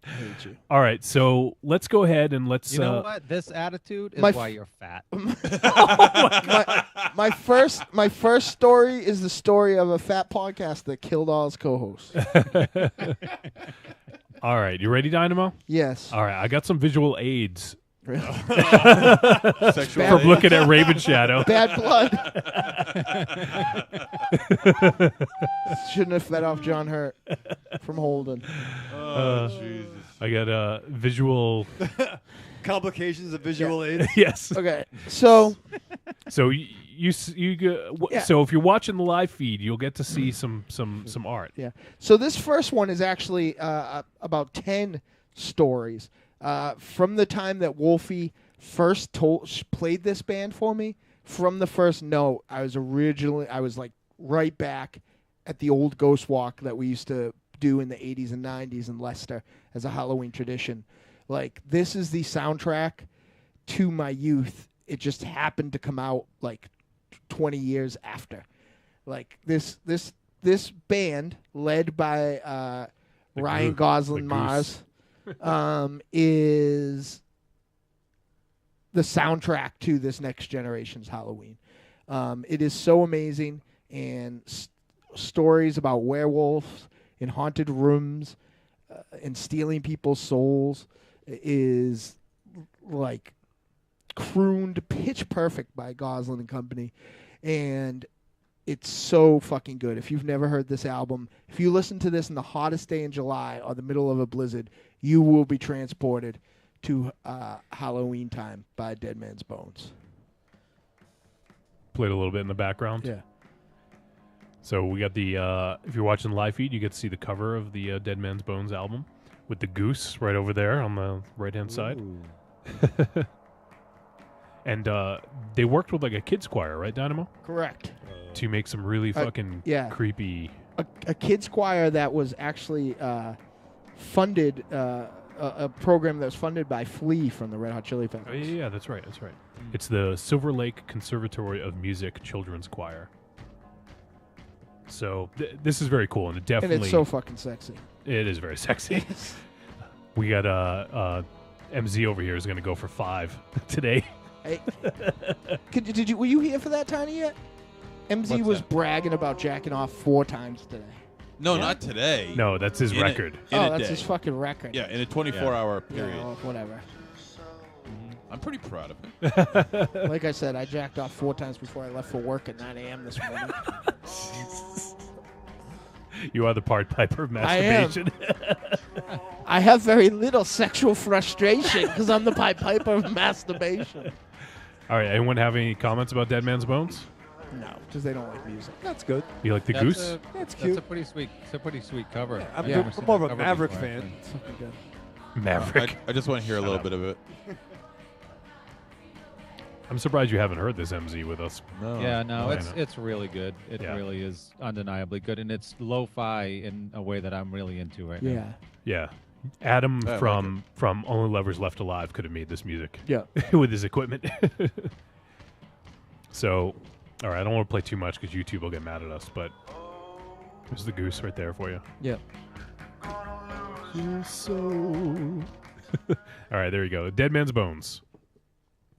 I hate you. All right, so let's go ahead and let's. You know what? This attitude is my why you're fat. my first story is the story of a fat podcast that killed all his co-hosts. All right, you ready, Dynamo? Yes. All right, I got some visual aids. Really? From looking at Ravenshadow. Bad blood. Shouldn't have fed off John Hurt from Holden. Oh, Jesus. I got a visual Complications of visual aids. Yes. Okay. So so so if you're watching the live feed, you'll get to see some art. Yeah. So this first one is actually about 10 stories. From the time that Wolfie first played this band for me, from the first note, I was like right back at the old Ghost Walk that we used to do in the 80s and 90s in Leicester as a Halloween tradition. Like, this is the soundtrack to my youth. It just happened to come out like 20 years after. Like, this band led by Ryan Gosling Mars is the soundtrack to this next generation's Halloween. It is so amazing, and stories about werewolves in haunted rooms and stealing people's souls is like crooned pitch perfect by Gosling and company, and it's so fucking good. If you've never heard this album, if you listen to this in the hottest day in July or the middle of a blizzard, you will be transported to Halloween Time by Dead Man's Bones. Played a little bit in the background. Yeah. So we got the, if you're watching the live feed, you get to see the cover of the Dead Man's Bones album with the goose right over there on the right-hand side. And they worked with like a kids choir, right, Dynamo? Correct. To make some really fucking creepy... A kids choir that was actually funded, a program that was funded by Flea from the Red Hot Chili Peppers. Oh, yeah, that's right. It's the Silver Lake Conservatory of Music Children's Choir. So this is very cool, and it definitely... And it's so fucking sexy. It is very sexy. We got MZ over here is going to go for 5 today. Hey, were you here for that, Tiny, yet? MZ was bragging about jacking off 4 times today. No, not today. No, that's his record. That's his fucking record. Yeah, in a 24-hour period. Yeah, well, whatever. I'm pretty proud of him. Like I said, I jacked off 4 times before I left for work at 9 a.m. this morning. You are the Pied Piper of masturbation. I am. I have very little sexual frustration because I'm the Pied Piper of masturbation. All right, anyone have any comments about Dead Man's Bones? No, because they don't like music. That's good. You like the goose? That's cute. It's a pretty sweet cover. I'm more of a Maverick fan. It's fucking good. Maverick. I just want to hear a little bit of it. I'm surprised you haven't heard this MZ with us. No. Yeah, no, it's really good. It Yeah. really is undeniably good, and it's lo-fi in a way that I'm really into right now. Yeah. Adam from Only Lovers Left Alive could have made this music. Yeah. With his equipment. So, all right, I don't want to play too much because YouTube will get mad at us, but there's the goose right there for you. Yeah. All right, there you go. Dead Man's Bones.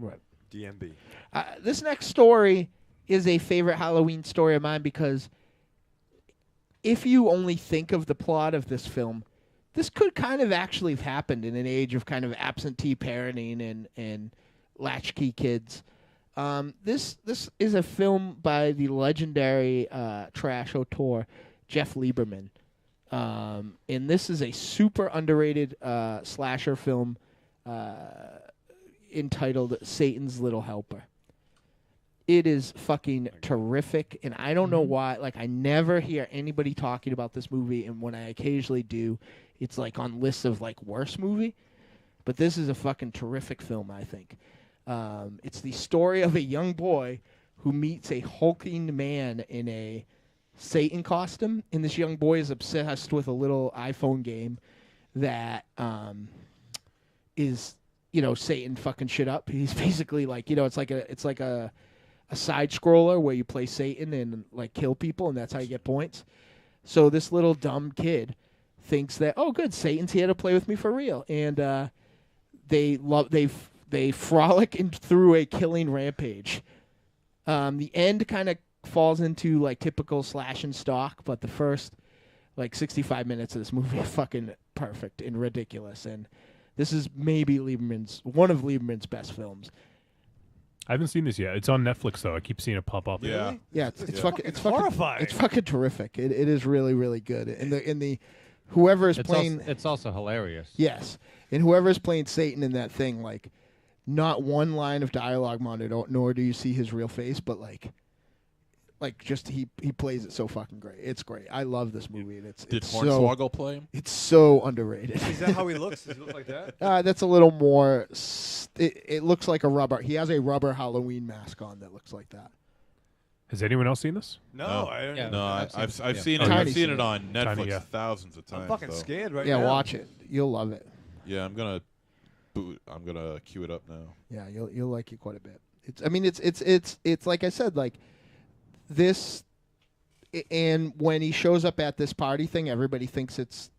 Right. DMB. This next story is a favorite Halloween story of mine because if you only think of the plot of this film, this could kind of actually have happened in an age of kind of absentee parenting and latchkey kids. This is a film by the legendary trash auteur Jeff Lieberman. And this is a super underrated slasher film entitled Satan's Little Helper. It is fucking terrific, and I don't know why. Like, I never hear anybody talking about this movie, and when I occasionally do, it's like on lists of like worst movie. But this is a fucking terrific film, I think. It's the story of a young boy who meets a hulking man in a Satan costume, and this young boy is obsessed with a little iPhone game that is, Satan fucking shit up. He's basically like, it's like a side scroller where you play Satan and like kill people, and that's how you get points. So this little dumb kid thinks that, oh, good, Satan's here to play with me for real, and they frolic through a killing rampage. The end kind of falls into like typical slash and stock, but the first like 65 minutes of this movie are fucking perfect and ridiculous, and this is maybe one of Lieberman's best films. I haven't seen this yet. It's on Netflix though. I keep seeing it pop up. Yeah, it's fucking horrifying. It's fucking terrific. It is really, really good. In the whoever is playing, it's also hilarious. Yes, and whoever is playing Satan in that thing, like, not one line of dialogue monitored, nor do you see his real face, but like just he plays it so fucking great. It's great. I love this movie. And Did Hornswoggle play him? It's so underrated. Is that how he looks? Does he look like that? That's a little more. It looks like a rubber. He has a rubber Halloween mask on that looks like that. Has anyone else seen this? No, I don't. No, I've seen it. Tiny's I've seen seen it it. on Netflix Tiny, yeah. thousands of times. I'm fucking though. scared right Yeah, now. watch it. You'll love it. Yeah, I'm gonna queue it up now. Yeah, you'll like it quite a bit. It's like I said, like this, and when he shows up at this party thing, everybody thinks it's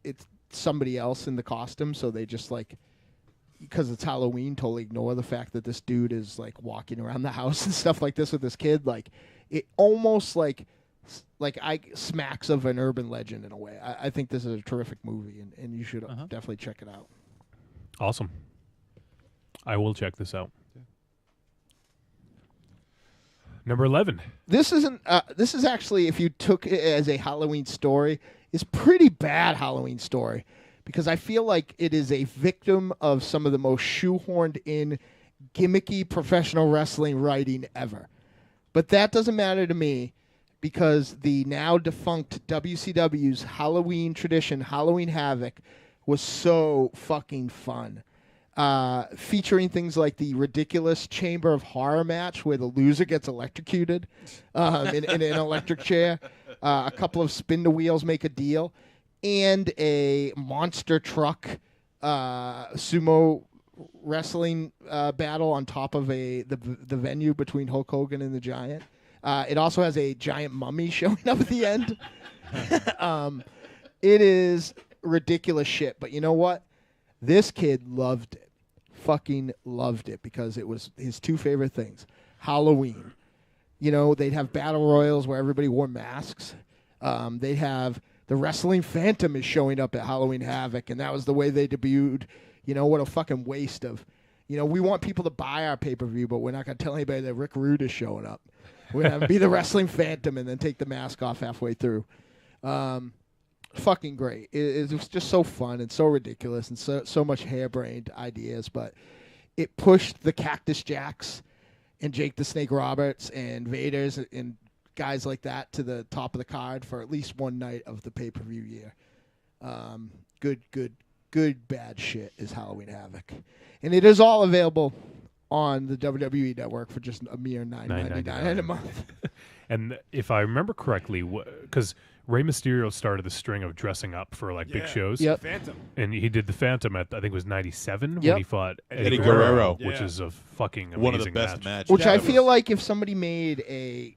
it's somebody else in the costume, so they just like, because it's Halloween, totally ignore the fact that this dude is like walking around the house and stuff like this with this kid. Like, it almost like I smacks of an urban legend in a way. I think this is a terrific movie, and you should definitely check it out. Awesome. I will check this out. Number 11. This isn't. This is actually, if you took it as a Halloween story, is pretty bad Halloween story, because I feel like it is a victim of some of the most shoehorned in, gimmicky professional wrestling writing ever. But that doesn't matter to me, because the now defunct WCW's Halloween tradition, Halloween Havoc, was so fucking fun. Featuring things like the ridiculous Chamber of Horror match where the loser gets electrocuted in an electric chair, a couple of spin the wheels make a deal, and a monster truck sumo wrestling battle on top of the venue between Hulk Hogan and the Giant. It also has a giant mummy showing up at the end. It is ridiculous shit, but you know what? This kid loved it. Fucking loved it, because it was his two favorite things. Halloween. You know, they'd have battle royals where everybody wore masks. They'd have the Wrestling Phantom is showing up at Halloween Havoc, and that was the way they debuted. You know, what a fucking waste of. You know, we want people to buy our pay-per-view, but we're not going to tell anybody that Rick Rude is showing up. We're going to have him be the Wrestling Phantom and then take the mask off halfway through. Fucking great. It was just so fun and so ridiculous and so much harebrained ideas, but it pushed the Cactus Jacks and Jake the Snake Roberts and Vader's and guys like that to the top of the card for at least one night of the pay-per-view year. Good bad shit is Halloween Havoc. And it is all available on the WWE Network for just a mere $9.99 a month. And if I remember correctly, because Rey Mysterio started the string of dressing up for like big shows. Yep. Phantom. And he did the Phantom at, I think it was 97 Yep. when he fought Eddie Guerrero. which is a fucking amazing One of the best match. matches. Which I feel like if somebody made a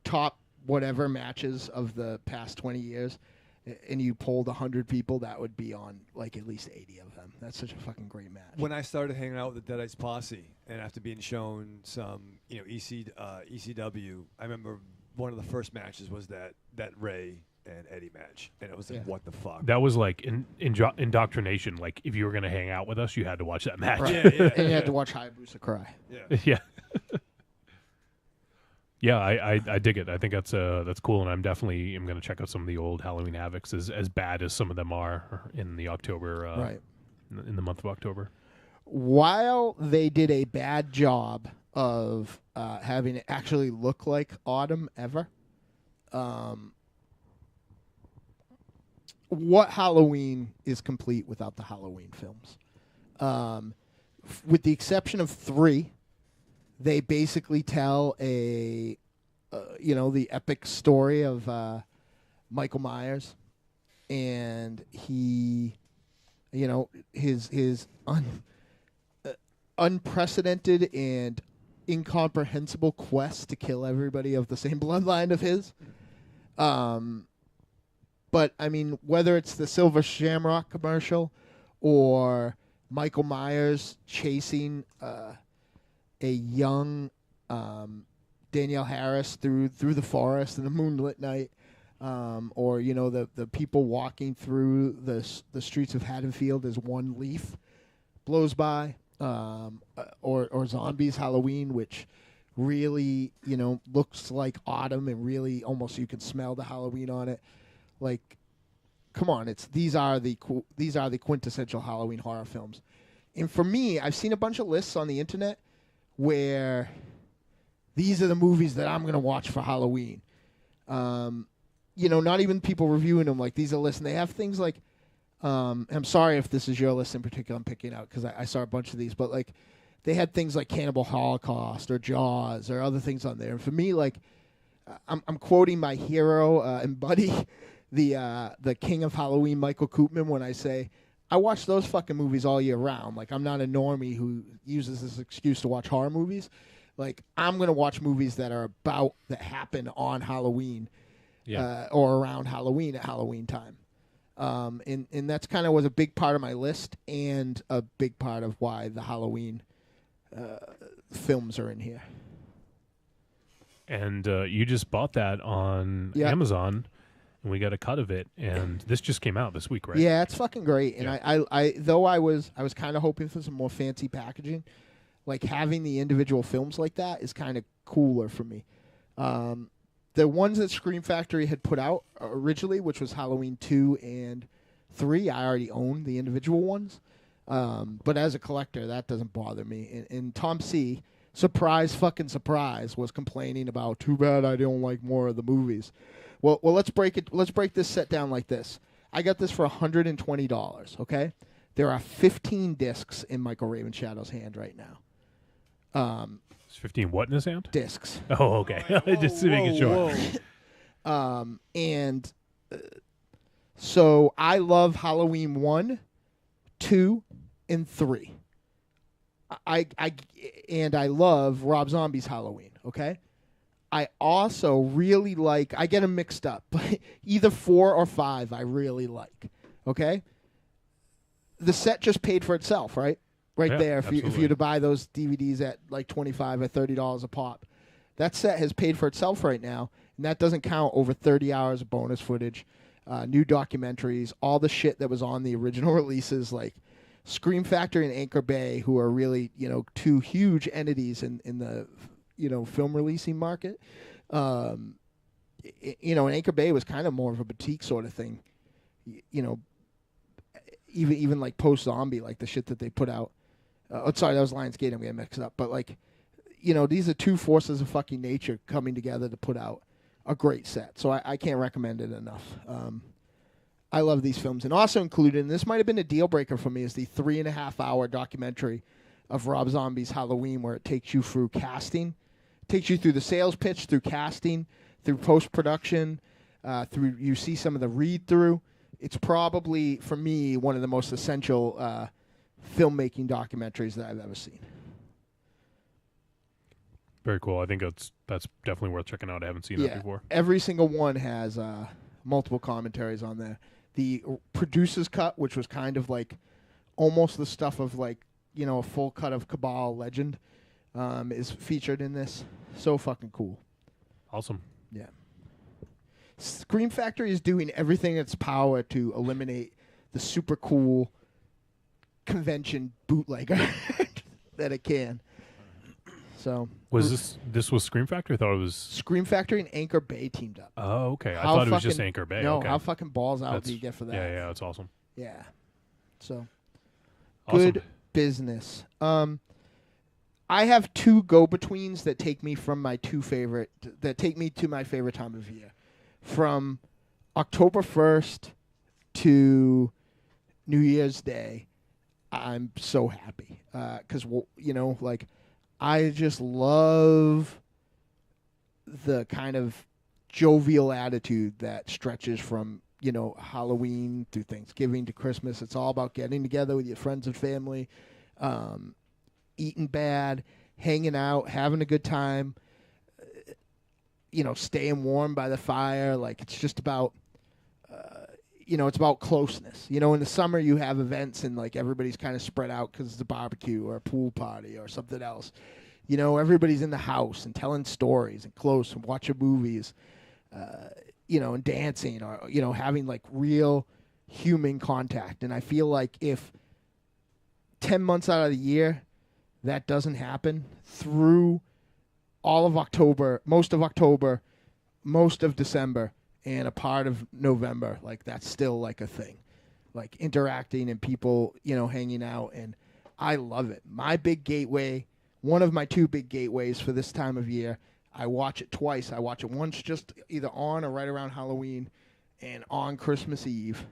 top whatever matches of the past 20 years and you polled 100 people, that would be on like at least 80 of them. That's such a fucking great match. When I started hanging out with the Deadites posse, and after being shown some, ECW, I remember one of the first matches was that Ray and Eddie match, and it was like, what the fuck? That was like indoctrination. Like if you were going to hang out with us, you had to watch that match. Right. Yeah. And you had to watch Hayabusa cry. Yeah. Yeah. Yeah, I dig it. I think that's cool, and I'm definitely going to check out some of the old Halloween Havocs, as bad as some of them are in the October, right, in the month of October. While they did a bad job of having it actually look like autumn ever, what Halloween is complete without the Halloween films? With the exception of 3. They basically tell the epic story of Michael Myers, and he, his unprecedented and incomprehensible quest to kill everybody of the same bloodline of his. But I mean, whether it's the Silver Shamrock commercial or Michael Myers chasing a young Danielle Harris through the forest in a moonlit night, or the people walking through the streets of Haddonfield as one leaf blows by, or Zombies Halloween, which really looks like autumn and really almost you can smell the Halloween on it. Like, come on, these are the quintessential Halloween horror films. And for me, I've seen a bunch of lists on the internet where these are the movies that I'm going to watch for Halloween. Not even people reviewing them. Like, these are lists, and they have things like, I'm sorry if this is your list in particular I'm picking out because I saw a bunch of these, but like they had things like Cannibal Holocaust or Jaws or other things on there. And for me, like, I'm quoting my hero and buddy, the king of Halloween, Michael Koopman, when I say, I watch those fucking movies all year round. Like, I'm not a normie who uses this excuse to watch horror movies. Like, I'm going to watch movies that happen on Halloween, or around Halloween at Halloween time. And that's kind of was a big part of my list and a big part of why the Halloween films are in here. And you just bought that on Amazon. And we got a cut of it, and this just came out this week, right? Yeah, it's fucking great. And I was kind of hoping for some more fancy packaging, like having the individual films like that is kind of cooler for me. The ones that Scream Factory had put out originally, which was Halloween 2 and 3, I already own the individual ones. But as a collector, that doesn't bother me. And Tom C., surprise, was complaining about, too bad I don't like more of the movies. Well, let's break it. Let's break this set down like this. I got this for $120. Okay, there are 15 discs in Michael Ravenshadow's hand right now. It's 15 what in his hand? Discs. Oh, okay. Just making sure. So I love Halloween 1, 2, and 3. I love Rob Zombie's Halloween. Okay. I also really like, I get them mixed up, but either 4 or 5 I really like, okay? The set just paid for itself, right? Right there, if you were to buy those DVDs at like $25 or $30 a pop. That set has paid for itself right now, and that doesn't count over 30 hours of bonus footage, new documentaries, all the shit that was on the original releases, like Scream Factory and Anchor Bay, who are really, two huge entities in the film releasing market. And Anchor Bay was kind of more of a boutique sort of thing. Even like post-zombie, like the shit that they put out. Sorry, that was Lionsgate. I'm getting mixed up. But like, these are two forces of fucking nature coming together to put out a great set. So I can't recommend it enough. I love these films. And also included, and this might have been a deal breaker for me, is the 3.5-hour documentary of Rob Zombie's Halloween, where it takes you through casting. Takes you through the sales pitch, through casting, through post-production, through you see some of the read-through. It's probably, for me, one of the most essential filmmaking documentaries that I've ever seen. Very cool. I think that's definitely worth checking out. I haven't seen that before. Every single one has multiple commentaries on there. The producer's cut, which was kind of like almost the stuff of like, a full cut of Cabal Legend, is featured in this. So fucking cool. Awesome. Yeah. Scream Factory is doing everything in its power to eliminate the super cool convention bootlegger that it can. So was this was Scream Factory? I thought it was Scream Factory and Anchor Bay teamed up. Oh, okay. I thought it was just Anchor Bay. No, okay. how fucking balls out do you get for that? Yeah, that's awesome. Yeah. So awesome. Good business. I have two go-betweens that take me to my favorite time of year. From October 1st to New Year's Day, I'm so happy. Because, I just love the kind of jovial attitude that stretches from, Halloween through Thanksgiving to Christmas. It's all about getting together with your friends and family, eating bad, hanging out, having a good time, staying warm by the fire. Like, it's just about it's about closeness. In the summer you have events and like everybody's kind of spread out because it's a barbecue or a pool party or something else. Everybody's in the house and telling stories and close and watching movies, and dancing or, having like real human contact. And I feel like if 10 months out of the year that doesn't happen through all of October, most of December, and a part of November, like that's still like a thing, like interacting and people, hanging out. And I love it. My big gateway, one of my two big gateways for this time of year, I watch it twice. I watch it once just either on or right around Halloween, and on Christmas Eve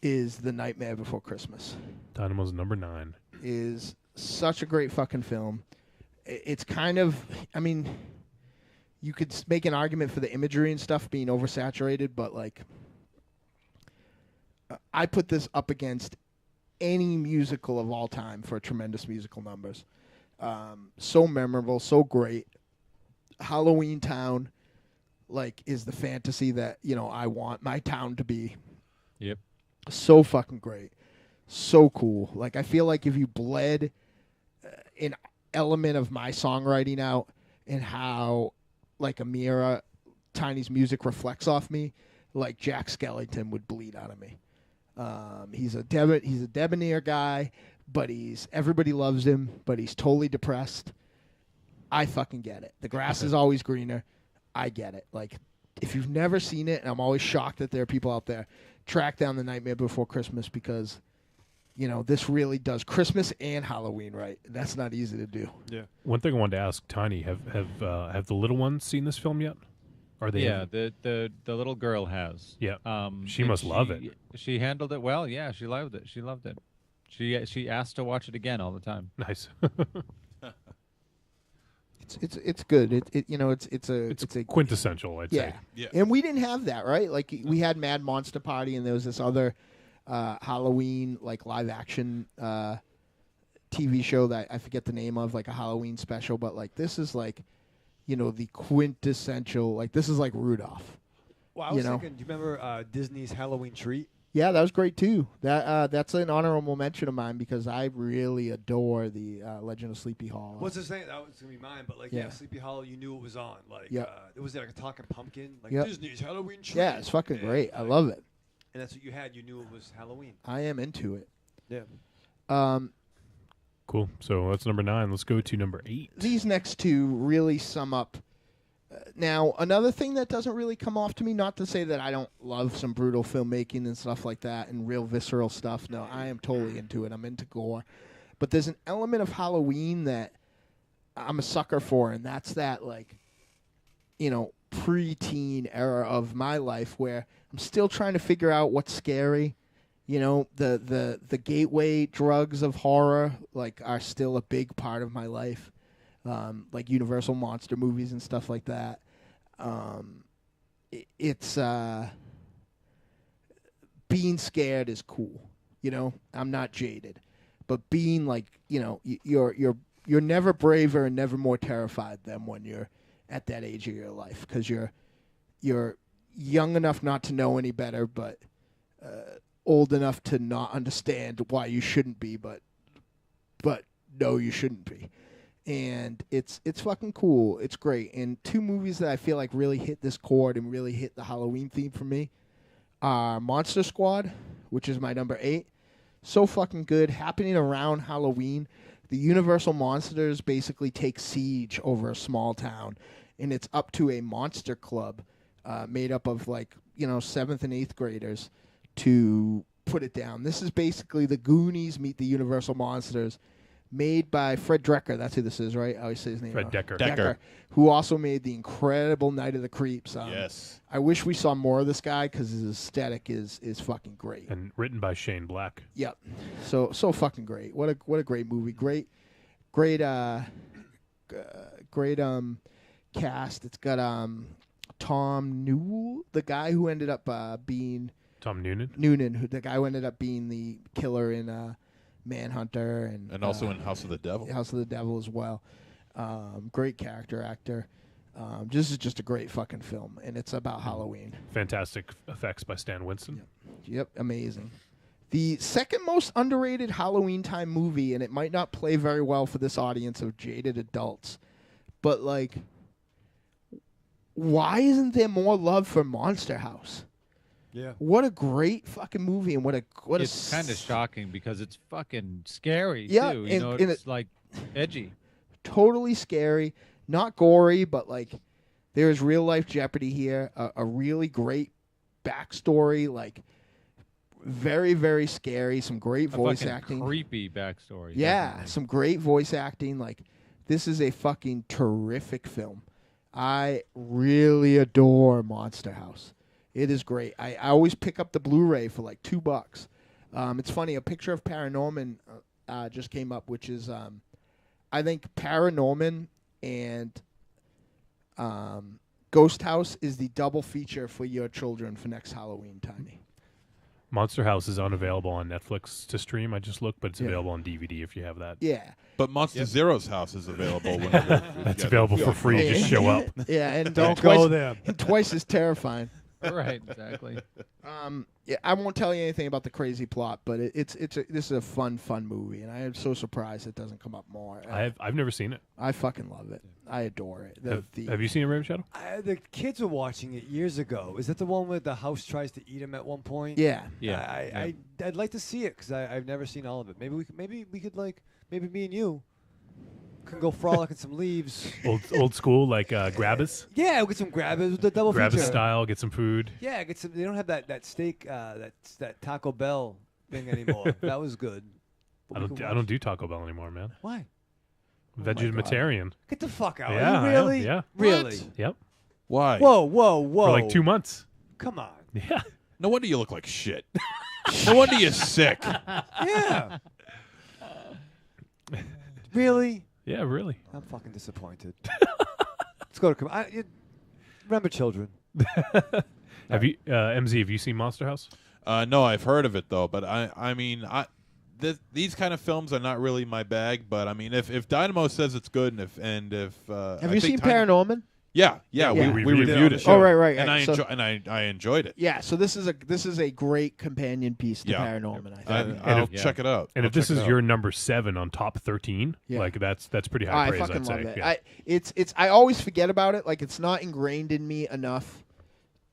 is The Nightmare Before Christmas. Dynamo's number 9. Is such a great fucking film. It's kind of, you could make an argument for the imagery and stuff being oversaturated, but like, I put this up against any musical of all time for tremendous musical numbers. So memorable, so great. Halloween Town, like, is the fantasy that, I want my town to be. Yep. So fucking great. So cool. Like, I feel like if you bled an element of my songwriting out and how, like, a Myra, Tiny's music reflects off me, like Jack Skellington would bleed out of me. He's a debonair guy, but everybody loves him, but he's totally depressed. I fucking get it. The grass is always greener. I get it. Like, if you've never seen it, and I'm always shocked that there are people out there, track down The Nightmare Before Christmas because, this really does Christmas and Halloween right. That's not easy to do. Yeah. One thing I wanted to ask Tiny: have the little ones seen this film yet? Are they? Yeah, the little girl has. Yeah. She must love it. She handled it well. Yeah, she loved it. She loved it. She asked to watch it again all the time. Nice. It's good. It's a quintessential. I'd say. Yeah. And we didn't have that, right? Like, we had Mad Monster Party, and there was this other Halloween, like, live action TV show that I forget the name of, like a Halloween special. But like, this is like, the quintessential. Like, this is like Rudolph. Well, I was thinking, do you remember Disney's Halloween Treat? Yeah, that was great too. That's an honorable mention of mine because I really adore the Legend of Sleepy Hollow. What's the saying? That was gonna be mine, but like, Sleepy Hollow, you knew it was on. Like, it was like a talking pumpkin, like Disney's Halloween Treat. Yeah, it's fucking great. I love it. And that's what you had. You knew it was Halloween. I am into it. Yeah. Cool. So that's number 9. Let's go to number 8. These next two really sum up. Now, another thing that doesn't really come off to me, not to say that I don't love some brutal filmmaking and stuff like that and real visceral stuff. No, I am totally into it. I'm into gore. But there's an element of Halloween that I'm a sucker for, and that's that, like, preteen era of my life where I'm still trying to figure out what's scary. The gateway drugs of horror, like, are still a big part of my life. Like Universal monster movies and stuff like that. It's being scared is cool. I'm not jaded, but being like, you're never braver and never more terrified than when you're at that age of your life because you're young enough not to know any better, but old enough to not understand why you shouldn't be, but no, you shouldn't be. And it's fucking cool. It's great. And two movies that I feel like really hit this chord and really hit the Halloween theme for me are Monster Squad, which is my number 8. So fucking good. Happening around Halloween. The Universal Monsters basically take siege over a small town. And it's up to a monster club made up of 7th and 8th graders to put it down. This is basically the Goonies meet the Universal Monsters. Made by Fred Drecker. That's who this is, right? I always say his name. Fred Decker. Decker. Who also made the incredible Night of the Creeps. Yes. I wish we saw more of this guy because his aesthetic is fucking great. And written by Shane Black. Yep. So fucking great. What a great movie. Great cast. It's got Tom Newell, the guy who ended up being Tom Noonan. The guy who ended up being the killer in Manhunter and also in House of the Devil. House of the Devil as well. Great character actor. This is just a great fucking film, and it's about Halloween. Fantastic effects by Stan Winston. Yep, amazing. The second most underrated Halloween time movie, and it might not play very well for this audience of jaded adults, but like, why isn't there more love for Monster House? Yeah. What a great fucking movie, and It's kind of shocking because it's fucking scary Yeah, too. and It's like edgy. Totally scary, not gory, but like there is real life jeopardy here. A really great backstory, like very, very scary. Some great voice fucking acting. creepy backstory. Yeah, definitely. some great voice acting. Like this is a fucking terrific film. I really adore Monster House. It is great. I always pick up the Blu-ray for like $2. It's funny. A picture of Paranorman just came up, which is I think Paranorman and Ghost House is the double feature for your children for next Halloween time. Monster House is unavailable on Netflix to stream. I just looked, but it's Yeah. available on DVD if you have that. Yeah. But Monsterzero's house is available. Whenever, if you That's got available the- for free. Just show up. Yeah, and Don't twice, go there. And twice as terrifying. Right, exactly. Yeah, I won't tell you anything about the crazy plot, but this is a fun movie, and I am so surprised it doesn't come up more. I've never seen it. I fucking love it. I adore it. Have you seen it, Ravenshadow? The kids were watching it years ago. Is that the one where the house tries to eat him at one point? Yeah. Yeah. I'd like to see it because I've never seen all of it. Maybe we could maybe me and you can go frolic in some leaves. Old school, like Grabbers? Yeah, we'll get some Grabbers with the double Grabbers feature. style, get some food. Yeah, get some. They don't have that steak that Taco Bell thing anymore. That was good. But I don't do Taco Bell anymore, man. Why? Vegetarian. Get the fuck out. Yeah, Are you really? Yeah. Really? Yep. Why? Whoa. For like 2 months. Come on. Yeah. No wonder you look like shit. No wonder you're sick. Yeah. Really? Yeah, really. I'm fucking disappointed. Let's go to remember children. Have you, MZ? Have you seen Monster House? No, I've heard of it though. But I mean, these kind of films are not really my bag. But I mean, if Dynamo says it's good, and if Have you seen Paranorman? Yeah, we reviewed it. Oh, right. And So- I enjoyed it. Yeah, so this is a great companion piece to Paranorman. I think. I'll check it out. And I'll if this check is it your out. number 7 on top 13, like that's pretty high I praise. fucking I'd love say. it. Yeah. I always forget about it. Like it's not ingrained in me enough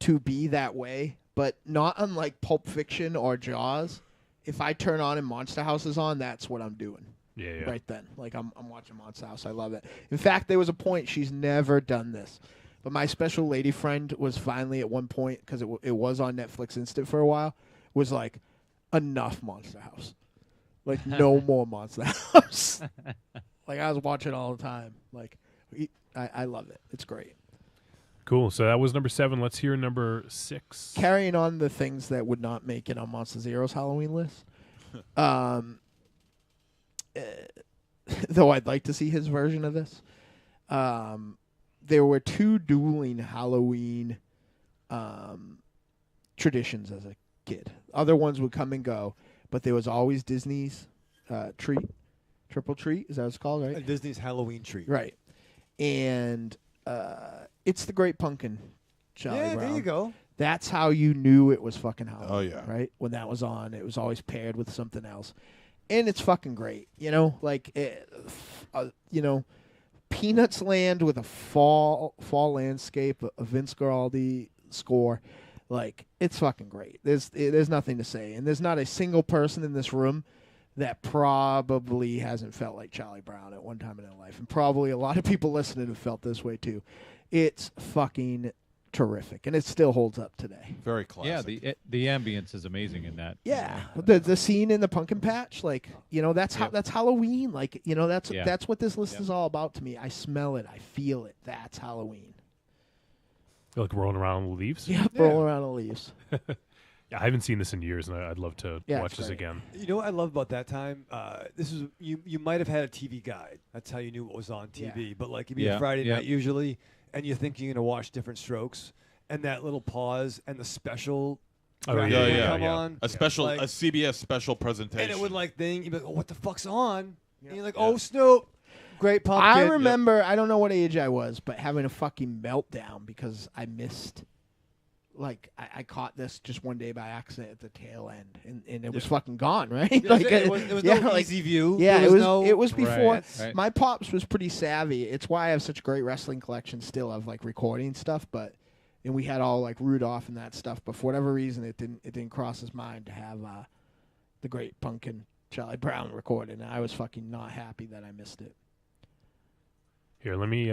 to be that way. But not unlike Pulp Fiction or Jaws, if I turn on and Monster House is on, that's what I'm doing. Yeah. Right then, like I'm watching Monster House. I love it. In fact, there was a point she's never done this, but my special lady friend was finally at one point because it was on Netflix Instant for a while. Was like, enough Monster House, like no more Monster House. Like I was watching all the time. Like I love it. It's great. Cool. So that was number 7. Let's hear number 6. Carrying on the things that would not make it on Monsterzero's Halloween list. Though I'd like to see his version of this. There were 2 dueling Halloween traditions as a kid. Other ones would come and go, but there was always Disney's triple treat. Is that what it's called, right? Disney's Halloween treat. Right. And it's the Great Pumpkin, Charlie Yeah, Brown. there you go. That's how you knew it was fucking Halloween. Oh, yeah. Right? When that was on, it was always paired with something else. And it's fucking great. You know, like, Peanuts Land with a fall landscape, a Vince Guaraldi score. Like, it's fucking great. There's nothing to say. And there's not a single person in this room that probably hasn't felt like Charlie Brown at one time in their life. And probably a lot of people listening have felt this way, too. It's fucking terrific, and it still holds up today. Very classic. Yeah, the ambience is amazing in that. Yeah, the scene in the pumpkin patch, like that's that's Halloween. Like that's what this list is all about to me. I smell it, I feel it. That's Halloween. Like rolling around the leaves. Yeah, rolling around the leaves. Yeah, I haven't seen this in years, and I'd love to watch it's this great. again. You know what I love about that time? This is you might have had a TV guide. That's how you knew what was on TV. Yeah. But like it'd be a Friday night usually, and you think you're gonna watch Different Strokes, and that little pause and the special. Oh, graphic would come on. A special, like, a CBS special presentation. and it would like thing. You'd be like, oh, what the fuck's on? And you're like, oh, Snoop. Great Pumpkin. I remember, I don't know what age I was, but having a fucking meltdown because I missed. Like, I caught this just one day by accident at the tail end, and it was fucking gone, right? Like, it was no easy view. Yeah, There was it was before. Right. My pops was pretty savvy. It's why I have such a great wrestling collection still of like recording stuff. And we had all like Rudolph and that stuff. But for whatever reason, it didn't cross his mind to have the Great Pumpkin Charlie Brown recorded. And I was fucking not happy that I missed it. Here, let me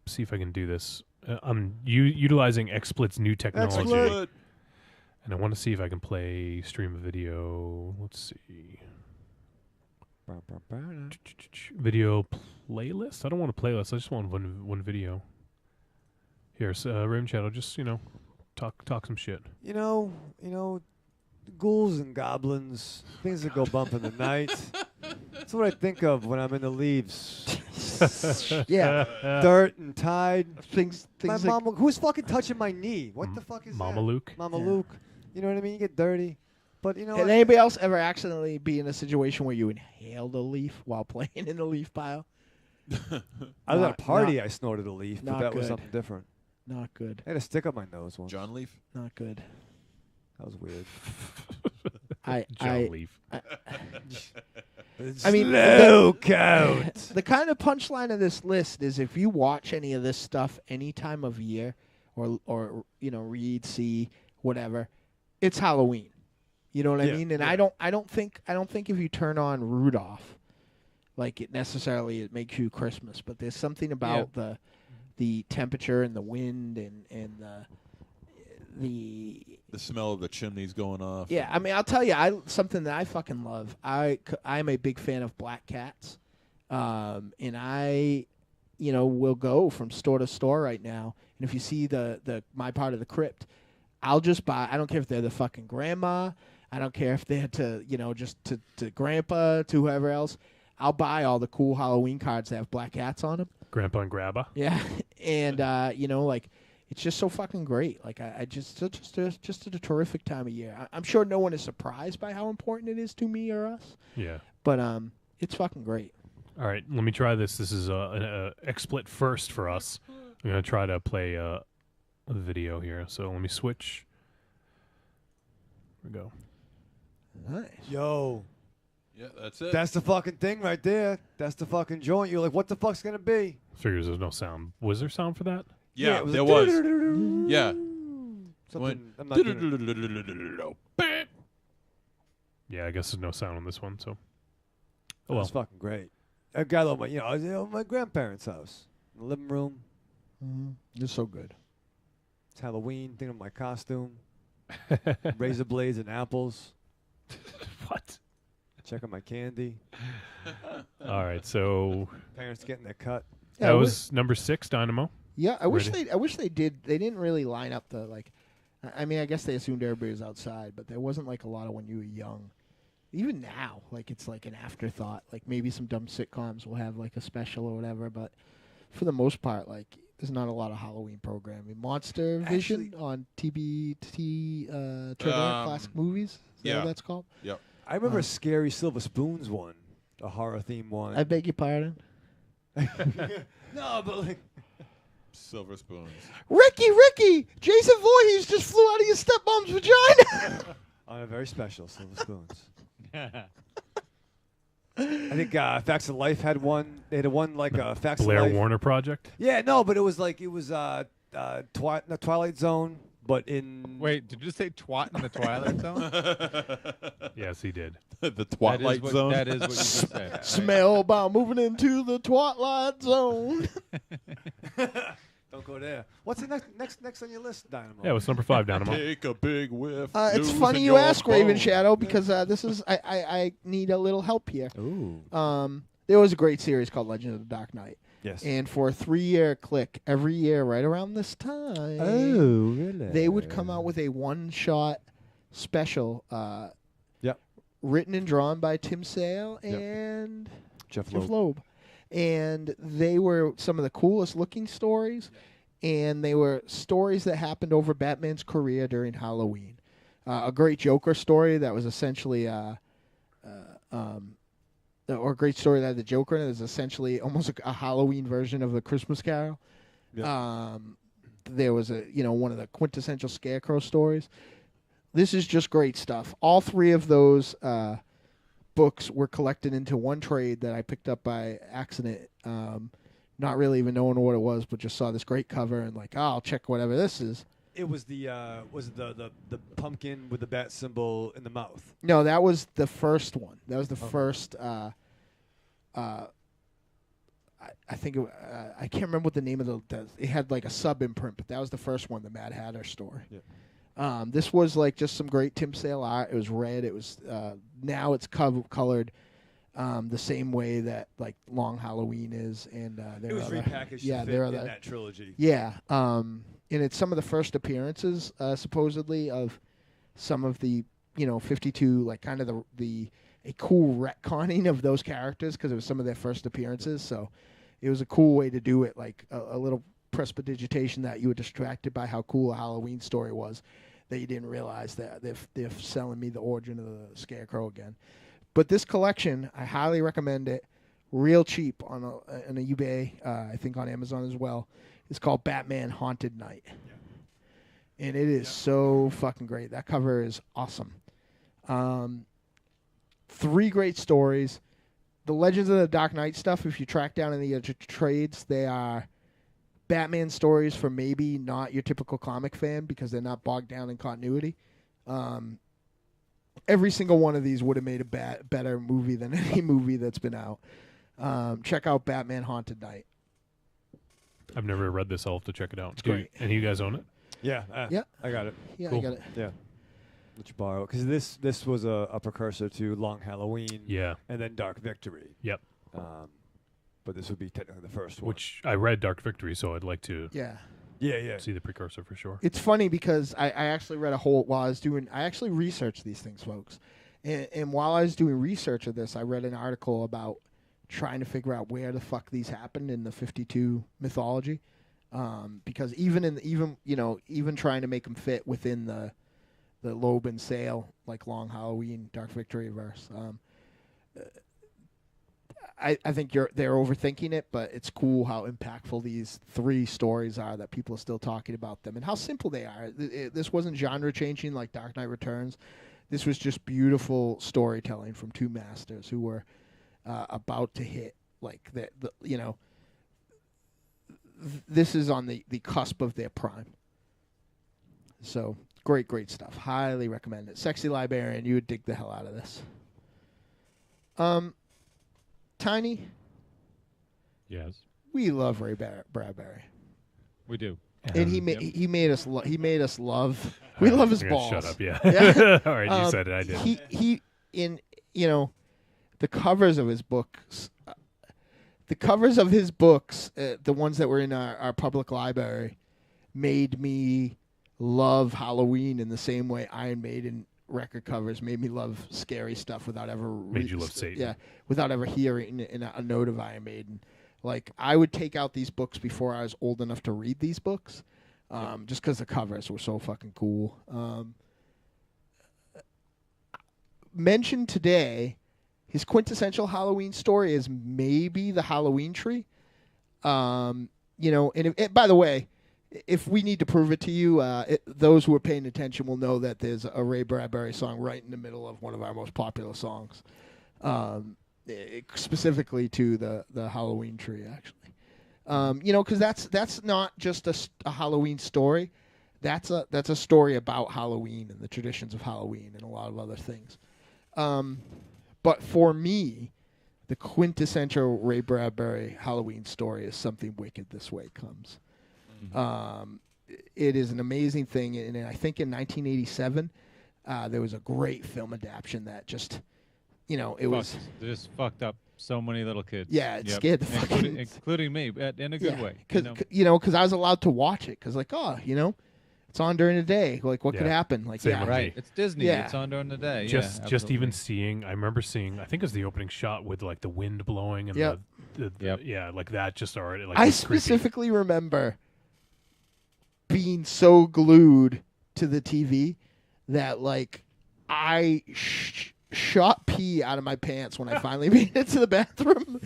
see if I can do this. I'm utilizing XSplit's new technology. XSplit. And I want to see if I can play stream a video. Let's see. Video playlist? I don't want a playlist. I just want one video. Here's Ravenshadow. Just, talk some shit. You know, ghouls and goblins, things that go bump in the night. That's what I think of when I'm in the leaves. Yeah. Dirt and tide. Things My like, mom, who's fucking touching my knee? What the fuck is Mama that? Luke? Mama Yeah. Luke. You know what I mean? You get dirty. But you know Did what? anybody else ever accidentally be in a situation where you inhaled a leaf while playing in a leaf pile? I was at Not- a party, I snorted a leaf, but not that was good. something different. Not good. I had a stick up my nose once. John Leaf. Not good. That was weird. John Leaf. I mean, Look out. the kind of punchline of this list is if you watch any of this stuff any time of year or read, see, whatever, it's Halloween. You know what I Yeah, mean? And yeah. I don't think if you turn on Rudolph, like it makes you Christmas, but there's something about the temperature and the wind and the smell of the chimneys going off. Yeah, I mean, I'll tell you, something that I fucking love. I'm a big fan of black cats, and I, will go from store to store right now. And if you see my part of the crypt, I'll just buy. I don't care if they're the fucking grandma. I don't care if they're just to grandpa, to whoever else. I'll buy all the cool Halloween cards that have black cats on them. Grandpa and Grabba. Yeah, and like. It's just so fucking great. Like I just a terrific time of year. I'm sure no one is surprised by how important it is to me or us. Yeah. But it's fucking great. All right, let me try this. This is an XSplit first for us. I'm going to try to play a video here. So let me switch. Here we go. Nice. Yo. Yeah, that's it. That's the fucking thing right there. That's the fucking joint. You're like, what the fuck's going to be? Figures there's no sound. Was there sound for that? Yeah, it was there a was. doo-doo-doo-doo-doo. Yeah. Something. I'm not doing it. Yeah, I guess there's no sound on this one, so. Oh, That's well. fucking great. I got on I was at my grandparents' house, in the living room. It's so good. It's Halloween. Thinking of my costume. Razor blades and apples. What? Checking my candy. All right, so. Parents getting their cut. Yeah, That was number 6, Dynamo. Yeah, I wish Ready? they did. They didn't really line up the like. I mean, I guess they assumed everybody was outside, but there wasn't like a lot of when you were young. Even now, like it's like an afterthought. Like maybe some dumb sitcoms will have like a special or whatever, but for the most part, like there's not a lot of Halloween programming. Monster Vision on TBT Turner Classic Movies. Is that what that's called? Yep. I remember a scary Silver Spoons one, a horror theme one. I beg your pardon. No, but like Silver spoons. Ricky! Jason Voorhees just flew out of your stepmom's vagina. on a very special Silver Spoons. I think Facts of Life had one. They had one like Facts Blair of Life. Warner Project? Yeah, no, but it was Twilight Zone, but in Wait, did you just say twat in the Twilight Zone? Yes, he did. The Twilight Zone. That is what you just said. right? Smell about moving into the Twilight Zone. Don't go there. What's the next on your list, Dynamo? Yeah, what's number 5, Dynamo? Take a big whiff. It's losing funny you your ask, bones. Ravenshadow, because this is I need a little help here. Ooh. There was a great series called Legend of the Dark Knight. Yes. And for a 3-year click, every year, right around this time, really? they would come out with a one-shot special. Yep. Written and drawn by Tim Sale and Jeff Loeb. And they were some of the coolest looking stories, and they were stories that happened over Batman's career during Halloween. A great Joker story that was essentially or great story that had the Joker in it is essentially almost a Halloween version of the Christmas Carol. Yeah. There was one of the quintessential Scarecrow stories. This is just great stuff. All three of those books were collected into one trade that I picked up by accident, not really even knowing what it was, but just saw this great cover and I'll check whatever this is. It was the pumpkin with the bat symbol in the mouth? No, that was the first one. That was the first. I think I can't remember what the name of the. It had a sub imprint, but that was the first one, the Mad Hatter story. Yeah. This was just some great Tim Sale art. It was red. It was now it's colored the same way that Long Halloween is, and it was repackaged. Yeah, to fit there are in the, that trilogy. Yeah, and it's some of the first appearances supposedly of some of the 52 kind of a cool retconning of those characters because it was some of their first appearances. So it was a cool way to do it, a little prestidigitation that you were distracted by how cool a Halloween story was, that you didn't realize that they're selling me the origin of the Scarecrow again. But this collection, I highly recommend it. Real cheap on a eBay, I think on Amazon as well. It's called Batman Haunted Night. Yeah. And it is so fucking great. That cover is awesome. 3 great stories. The Legends of the Dark Knight stuff, if you track down in the trades, they are Batman stories for maybe not your typical comic fan because they're not bogged down in continuity. Every single one of these would have made a better movie than any movie that's been out. Check out Batman Haunted Night. I've never read this. I'll have to check it out. It's great. And you guys own it? Yeah. Yeah. I got it. Yeah, cool. I got it. Yeah. Let you borrow, because this was a precursor to Long Halloween. Yeah. And then Dark Victory. Yep. But this would be technically the first one. Which I read Dark Victory, so I'd like to. Yeah. Yeah. See the precursor for sure. It's funny because I actually read I actually researched these things, folks. And while I was doing research of this, I read an article about trying to figure out where the fuck these happened in the 52 mythology. Because even trying to make them fit within the Loeb and Sale, Long Halloween, Dark Victory verse. I think they're overthinking it, but it's cool how impactful these 3 stories are that people are still talking about them and how simple they are. This wasn't genre changing like Dark Knight Returns. This was just beautiful storytelling from 2 masters who were about to hit this is on the cusp of their prime. So great stuff. Highly recommend it. Sexy Librarian, you would dig the hell out of this. Tiny. Yes. We love Ray Bradbury. We do. And he made us love. We love his balls. Shut up. Yeah. Yeah. All right, you said it. I did. He the covers of his books. The covers of his books, the ones that were in our public library, made me love Halloween in the same way Iron Maiden record covers made me love scary stuff without ever made you love Satan. Yeah, without ever hearing a note of Iron Maiden. I would take out these books before I was old enough to read these books, just because the covers were so fucking cool. Mentioned today, his quintessential Halloween story is maybe the Halloween tree. And by the way, if we need to prove it to you, those who are paying attention will know that there's a Ray Bradbury song right in the middle of one of our most popular songs, specifically to the Halloween tree, actually. Because that's not just a Halloween story. That's a story about Halloween and the traditions of Halloween and a lot of other things. But for me, the quintessential Ray Bradbury Halloween story is Something Wicked This Way Comes. It is an amazing thing, and I think in 1987 there was a great film adaptation that just, They just fucked up so many little kids. Yeah, it scared the fucking... Including me, in a good way. Because I was allowed to watch it, because it's on during the day. What could happen? Right. It's Disney. Yeah. It's on during the day. Just even seeing, I remember seeing, I think it was the opening shot with the wind blowing and that just already. I specifically remember being so glued to the TV that I shot pee out of my pants when I finally made it to the bathroom.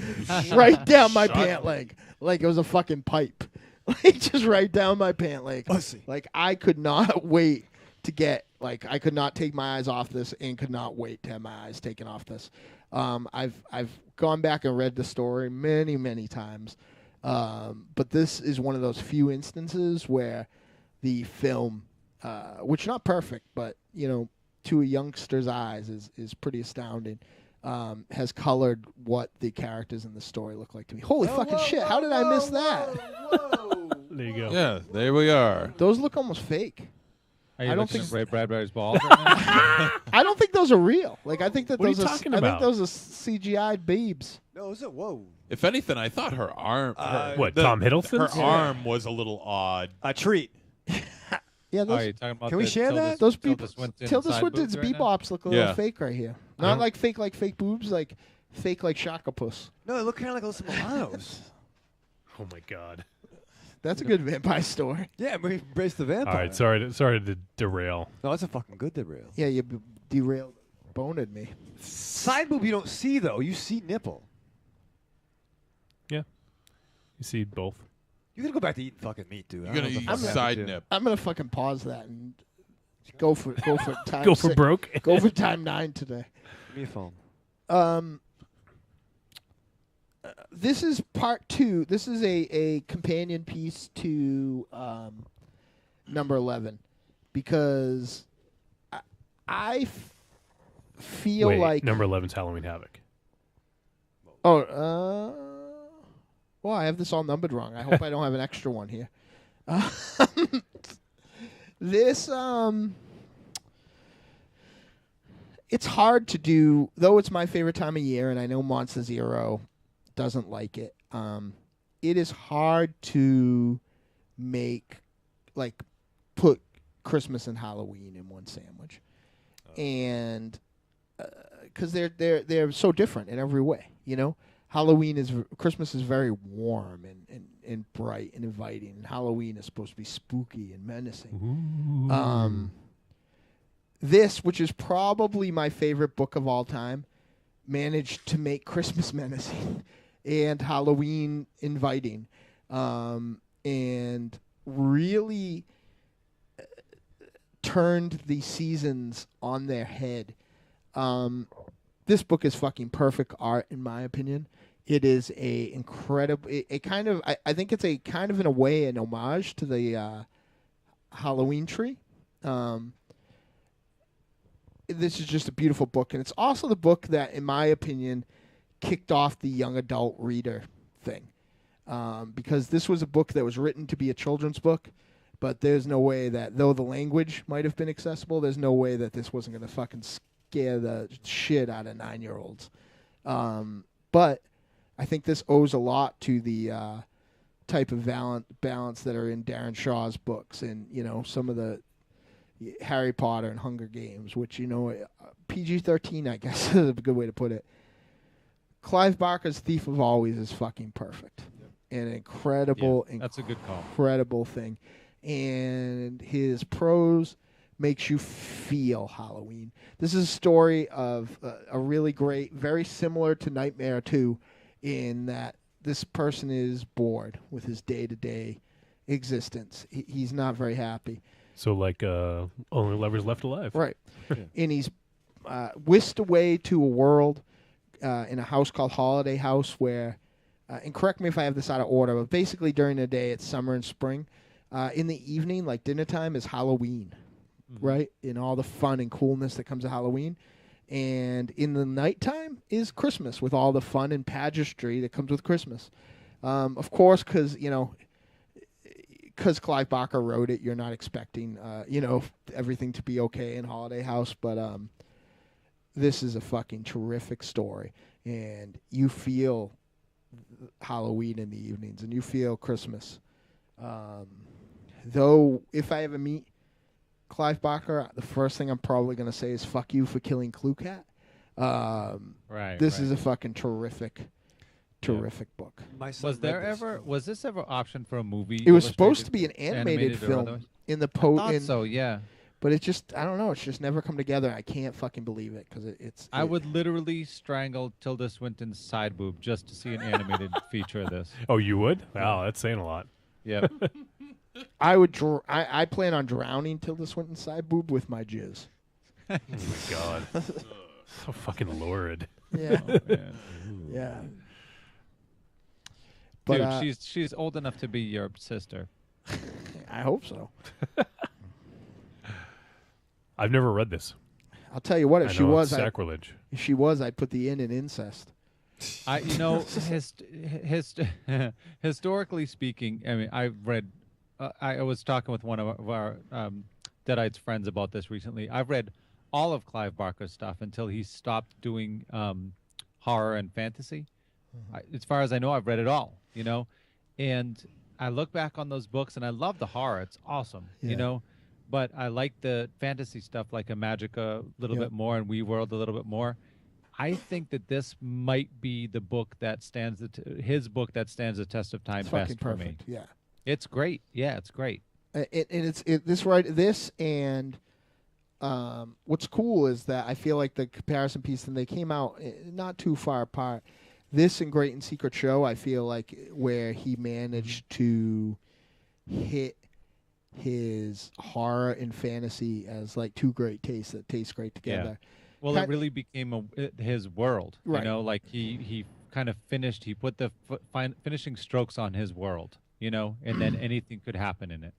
Right down my pant leg. Like it was a fucking pipe. Like just right down my pant leg. Pussy. Like I could not wait to get, like I could not take my eyes off this and could not wait to have my eyes taken off this. I've gone back and read the story many times. But this is one of those few instances where the film, which not perfect, but you know, to a youngster's eyes is pretty astounding. Has colored what the characters in the story look like to me. Holy fucking shit! How did I miss that? There you go. Yeah, there we are. Those look almost fake. I don't think Ray Bradbury's balls. I don't think those are real. Like I think that What are those you are. talking I about? think those are CGI beebs. No, is it? Whoa. If anything, I thought her arm. What, Tom Hiddleston's? Her arm was a little odd. A treat. Yeah, those, you talking about Can we the share Tilda- that? those Tilda people. Swinton Tilda side Swinton's boobs right now? bebops look a little Yeah. fake right here. Not like fake boobs, like fake like Shakapus. No, they look kind of like Alyssa Milano's. Oh my god. That's a good vampire story. Yeah, we embrace the vampire. All right, sorry to derail. No, that's a fucking good derail. Yeah, you derailed, boned me. Side boob you don't see though. You see nipple. Yeah. You see both. You gotta go back to eating fucking meat, dude. You're gonna eat side nip. I'm gonna fucking pause that and go for time. Go for broke. Go for time 9 today. Give me a phone. This is part 2. This is a companion piece to number 11 because I feel Wait, like number 11's Halloween Havoc. Well, I have this all numbered wrong. I hope I don't have an extra one here. This it's hard to do, though it's my favorite time of year, and I know Monsterzero doesn't like it. It is hard to put Christmas and Halloween in one sandwich, and because they're so different in every way. You know, Christmas is very warm and bright and inviting, and Halloween is supposed to be spooky and menacing. This, which is probably my favorite book of all time, managed to make Christmas menacing and Halloween inviting, and really turned the seasons on their head. This book is fucking perfect art, in my opinion. It is a incredible, I think it's a kind of, in a way, an homage to the Halloween tree. This is just a beautiful book, and it's also the book that, in my opinion, kicked off the young adult reader thing. Because this was a book that was written to be a children's book, but there's no way that, though the language might have been accessible, there's no way that this wasn't going to fucking scare the shit out of 9-year-olds. But I think this owes a lot to the type of balance that are in Darren Shaw's books, and, you know, some of the Harry Potter and Hunger Games, which, you know, PG-13, I guess, is a good way to put it. Clive Barker's Thief of Always is fucking perfect. An incredible, that's a good call. Incredible thing. And his prose makes you feel Halloween. This is a story of a really great, very similar to Nightmare 2, in that this person is bored with his day-to-day existence. He's not very happy. So like Only Lovers Left Alive. Right. And he's whisked away to a world in a house called Holiday House where, and correct me if I have this out of order, but basically during the day it's summer and spring. In the evening, like dinner time, is Halloween, right? And all the fun and coolness that comes with Halloween. And in the nighttime is Christmas, with all the fun and pageantry that comes with Christmas. Of course, because Clive Barker wrote it, you're not expecting, everything to be okay in Holiday House. But this is a fucking terrific story. And you feel Halloween in the evenings, and you feel Christmas. Though, if I ever meet Clive Barker, the first thing I'm probably going to say is fuck you for killing Clue Cat. This is a fucking terrific book. Was this ever optioned for a movie? It was supposed to be an animated film otherwise? in the I thought so, yeah. But it just, I don't know. It's just never come together. I can't fucking believe it because it's. I would literally strangle Tilda Swinton's side boob just to see an animated feature of this. Oh, you would? Wow, that's saying a lot. Yeah. I would. I plan on drowning Tilda Swinton's side boob with my jizz. Oh my god, so fucking lurid. Yeah. Oh, man. Yeah. Dude, But, she's old enough to be your sister. I hope so. I've never read this. I'll tell you what. If I she know was it's sacrilege. If she was, I'd put the in incest. Historically speaking, I mean, I've read. I was talking with one of our Deadites friends about this recently. I've read all of Clive Barker's stuff until he stopped doing horror and fantasy. As far as I know, I've read it all. And I look back on those books and I love the horror. It's awesome. Yeah. But I like the fantasy stuff, like a Magica a little bit more and WeWorld a little bit more. I think that this might be the book that stands his book that stands the test of time It's best fucking for perfect. me. Yeah. It's great. Yeah, it's great. This and what's cool is that I feel like the comparison piece, and they came out not too far apart. This and Great and Secret Show, I feel like where he managed to hit his horror and fantasy as like two great tastes that taste great together. Yeah. Well, it really became his world. Right. Like he kind of finished. He put the finishing strokes on his world. And then anything could happen in it.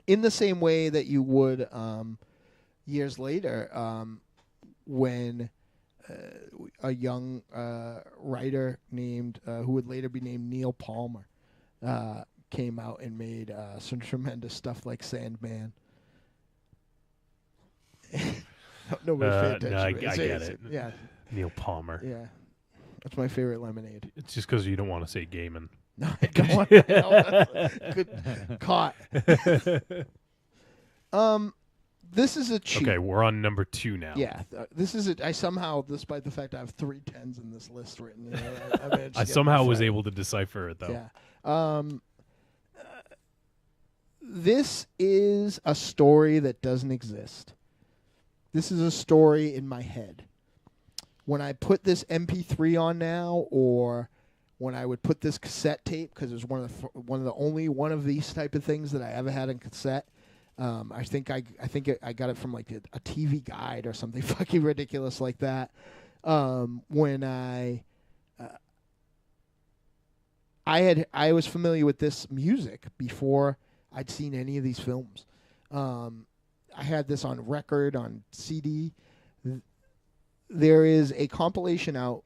In the same way that you would years later when a young writer named who would later be named Neil Palmer came out and made some tremendous stuff like Sandman. Nobody paid attention. No, I to get it. Yeah. Neil Palmer. Yeah. That's my favorite lemonade. It's just because you don't want to say Gaiman. No, I don't want to. Good caught. This is a cheat. Okay, we're on number 2 now. Yeah, this is I somehow, despite the fact I have 3 10s in this list written, I somehow was able to decipher it though. Yeah. This is a story that doesn't exist. This is a story in my head. When I put this MP3 on now, or when I would put this cassette tape, because it was one of the only one of these type of things that I ever had in cassette. I think I got it from like a TV Guide or something fucking ridiculous like that. When I was familiar with this music before I'd seen any of these films. I had this on record, on CD. There is a compilation out,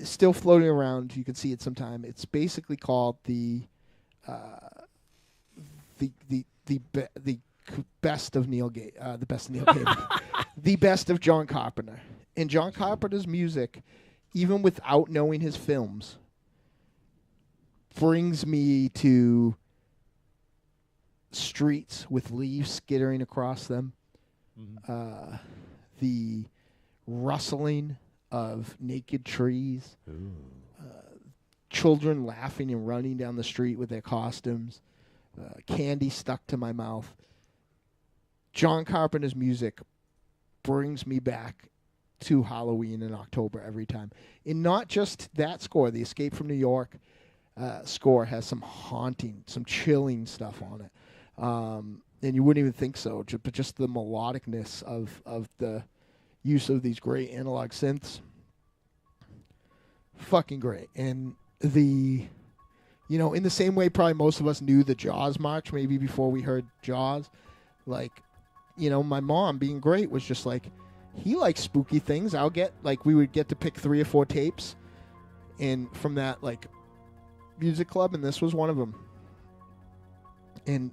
still floating around. You can see it sometime. It's basically called the best of Neil Gaiman, the best of Neil Gaiman, the best of John Carpenter. And John Carpenter's music, even without knowing his films, brings me to streets with leaves skittering across them, the rustling of naked trees, children laughing and running down the street with their costumes, candy stuck to my mouth. John Carpenter's music brings me back to Halloween in October every time. And not just that score, the Escape from New York score has some haunting, some chilling stuff on it. And you wouldn't even think so, but just the melodicness of the use of these great analog synths. Fucking great. And in the same way probably most of us knew the Jaws march maybe before we heard Jaws, like, my mom being great was just like, he likes spooky things. We would get to pick 3 or 4 tapes from that like music club, and this was one of them. And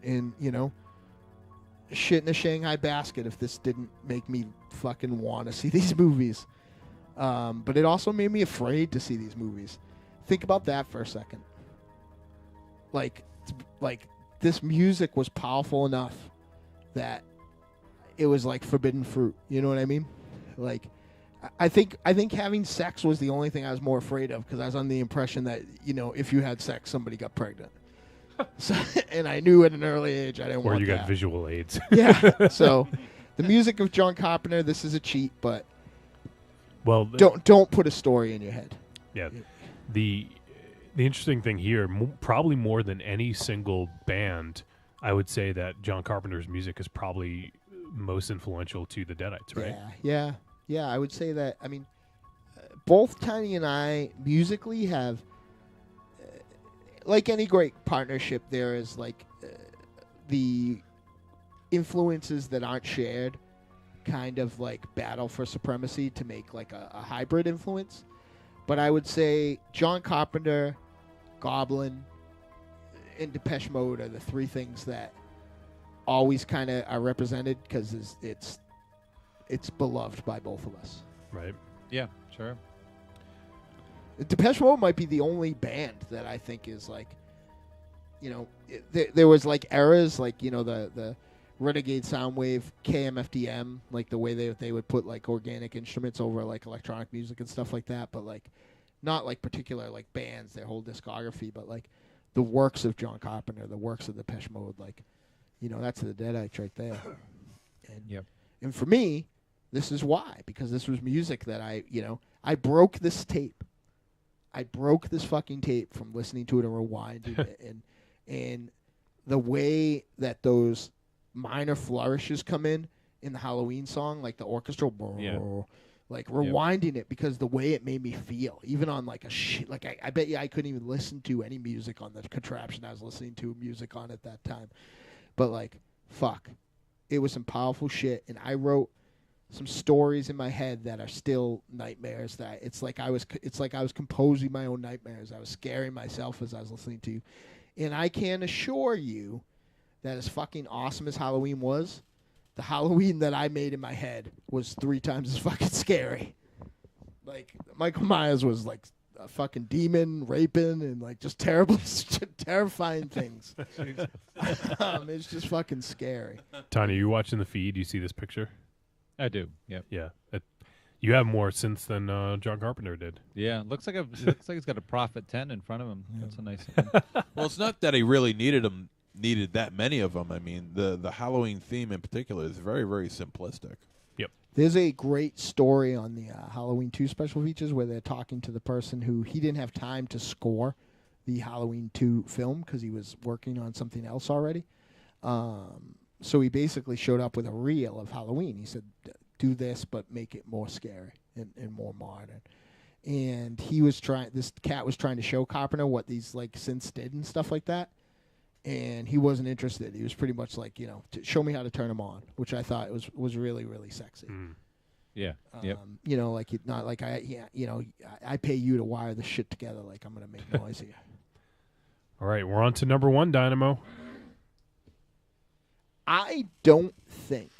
shit in a Shanghai basket if this didn't make me fucking want to see these movies. But it also made me afraid to see these movies. Think about that for a second. Like this music was powerful enough that it was like forbidden fruit. You know what I mean? Like, I think having sex was the only thing I was more afraid of, because I was under the impression that, if you had sex, somebody got pregnant. So, and I knew at an early age I didn't Or want you got that. visual aids. Yeah. So the music of John Carpenter, this is a cheat, but well, don't put a story in your head. Yeah. The interesting thing here, probably more than any single band, I would say that John Carpenter's music is probably most influential to the Deadites, right? Yeah. I would say that. I mean, both Tiny and I musically have, like any great partnership, there is like the influences that aren't shared kind of like battle for supremacy to make like a hybrid influence. But I would say John Carpenter, Goblin, and Depeche Mode are the three things that always kind of are represented because it's beloved by both of us. Right. Yeah, sure. Depeche Mode might be the only band that I think is like, you know, there was like eras like, you know, the Renegade Soundwave, KMFDM, like the way they would put like organic instruments over like electronic music and stuff like that, but like not like particular like bands, their whole discography, but like the works of John Carpenter, the works of Depeche Mode, like, you know, that's the Deadites right there. And, and for me, this is why, because this was music that I broke this tape. I broke this fucking tape from listening to it and rewinding it, and the way that those minor flourishes come in the Halloween song, like the orchestral, like rewinding it, because the way it made me feel, even on like a shit, like I bet you I couldn't even listen to any music on the contraption I was listening to music on at that time, but like fuck, it was some powerful shit, and I wrote some stories in my head that are still nightmares. That it's like I was composing my own nightmares. I was scaring myself as I was listening to, and I can assure you that as fucking awesome as Halloween was, the Halloween that I made in my head was 3 times as fucking scary. Like Michael Myers was like a fucking demon raping and like just terrible, terrifying things. It's just fucking scary. Tanya, you watching the feed? You see this picture? I do. Yep. Yeah. You have more since than John Carpenter did. Yeah. Looks like he's got a Prophet 10 in front of him. Yeah. That's a nice thing. Well, it's not that he really needed that many of them. I mean, the Halloween theme in particular is very, very simplistic. Yep. There's a great story on the Halloween 2 special features where they're talking to the person who he didn't have time to score the Halloween 2 film because he was working on something else already. So he basically showed up with a reel of Halloween. He said, do this, but make it more scary and more modern. And this cat was trying to show Carpenter what these like synths did and stuff like that. And he wasn't interested. He was pretty much like, you know, show me how to turn them on, which I thought was really, really sexy. Yeah. Yep. You know, like not like I pay you to wire the shit together. Like I'm going to make noise here. All right, we're on to number 1, Dynamo. I don't think,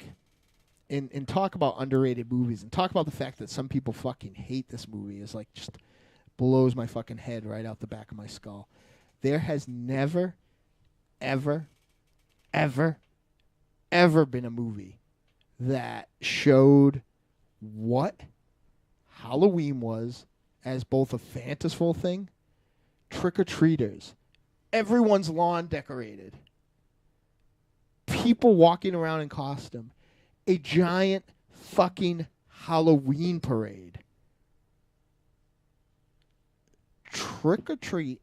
and talk about underrated movies, and talk about the fact that some people fucking hate this movie is like just blows my fucking head right out the back of my skull. There has never, ever, ever, ever been a movie that showed what Halloween was as both a fanciful thing, trick-or-treaters, everyone's lawn decorated, people walking around in costume, a giant fucking Halloween parade. Trick or treat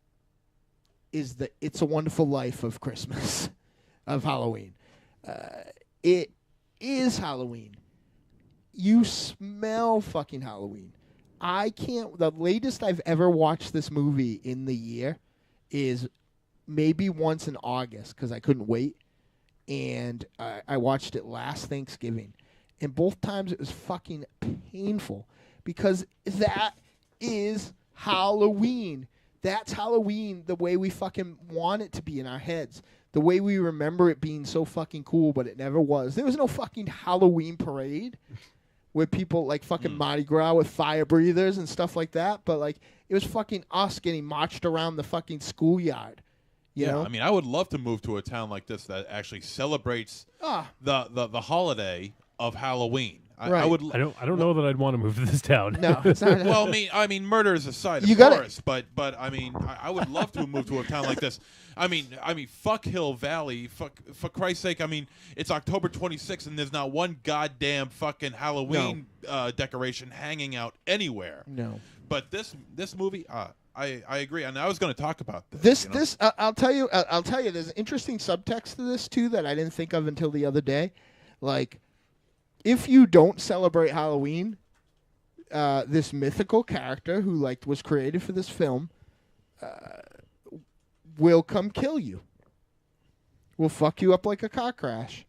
is the It's a Wonderful Life of Christmas, of Halloween. It is Halloween. You smell fucking Halloween. The latest I've ever watched this movie in the year is maybe once in August because I couldn't wait. And I watched it last Thanksgiving. And both times it was fucking painful because that is Halloween. That's Halloween the way we fucking want it to be in our heads. The way we remember it being so fucking cool, but it never was. There was no fucking Halloween parade where people like fucking Mardi Gras with fire breathers and stuff like that. But like it was fucking us getting marched around the fucking schoolyard. You know? I mean, I would love to move to a town like this that actually celebrates the holiday of Halloween. Right. I would. I don't know that I'd want to move to this town. No, it's not. Well, I mean, murder is aside, You of gotta- course, but I mean, I would love to move to a town like this. I mean, fuck Hill Valley, for Christ's sake. I mean, it's October 26th, and there's not one goddamn fucking Halloween decoration hanging out anywhere. No. But this movie, I agree, and I was going to talk about this. I'll tell you. There's an interesting subtext to this too that I didn't think of until the other day. Like, if you don't celebrate Halloween, this mythical character who was created for this film will come kill you. Will fuck you up like a car crash.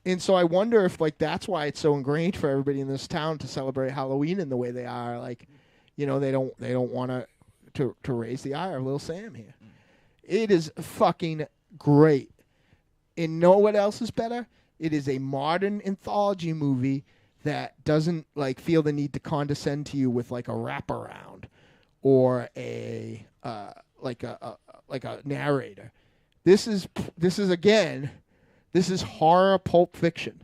And so I wonder if that's why it's so ingrained for everybody in this town to celebrate Halloween in the way they are. Like, they don't want to raise the ire of Little Sam here. It is fucking great. And know what else is better? It is a modern anthology movie that doesn't feel the need to condescend to you with a wraparound or a narrator. This is horror pulp fiction,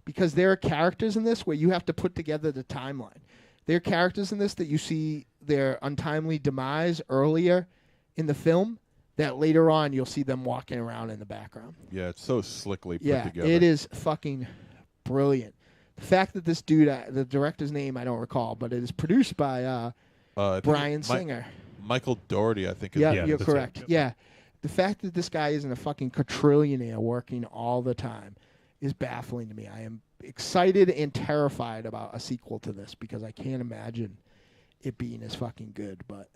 because there are characters in this where you have to put together the timeline. There are characters in this that you see their untimely demise earlier in the film, that later on you'll see them walking around in the background. Yeah, it's so slickly put together. Yeah, it is fucking brilliant. The fact that this dude, the director's name I don't recall, but it is produced by Bryan Singer. Michael Dougherty, I think. Yeah, you're correct. Yeah. The fact that this guy isn't a fucking quadrillionaire working all the time is baffling to me. I am excited and terrified about a sequel to this, because I can't imagine it being as fucking good, but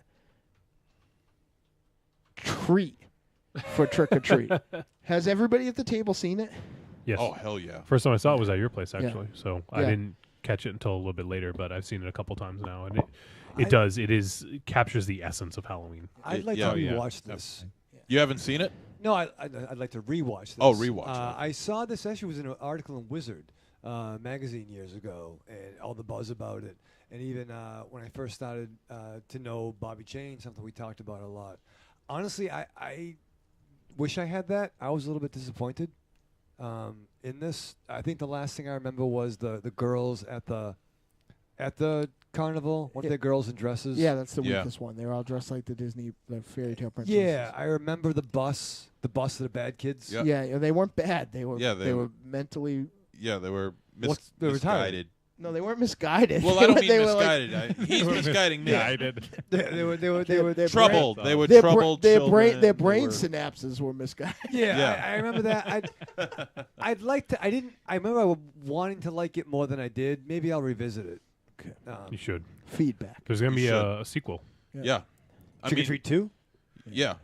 treat for Trick or Treat. Has everybody at the table seen it? Yes. Oh, hell yeah. First time I saw it was at your place, actually. Yeah. So I didn't catch it until a little bit later, but I've seen it a couple times now, and it captures the essence of Halloween. I'd like to rewatch this. You haven't seen it? No, I'd like to rewatch this. Oh, rewatch. I saw this actually was in an article in Wizard magazine years ago, and all the buzz about it. And even when I first started to know Bobby Jane, something we talked about a lot. Honestly, I wish I had that. I was a little bit disappointed in this. I think the last thing I remember was the girls at the carnival. Weren't they girls in dresses? Yeah, that's the weakest one. They were all dressed like the fairy tale princesses. Yeah, I remember the bus of the bad kids. Yeah, they weren't bad. They were mentally. Yeah, they were they were misguided. No, they weren't misguided. Well, I don't mean misguided. He's misguiding me. They were troubled. They were troubled. Their brain synapses were misguided. Yeah. I remember that. I'd like to. I remember wanting to like it more than I did. Maybe I'll revisit it. Okay. You should. Feedback. There's going to be a sequel. Yeah. Trick or Treat 2? Yeah.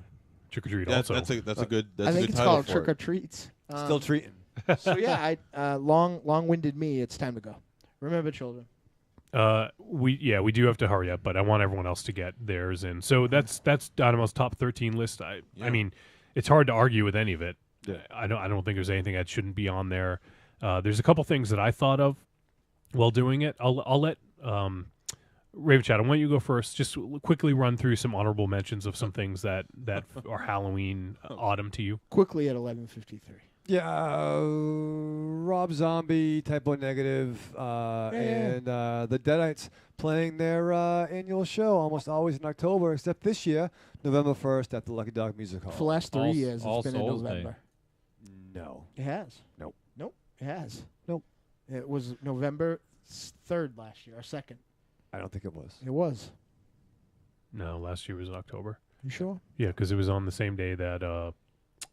Trick or Treat also. That's a good. I think it's called Trick or Treats. Still treating. So yeah, long-winded me. It's time to go. Remember, children. We do have to hurry up, but I want everyone else to get theirs in. So that's Dynamo's top 13 list. I mean, it's hard to argue with any of it. Yeah. I don't think there's anything that shouldn't be on there. There's a couple things that I thought of while doing it. I'll let Ravenshadow, why don't you go first? Just quickly run through some honorable mentions of some things that are Halloween autumn to you. Quickly at 11:53. Yeah, Rob Zombie, Typo Negative, and the Deadites playing their annual show almost always in October, except this year, November 1st at the Lucky Dog Music Hall. For the last 3 years, it's been in November. No. It has. Nope. It has. Nope. It was November 3rd last year, or 2nd. I don't think it was. It was. No, last year was in October. You sure? Yeah, because it was on the same day that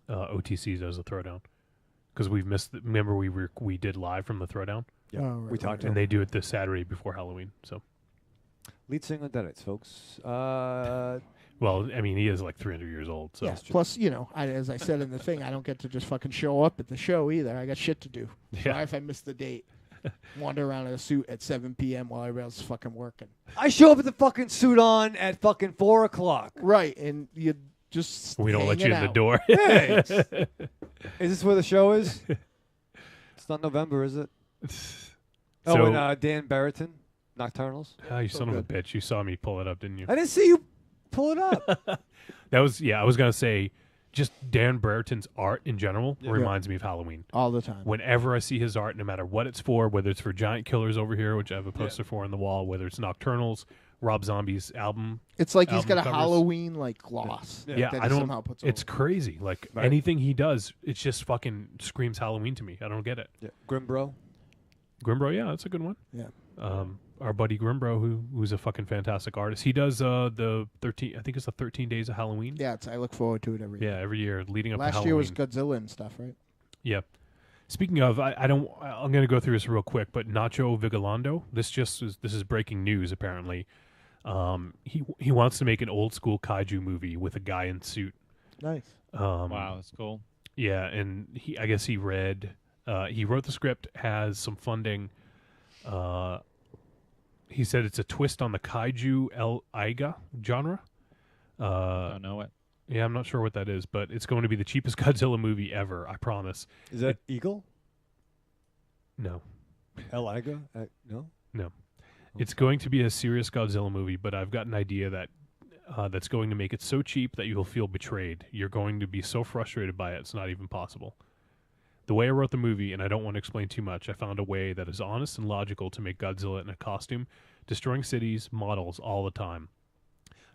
OTC does the Throwdown. Because we've missed. Remember, we did live from the Throwdown. Yeah, we talked to and them. they do it this Saturday before Halloween. So, lead singer Deadites, folks. Well, I mean, he is like 300 years old. So. Yeah. Plus, as I said in the thing, I don't get to just fucking show up at the show either. I got shit to do. Yeah. Sorry if I miss the date. Wander around in a suit at 7 p.m. while everybody else is fucking working. I show up with the fucking suit on at fucking 4 o'clock. Right, and you just we don't let you in the door. Hey. Is this where the show is? It's not November, is it? And Dan Barrington, Nocturnals. Oh, you son of a bitch! You saw me pull it up, didn't you? I didn't see you pull it up. That was I was gonna say just Dan Brereton's art in general reminds me of Halloween. All the time. Whenever I see his art, no matter what it's for, whether it's for Giant Killers over here, which I have a poster for on the wall, whether it's Nocturnals, Rob Zombie's album. It's like he's got a covers. Halloween like gloss. Yeah, that I he don't. somehow puts It's over. crazy. Like anything he does, it just fucking screams Halloween to me. I don't get it. Yeah. Grimbro. Grimbro, yeah, that's a good one. Yeah. Our buddy Grimbro, who's a fucking fantastic artist. He does the 13. I think it's the 13 Days of Halloween. Yeah, I look forward to it every year. Yeah, every year leading up to Last Halloween. year was Godzilla and stuff, right? Yeah. Speaking of, I'm going to go through this real quick, but Nacho Vigalondo, this is breaking news apparently. He wants to make an old school kaiju movie with a guy in suit. Nice. Wow, that's cool. Yeah, and I guess he wrote the script, has some funding. He said it's a twist on the kaiju El Aiga genre. Don't know it. Yeah, I'm not sure what that is, but it's going to be the cheapest Godzilla movie ever, I promise. Is that Eagle? No. El Aiga? No? No. It's going to be a serious Godzilla movie, but I've got an idea that that's going to make it so cheap that you will feel betrayed. You're going to be so frustrated by it, it's not even possible. The way I wrote the movie, and I don't want to explain too much, I found a way that is honest and logical to make Godzilla in a costume, destroying cities, models all the time.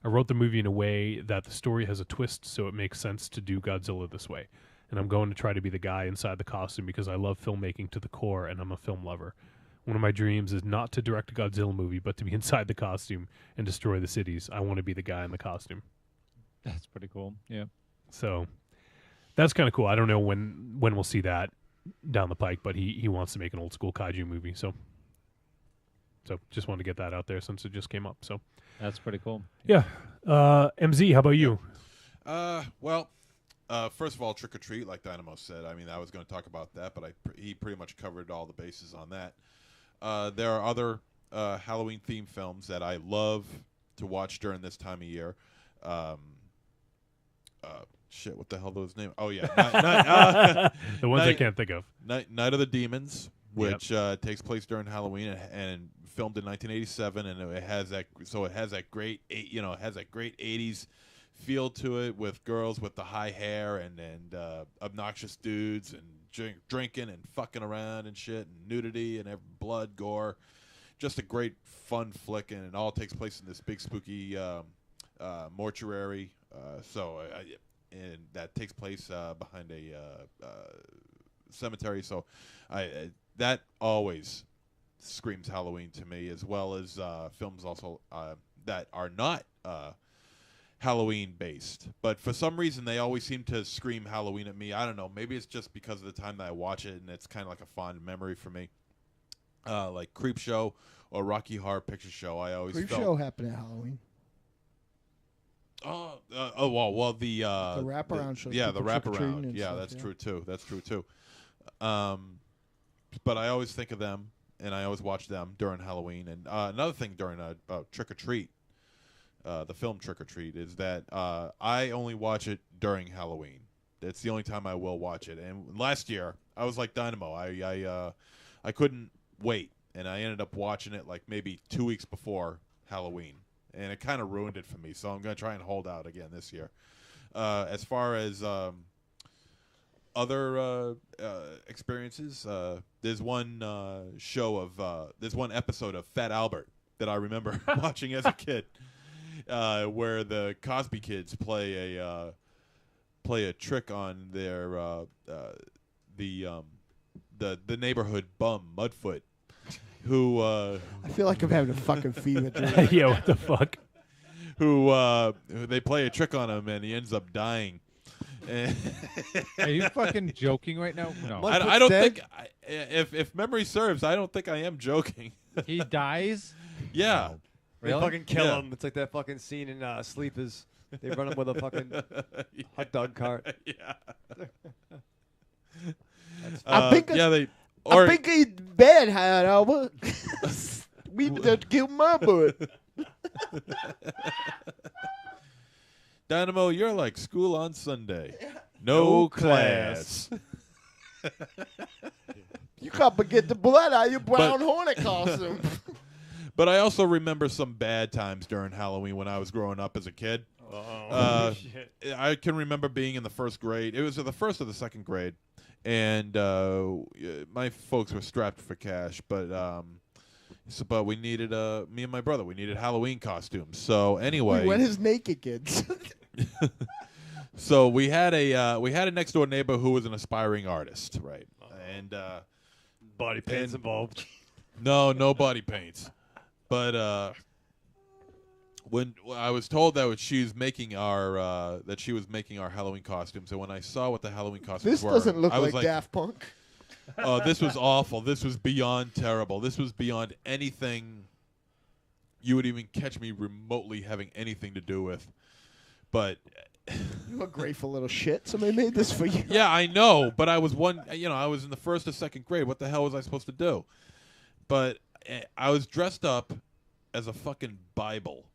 I wrote the movie in a way that the story has a twist, so it makes sense to do Godzilla this way. And I'm going to try to be the guy inside the costume because I love filmmaking to the core, and I'm a film lover. One of my dreams is not to direct a Godzilla movie, but to be inside the costume and destroy the cities. I want to be the guy in the costume. That's pretty cool. Yeah. So that's kind of cool. I don't know when we'll see that down the pike, but he wants to make an old school kaiju movie. So just wanted to get that out there since it just came up. So that's pretty cool. Yeah. MZ, how about you? Well, first of all, Trick or Treat, like Dynamo said. I mean, I was going to talk about that, but he pretty much covered all the bases on that. There are other Halloween-themed films that I love to watch during this time of year. Shit, what the hell was his name? Oh, yeah. The ones I can't think of. Night of the Demons, which takes place during Halloween and filmed in 1987, and it has that great 80s feel to it with girls with the high hair and obnoxious dudes and drinking and fucking around and shit and nudity and blood, gore. Just a great fun flick, and it all takes place in this big spooky mortuary. And that takes place behind a cemetery. So that always screams Halloween to me, as well as films also that are not Halloween based, but for some reason they always seem to scream Halloween at me. I don't know, maybe it's just because of the time that I watch it and it's kind of like a fond memory for me. Like Creepshow or Rocky Horror Picture Show. I always Creepshow happened at Halloween. The wraparound show. Yeah, the wraparound. And yeah, stuff, that's true too. That's true too. But I always think of them, and I always watch them during Halloween. And another thing during Trick or Treat. The film Trick or Treat is that I only watch it during Halloween. It's the only time I will watch it. And last year I was like Dynamo. I couldn't wait, and I ended up watching it like maybe 2 weeks before Halloween, and it kind of ruined it for me. So I'm going to try and hold out again this year. As far as other experiences, there's one there's one episode of Fat Albert that I remember watching as a kid. Where the Cosby Kids play a trick on their the neighborhood bum Mudfoot, who I feel like I'm having a fucking fever dream. Yeah, what the fuck? Who they play a trick on him and he ends up dying. Are you fucking joking right now? No, I don't think. If memory serves, I don't think I am joking. He dies. Yeah. No. They Really? fucking kill him. It's like that fucking scene in Sleepers. They run him with a fucking hot dog cart. Yeah. I think he's bad, however. We just killed my boy. Dynamo, you're like school on Sunday. No class. You can't get the blood out of your brown hornet costume. But I also remember some bad times during Halloween when I was growing up as a kid. I can remember being in the first grade. It was the first or the second grade, and my folks were strapped for cash, but but we needed me and my brother. We needed Halloween costumes. So anyway, We went as naked kids. so we had a next door neighbor who was an aspiring artist, right? And Body paints involved. no body paints, but when I was told that she was making our Halloween costumes, and when I saw what the Halloween costumes This were, doesn't look I was like Daft Punk. Oh, this was awful. This was beyond terrible. This was beyond anything you would even catch me remotely having anything to do with. But You a grateful little shit. Somebody made this for you. yeah, I know. But I was I was in the first or second grade. What the hell was I supposed to do? But I was dressed up as a fucking Bible.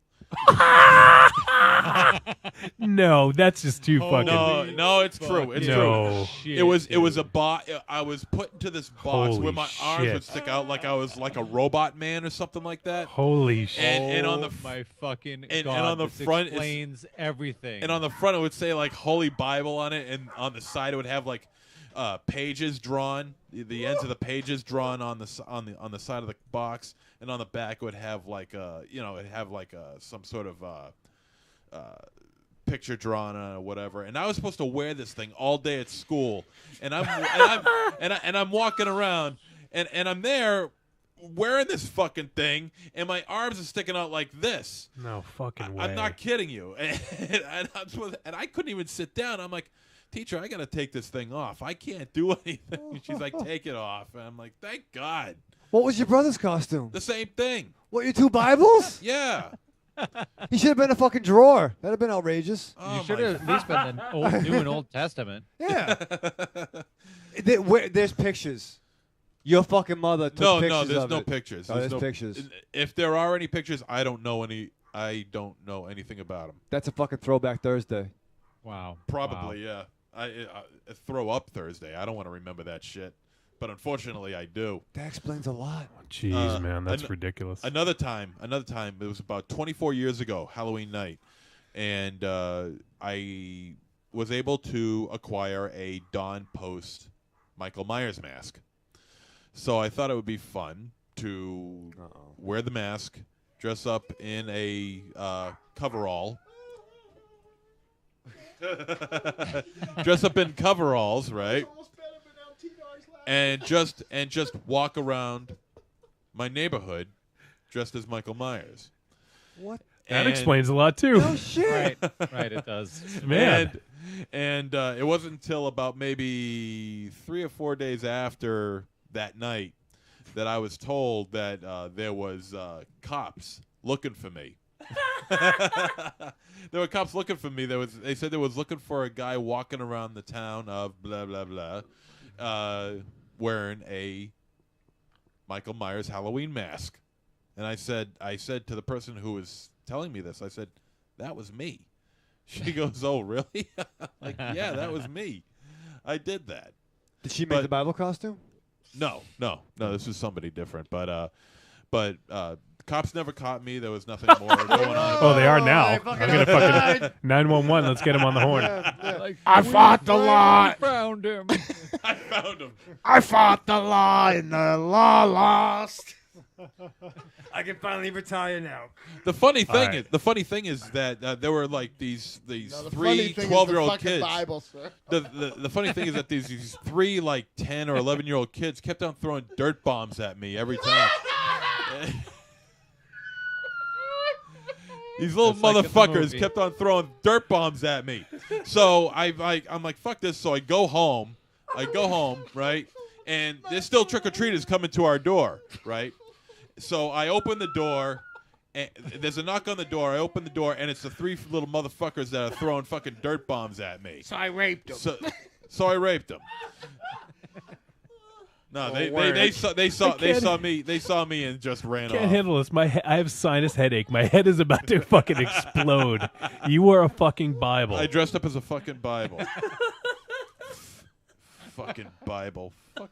No, that's just too fucking. No, it's true. It's no. true. It was a box. I was put into this box Holy where my arms shit. would stick out like I was like a robot man or something like that. Holy shit! And on the my fucking and God, on the this front explains everything. And on the front it would say like Holy Bible on it, and on the side it would have like pages drawn, the ends of the pages drawn on the side of the box, and on the back it would have like some sort of picture drawn on it or whatever. And I was supposed to wear this thing all day at school, and I'm walking around, and I'm there wearing this fucking thing, and my arms are sticking out like this. No fucking way. I'm not kidding you. And I couldn't even sit down. I'm like, teacher, I got to take this thing off. I can't do anything. She's like, take it off. And I'm like, thank God. What was your brother's costume? The same thing. What, your two Bibles? Yeah. He should have been a fucking drawer. That'd have been outrageous. You should have at least been an New and Old Testament. Yeah. There's pictures. Your fucking mother took pictures of there's no it. pictures. Oh, there's pictures. If there are any pictures, I don't know anything about them. That's a fucking throwback Thursday. Wow. Probably, yeah. I throw up Thursday. I don't want to remember that shit, but unfortunately, I do. That explains a lot. Jeez, man, that's ridiculous. Another time. It was about 24 years ago, Halloween night, and I was able to acquire a Dawn Post Michael Myers mask. So I thought it would be fun to wear the mask, dress up in a coverall. Dress up in coveralls, right? And just walk around my neighborhood dressed as Michael Myers. What? That explains a lot too. No shit. Right, it does. Man. And it wasn't until about maybe 3 or 4 days after that night that I was told that there was cops looking for me. There were cops looking for me. They said they was looking for a guy walking around the town of blah blah blah, wearing a Michael Myers Halloween mask. And I said to the person who was telling me this, I said, that was me. She goes, oh really? Like, yeah, that was me. I did that. Did she make the Bible costume? No. This was somebody different. But cops never caught me. There was nothing more going on. Oh, they are now. I'm gonna fucking 911. Let's get him on the horn. Like, I fought the law. Found him. I found him. I fought the law, and the law lost. I can finally retire now. The funny thing right. is that there were like these No, the three funny thing is 12-year-old the fucking kids. Bible, sir. The funny thing is that these three like 10 or 11-year-old kids kept on throwing dirt bombs at me every time. These little Just like in the motherfuckers movie. kept on throwing dirt bombs at me. So I'm like, fuck this. So I go home, right? And there's still trick-or-treaters coming to our door, right? So I open the door, and there's a knock on the door. I open the door, and it's the three little motherfuckers that are throwing fucking dirt bombs at me. So I raped him. So I raped them. No, they saw me and just ran Can't off. handle this. I have sinus headache. My head is about to fucking explode. You are a fucking Bible. I dressed up as a fucking Bible. Fucking Bible. Fuck.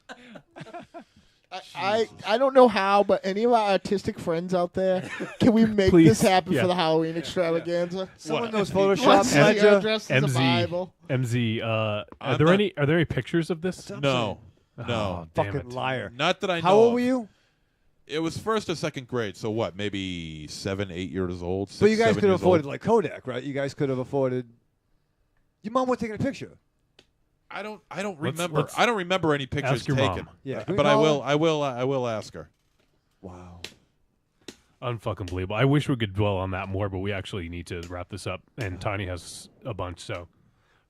I don't know how, but any of our artistic friends out there, can we make Please, this happen yeah. for the Halloween extravaganza? Someone knows Let's Photoshop. see our dress as a MZ, Bible. MZ. I'm Are not- there any pictures of this? No. Oh, No. damn Fucking it. liar. Not that I know. How old of. were you? It was first or second grade, so what? Maybe 7, 8 years old. But you 6, guys 7 could have years afforded old. like Kodak, right? You guys could have afforded. Your mom was taking a picture. I don't Let's- remember. let's I don't remember any pictures ask your taken. mom. Yeah, can we but I call will. her? I will ask her. Wow. Unfucking believable. I wish we could dwell on that more, but we actually need to wrap this up. And Tiny has a bunch, so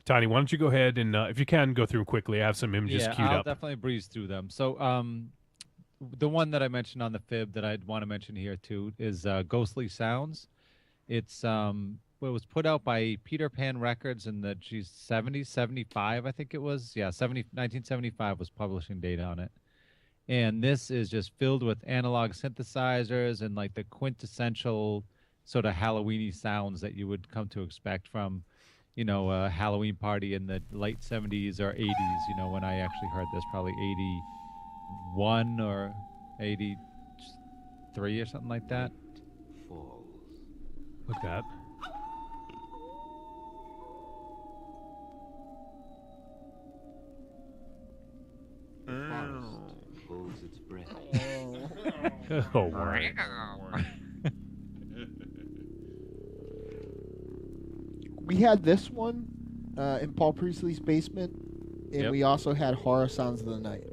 Tiny, why don't you go ahead and if you can go through quickly. I have some images queued I'll up. definitely breeze through them. So, the one that I mentioned on the fib that I'd want to mention here too is Ghostly Sounds. It's it was put out by Peter Pan Records in the 70s, 75, I think it was. Yeah, 1975 was publishing date on it. And this is just filled with analog synthesizers and like the quintessential sort of Halloween-y sounds that you would come to expect from, you know, a Halloween party in the late 70s or 80s, you know, when I actually heard this, probably 81 or 83 or something like that. Look at that. Holds its breath. Oh, wow. We had this one in Paul Priestley's basement, and Yep. we also had Horror Sounds of the Night.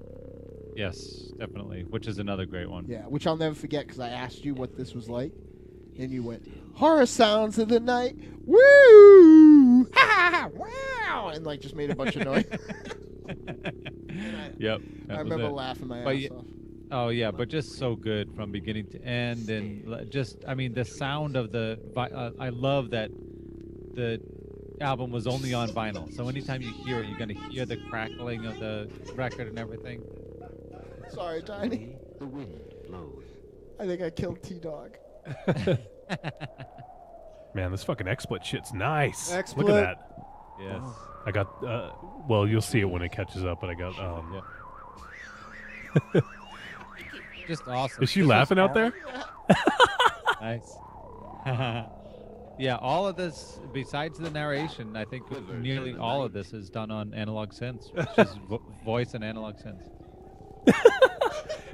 Yes, definitely, which is another great one. Yeah, which I'll never forget because I asked you what this was like, and you went, Horror Sounds of the Night, woo, ha ha ha, wow, and like just made a bunch of noise. Yep. I remember laughing my But ass y- off. Oh yeah, but just so good from beginning to end, and just I mean the sound of the. I love that the album was only on vinyl, so anytime you hear it, you're gonna hear the crackling of the record and everything. Sorry, Tiny. The wind blows. I think I killed T-Dog. Man, this fucking XSplit shit's nice. Look XSplit. at that. Yes. I got, well, you'll see it when it catches up, but I got, Just awesome. Is she This laughing out there? Nice. Yeah, all of this, besides the narration, I think nearly all of this is done on analog synths, which is voice and analog synths.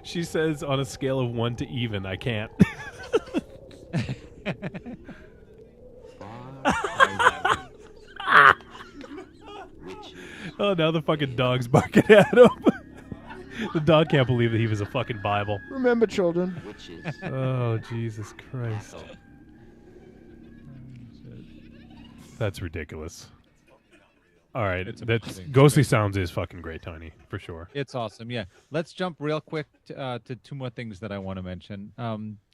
She says on a scale of 1 to even, I can't. Oh, now the fucking dog's barking at him. The dog can't believe that he was a fucking Bible. Remember, children. Oh, Jesus Christ. That's ridiculous. All right, It's that's amazing. Ghostly Sounds is fucking great, Tiny, for sure. It's awesome, yeah. Let's jump real quick to two more things that I want to mention.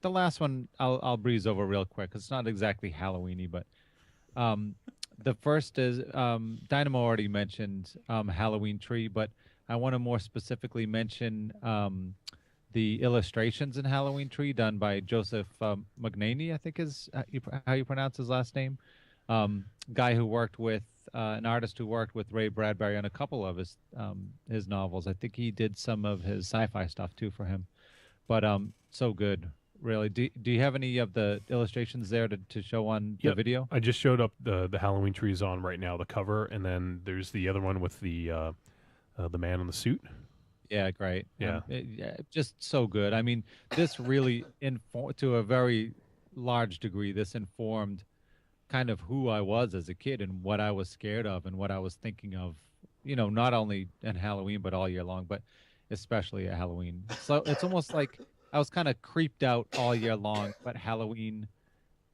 The last one I'll breeze over real quick because it's not exactly Halloween-y, but the first is Dynamo already mentioned Halloween Tree, but I want to more specifically mention the illustrations in Halloween Tree done by Joseph Magnani, I think is how you pronounce his last name. Guy who worked with an artist who worked with Ray Bradbury on a couple of his novels. I think he did some of his sci-fi stuff too for him. But so good, really. Do you have any of the illustrations there to show on the Yep. video? I just showed up the Halloween trees on right now, the cover, and then there's the other one with the man in the suit. Yeah, great. Yeah. Just so good. I mean, this really, to a very large degree, this informed kind of who I was as a kid and what I was scared of and what I was thinking of, you know, not only in Halloween, but all year long, but especially at Halloween. So it's almost like I was kind of creeped out all year long, but Halloween,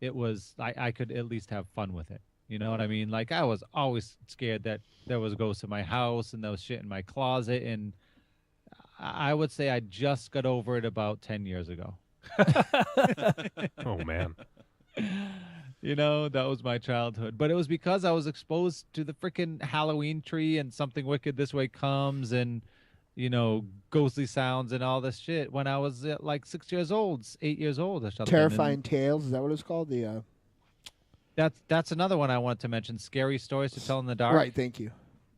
it was, I could at least have fun with it. You know what I mean? Like I was always scared that there was ghosts in my house and there was shit in my closet. And I would say I just got over it about 10 years ago. Oh, man. You know, that was my childhood. But it was because I was exposed to the freaking Halloween tree and Something Wicked This Way Comes and, you know, ghostly sounds and all this shit when I was like 6 years old, 8 years old or something. Terrifying Tales, is that what it's called? The That's another one I wanted to mention. Scary Stories to Tell in the Dark. Right, thank you.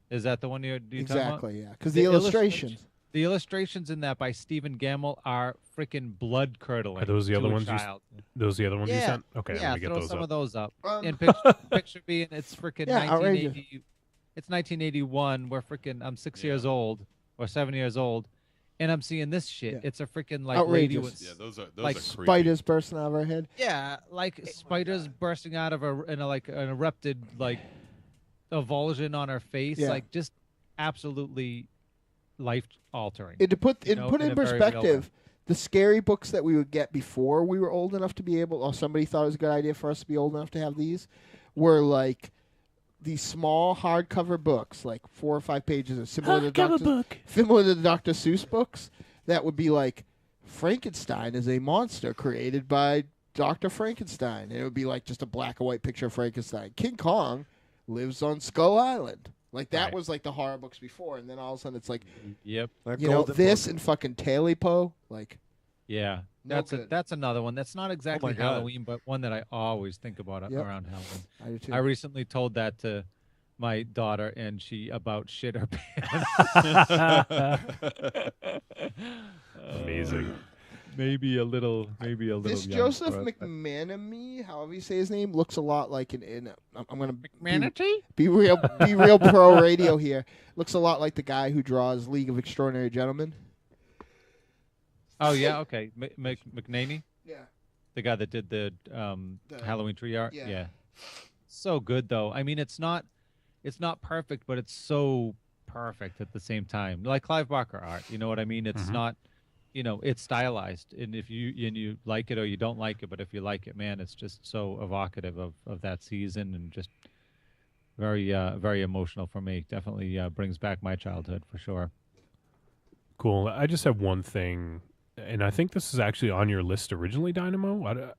Is that the one you're talking about? Exactly, yeah. Because the illustrations. The illustrations in that by Stephen Gamble are freaking blood curdling. Are those the other ones? Those the other ones you Yeah. sent? Okay, Yeah, let me get throw those some up. of those up. Um, And picture being it's freaking Yeah, 1980. It's 1981. I'm 6 years old or 7 years old, and I'm seeing this shit. Yeah. It's a freaking like lady Outrageous. with Yeah, those are like creepy. Spiders bursting out of her head. yeah, like spiders bursting out of like an erupted like avulsion on her face, Yeah. like just absolutely life altering. To put you in know, put in in a very real way. perspective, the scary books that we would get before we were old enough to be able, or somebody thought it was a good idea for us to be old enough to have these, were like these small hardcover books, like 4 or 5 pages, or similar to the Dr. Seuss books. That would be like Frankenstein is a monster created by Dr. Frankenstein, and it would be like just a black and white picture of Frankenstein. King Kong lives on Skull Island. Like that Right. was like the horror books before, and then all of a sudden it's like, Yep. you know, this and fucking Tailypo, like Yeah, No that's good. that's another one. That's not exactly God. Halloween, but one that I always think about Yep. around Halloween. I do too. I recently told that to my daughter, and she about shit her pants. Amazing. Maybe a little. This young Joseph for it, but- McManamy, however you say his name, looks a lot like I'm gonna McManatee? be real pro radio here. Looks a lot like the guy who draws League of Extraordinary Gentlemen. Oh yeah, okay. McNaney, Yeah. the guy that did the Halloween tree art. yeah. Yeah, so good though. I mean, it's not perfect, but it's so perfect at the same time. Like Clive Barker art, you know what I mean? It's not, it's stylized, and if you like it or you don't like it, but if you like it, man, it's just so evocative of that season and just very very emotional for me. Definitely brings back my childhood for sure. Cool. I just have one thing, and I think this is actually on your list originally, Dynamo.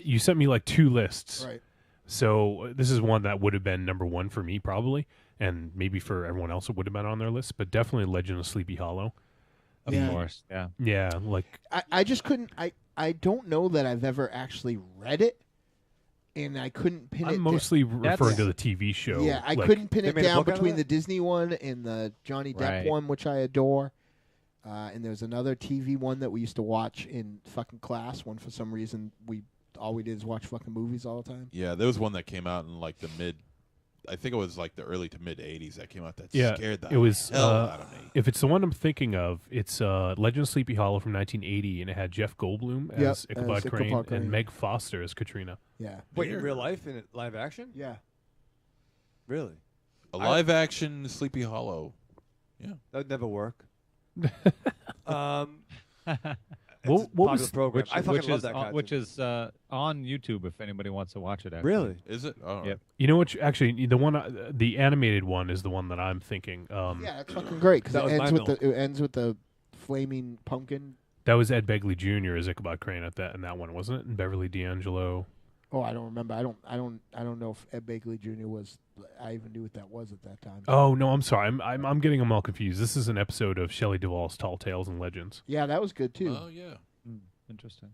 You sent me like 2 lists. Right. So this is one that would have been number 1 for me probably, and maybe for everyone else it would have been on their list, but definitely Legend of Sleepy Hollow. Of course, yeah. Yeah, like I just couldn't. I don't know that I've ever actually read it, and I couldn't pin it. I'm mostly referring to the TV show. Yeah, I like- couldn't pin They it made a down book out of between it? the Disney one and the Johnny Depp Right. one, which I adore. And there's another TV one that we used to watch in fucking class. When for some reason all we did is watch fucking movies all the time. Yeah, there was one that came out in like the I think it was like the early to mid '80s that came out that Yeah, scared the it was. hell out of me. If it's the one I'm thinking of, it's Legend of Sleepy Hollow from 1980, and it had Jeff Goldblum Yep, as Ichabod as Crane Ichabod Crane. and Meg Foster as Katrina. Yeah. Wait, in real life, in live action? Yeah. Really? A live action Sleepy Hollow. Yeah. That would never work. What It's a popular was program? I fucking love is that on, which is on YouTube if anybody wants to watch it. Actually. Really? Is it? Oh. Yep. You know what? Actually, the one, the animated one is the one that I'm thinking. Yeah, that's fucking great because That was it my ends with milk. it ends with the flaming pumpkin. That was Ed Begley Jr. as Ichabod Crane in that one, wasn't it? And Beverly D'Angelo. Oh, I don't remember. I don't know if Ed Begley Jr. was. I even knew what that was at that time. Oh no, I'm sorry. I'm getting them all confused. This is an episode of Shelley Duvall's Tall Tales and Legends. Yeah, that was good too. Oh yeah. Interesting.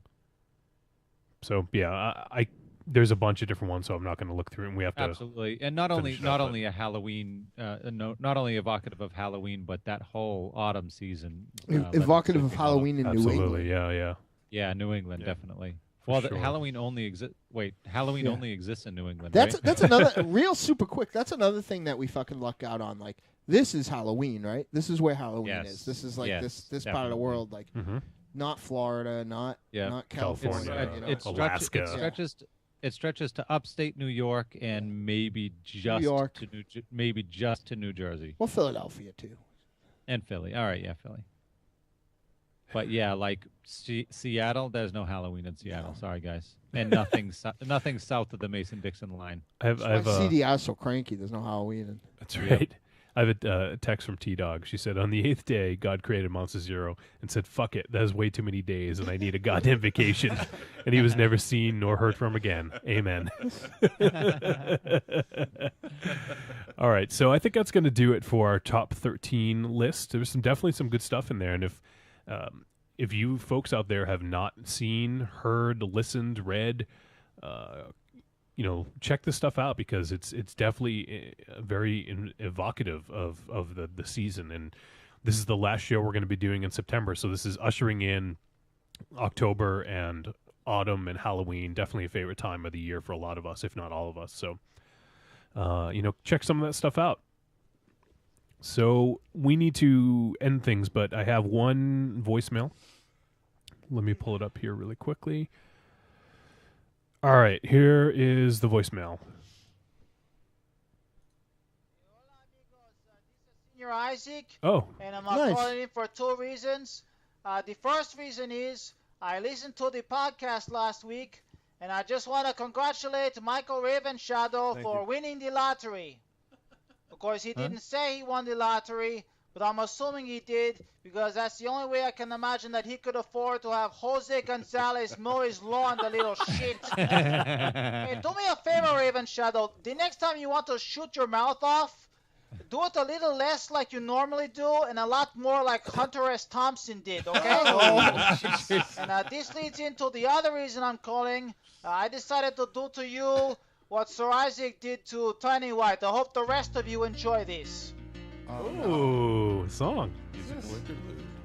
So yeah, I there's a bunch of different ones, so I'm not going to look through, and we have to Absolutely, and not only finish it up, but- only a Halloween, not only evocative of Halloween, but that whole autumn season. Evocative of Sleepy Hollow. Halloween in New England. Absolutely, yeah. Yeah, New England Yeah, definitely. for Well, sure. Halloween only exists. Wait, Halloween Yeah. only exists in New England. That's right? that's another real super quick. That's another thing that we fucking luck out on. Like this is Halloween, right? This is where Halloween Yes. is. This is like Yes, this part of the definitely. world, like Mhm. not Florida, not not California, California. You know? It stretches. It stretches to upstate New York and maybe just York. to New Jersey Well, Philadelphia too. and Philly. All right, yeah, Philly. But yeah, like Seattle, there's no Halloween in Seattle. Sorry, guys, and nothing south of the Mason-Dixon line. I have CDR's so cranky. There's no Halloween. In. That's right. I have a text from T-Dog. She said, on the 8th day, God created Monsterzero and said, fuck it, that is way too many days, and I need a goddamn vacation. And he was never seen nor heard from again. Amen. All right, so I think that's going to do it for our top 13 list. There's definitely some good stuff in there, and if you folks out there have not seen, heard, listened, read, check this stuff out because it's definitely very evocative of the season, and this is the last show we're going to be doing in September. So this is ushering in October and autumn and Halloween. Definitely a favorite time of the year for a lot of us, if not all of us. So, check some of that stuff out. So we need to end things, but I have one voicemail. Let me pull it up here really quickly. All right, here is the voicemail. Senor Isaac. Oh, and I'm nice. calling in for 2 reasons. The first reason is I listened to the podcast last week, and I just want to congratulate Michael Ravenshadow for winning the lottery. Of course, he didn't say he won the lottery, but I'm assuming he did because that's the only way I can imagine that he could afford to have Jose Gonzalez mow his lawn, the little shit. Hey, do me a favor, Ravenshadow. The next time you want to shoot your mouth off, do it a little less like you normally do and a lot more like Hunter S. Thompson did, okay? And this leads into the other reason I'm calling. I decided to do to you what Sir Isaac did to Tiny White. I hope the rest of you enjoy this. Ooh, song.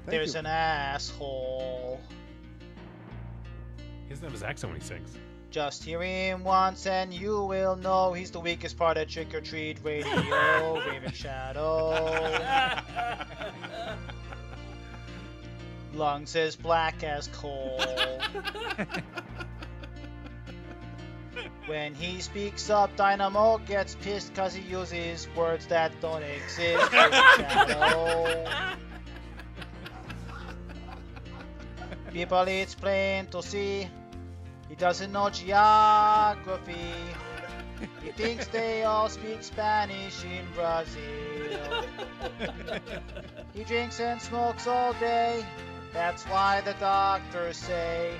There's an asshole. He doesn't have his accent when he sings. Just hear him once and you will know he's the weakest part of Trick or Treat Radio. Ravenshadow. Lungs as black as coal. When he speaks up, Dynamo gets pissed because he uses words that don't exist. Ravenshadow. People, it's plain to see. He doesn't know geography. He thinks they all speak Spanish in Brazil. He drinks and smokes all day. That's why the doctors say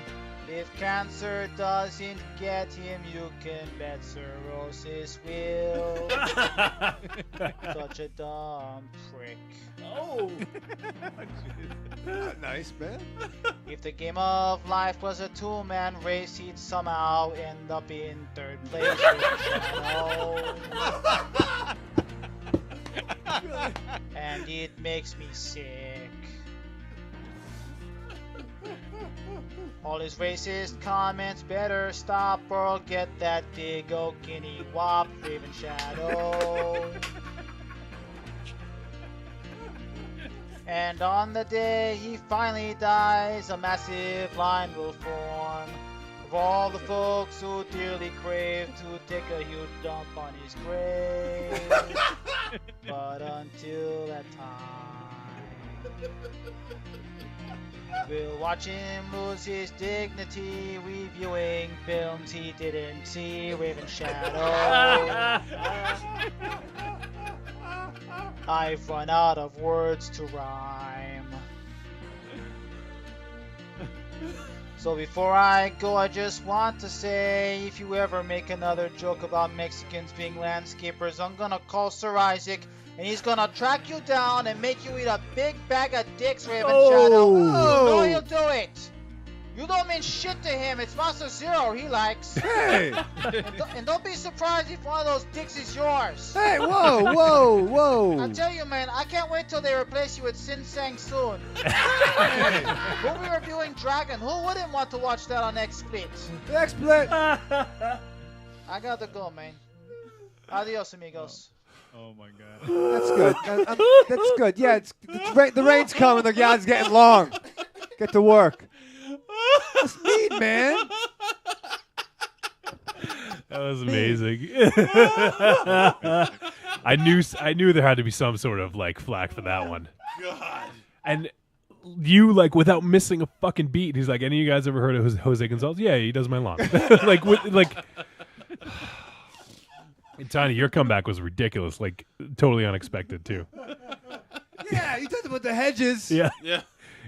if cancer doesn't get him, you can bet cirrhosis will. Such a dumb prick. Oh! Nice, man. If the game of life was a 2-man race, he'd somehow end up in 3rd place. And it makes me sick. All his racist comments better stop or I'll get that big old guinea wop. Ravenshadow. And on the day he finally dies, a massive line will form of all the folks who dearly crave to take a huge dump on his grave. But until that time, we'll watch him lose his dignity, reviewing films he didn't see. Ravenshadow. I've run out of words to rhyme. So before I go, I just want to say, if you ever make another joke about Mexicans being landscapers, I'm gonna call Sir Isaac, and he's gonna track you down and make you eat a big bag of dicks, Ravenshadow. You know he'll do it. You don't mean shit to him. It's Monsterzero he likes. Hey! And don't be surprised if one of those dicks is yours. Hey, whoa, whoa, whoa. I tell you, man, I can't wait till they replace you with Sin Sang soon. We'll be reviewing Dragon. Who wouldn't want to watch that on XSplit? XSplit. I gotta go, man. Adios, amigos. Oh my God. That's good. That's good. Yeah, the rain's coming. The yard's getting long. Get to work. That's neat, man. That was amazing. I knew there had to be some sort of like flack for that one. God. And you like without missing a fucking beat. He's like, any of you guys ever heard of Jose Gonzalez? Yeah, he does my lawn. And Tiny, your comeback was ridiculous. Like totally unexpected too. Yeah, you talked about the hedges. Yeah. Yeah.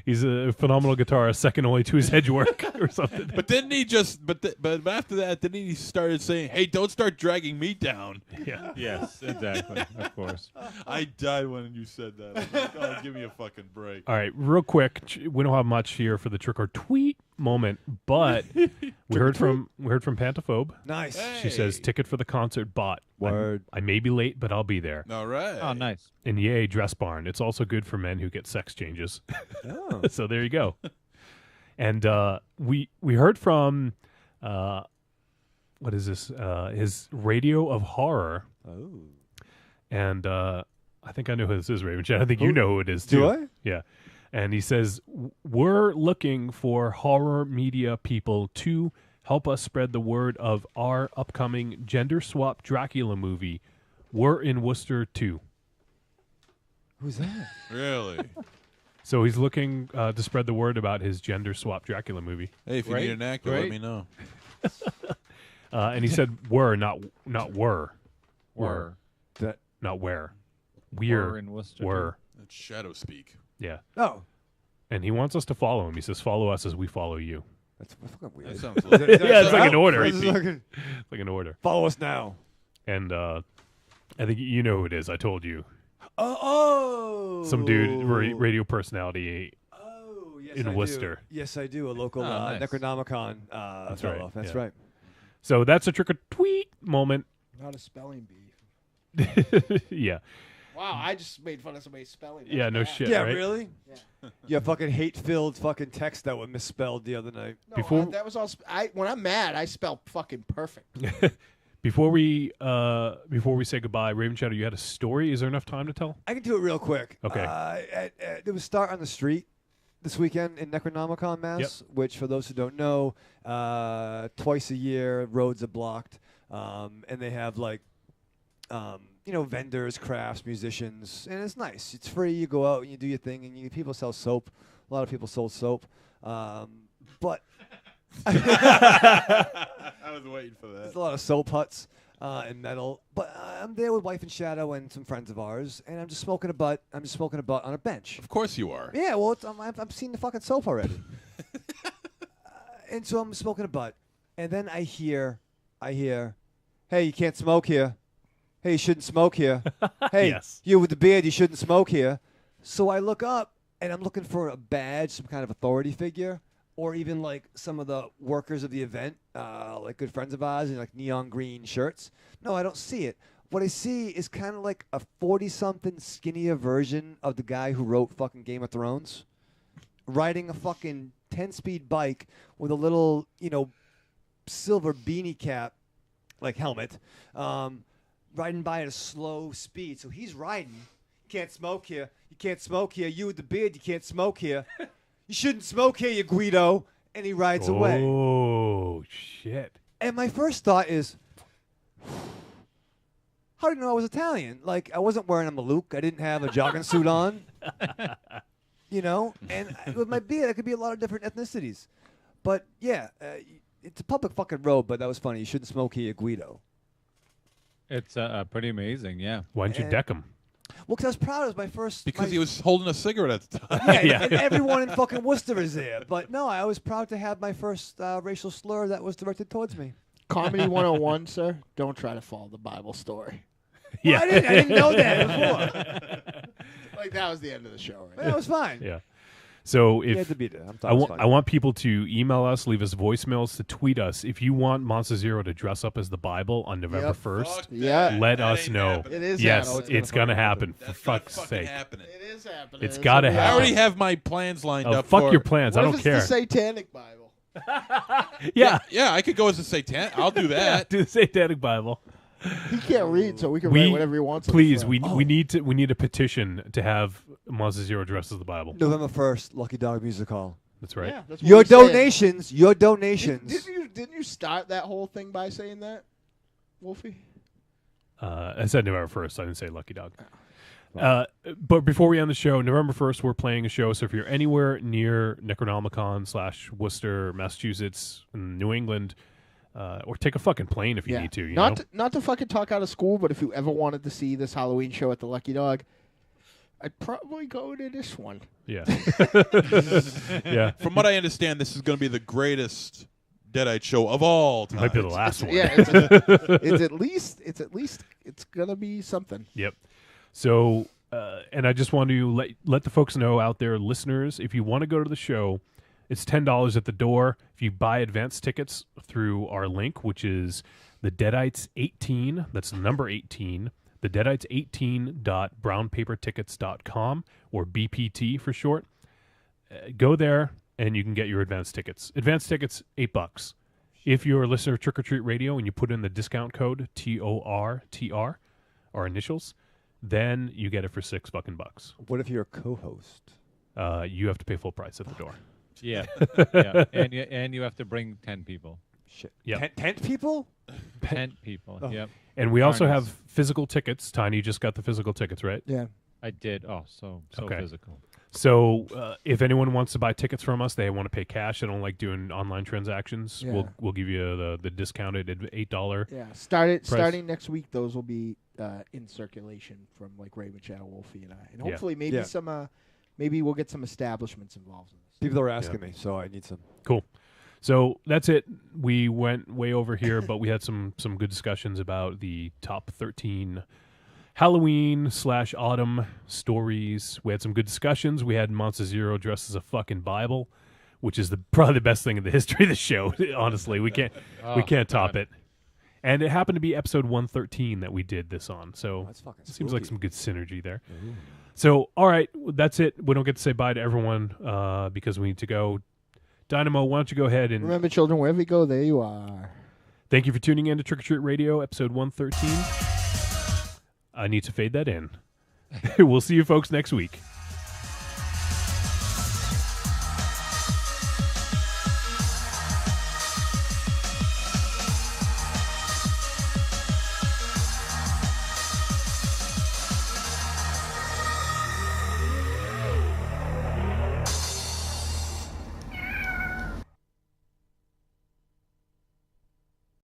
He's a phenomenal guitarist, second only to his hedge work or something. But didn't he just? But after that, didn't he started saying, "Hey, don't start dragging me down." Yeah. Yes, exactly. Of course. I died when you said that. I was like, oh, give me a fucking break. All right, real quick. We don't have much here for the trick or tweet moment, but we heard from Pantaphobe. Nice. She says ticket for the concert bought. Word. I may be late, but I'll be there. All right. Oh, nice. And yay, Dress Barn. It's also good for men who get sex changes. Oh. So there you go. And we heard from what is this? His Radio of Horror. Oh. And I think I know who this is, Ravenshadow. I think you know who it is too. Do I? Yeah. And he says, we're looking for horror media people to help us spread the word of our upcoming gender swap Dracula movie. We're in Worcester too. Who's that? Really? So he's looking to spread the word about his gender swap Dracula movie. Hey, if you need an actor, let me know. And he said, "Were not were, Were. That not where, Were in Worcester were." That's shadow speak. Yeah. Oh. And he wants us to follow him. He says, "Follow us as we follow you." That's fucking weird. That sounds Yeah, it's like an order. It's It's like an order. Follow us now. And I think you know who it is. I told you. Oh. Some dude, radio personality. Oh, yes, in I Worcester. Do. Yes, I do. A local nice. Necronomicon That's fellow. right. That's Yeah. right. So that's a trick or tweet moment. Not a spelling bee. Yeah. Wow, I just made fun of somebody's spelling. Yeah, no bad. shit. Yeah, right? really? Yeah. Yeah, fucking hate-filled fucking text that was misspelled the other night. No, Before- that was all. When I'm mad, I spell fucking perfect. Before we say goodbye, Ravenshadow, you had a story. Is there enough time to tell? I can do it real quick. Okay. There was Start on the Street this weekend in Necronomicon, Mass, which, for those who don't know, twice a year, roads are blocked, and they have, like, vendors, crafts, musicians, and it's nice. It's free. You go out and you do your thing, and people sell soap. A lot of people sold soap. But I was waiting for that. there's a lot of soap huts and metal. But I'm there with Wife and Shadow and some friends of ours, and I'm just smoking a butt. I'm just smoking a butt on a bench. Of course you are. Yeah, well, I've seen the fucking soap already. And so I'm smoking a butt, and then I hear, hey, you can't smoke here. Hey, you shouldn't smoke here. Hey, Yes. you with the beard, you shouldn't smoke here. So I look up, and I'm looking for a badge, some kind of authority figure, or even like some of the workers of the event, like good friends of ours in like neon green shirts. No, I don't see it. What I see is kind of like a 40-something skinnier version of the guy who wrote fucking Game of Thrones, riding a fucking 10-speed bike with a little, silver beanie cap, like helmet, riding by at a slow speed. So he's riding. You can't smoke here. You can't smoke here. You with the beard, you can't smoke here. You shouldn't smoke here, you Guido. And he rides away. Oh, shit. And my first thought is, how did you know I was Italian? Like, I wasn't wearing a Malouk. I didn't have a jogging suit on. And with my beard, I could be a lot of different ethnicities. But, yeah, it's a public fucking road, but that was funny. You shouldn't smoke here, you Guido. It's pretty amazing, yeah. Why didn't you deck him? Well, because I was proud. It was my first. Because he was holding a cigarette at the time. Yeah, and everyone in fucking Worcester is there. But no, I was proud to have my first racial slur that was directed towards me. Comedy 101, sir. Don't try to follow the Bible story. Well, I didn't know that before. Like, that was the end of the show, right? But that was fine. Yeah. So You if had to be there. I want people to email us, leave us voicemails, to tweet us. If you want Monsterzero to dress up as the Bible on November Yep. 1st, Yeah. let That us ain't know. happening. It is Yes, happening. it's going to happen, for That's fuck's not fucking sake. happening. It is happening. It's got to I happen. already have my plans lined Oh, up. fuck for your plans. What I if don't it's care. the Satanic Bible? Yeah. Yeah, I could go as a Satan. I'll do that. Do the Satanic Bible. He can't read, so we can write whatever he wants. on the Please, front. we need a petition to have Monsterzero dress as the Bible. November 1st, Lucky Dog Music Hall. That's right. Yeah, that's what Your we said. donations. Your donations. Didn't you start that whole thing by saying that, Wolfie? I said November 1st. I didn't say Lucky Dog. But before we end the show, November 1st, we're playing a show. So if you're anywhere near Necronomicon / Worcester, Massachusetts, in New England, or take a fucking plane if you need to. You know? Not to fucking talk out of school, but if you ever wanted to see this Halloween show at the Lucky Dog, I'd probably go to this one. Yeah. Yeah. From what I understand, this is going to be the greatest Deadite show of all time. Might be the last one. Yeah, it's at least it's gonna be something. Yep. So, and I just want to let the folks know out there, listeners, if you want to go to the show, It's $10 at the door. If you buy advance tickets through our link, which is the Deadites 18, that's the number 18, the Deadites 18.brownpapertickets.com, or BPT for short. Go there and you can get your advance tickets. Advance tickets, $8. If you're a listener of Trick or Treat Radio and you put in the discount code TORTR, our initials, then you get it for $6. What if you're a co-host? You have to pay full price at the door. Yeah. And you have to bring 10 people. Shit. Yep. 10 people? 10 people. Oh. Yep. And we also Harness. have physical tickets. Tiny just got the physical tickets, right? Yeah. I did. Oh, so Okay. physical. So if anyone wants to buy tickets from us, they want to pay cash. They don't like doing online transactions. Yeah. We'll give you the discounted $8. Yeah, price. starting next week, those will be in circulation from like Ravenshadow, Wolfie, and I, and Yeah. hopefully maybe some maybe we'll get some establishments involved in this. People are asking me, so I need some. Cool. So that's it. We went way over here, but we had some good discussions about the top 13 Halloween/autumn stories. We had some good discussions. We had Monsterzero dressed as a fucking Bible, which is probably the best thing in the history of the show. Honestly, we can't top it. And it happened to be episode 113 that we did this on. So That's fucking it seems like spooky. some good synergy there. So all right, that's it. We don't get to say bye to everyone because we need to go. Dynamo, why don't you go ahead and Remember, children, wherever you go, there you are. thank you for tuning in to Trick or Treat Radio, episode 113. I need to fade that in. We'll see you folks next week.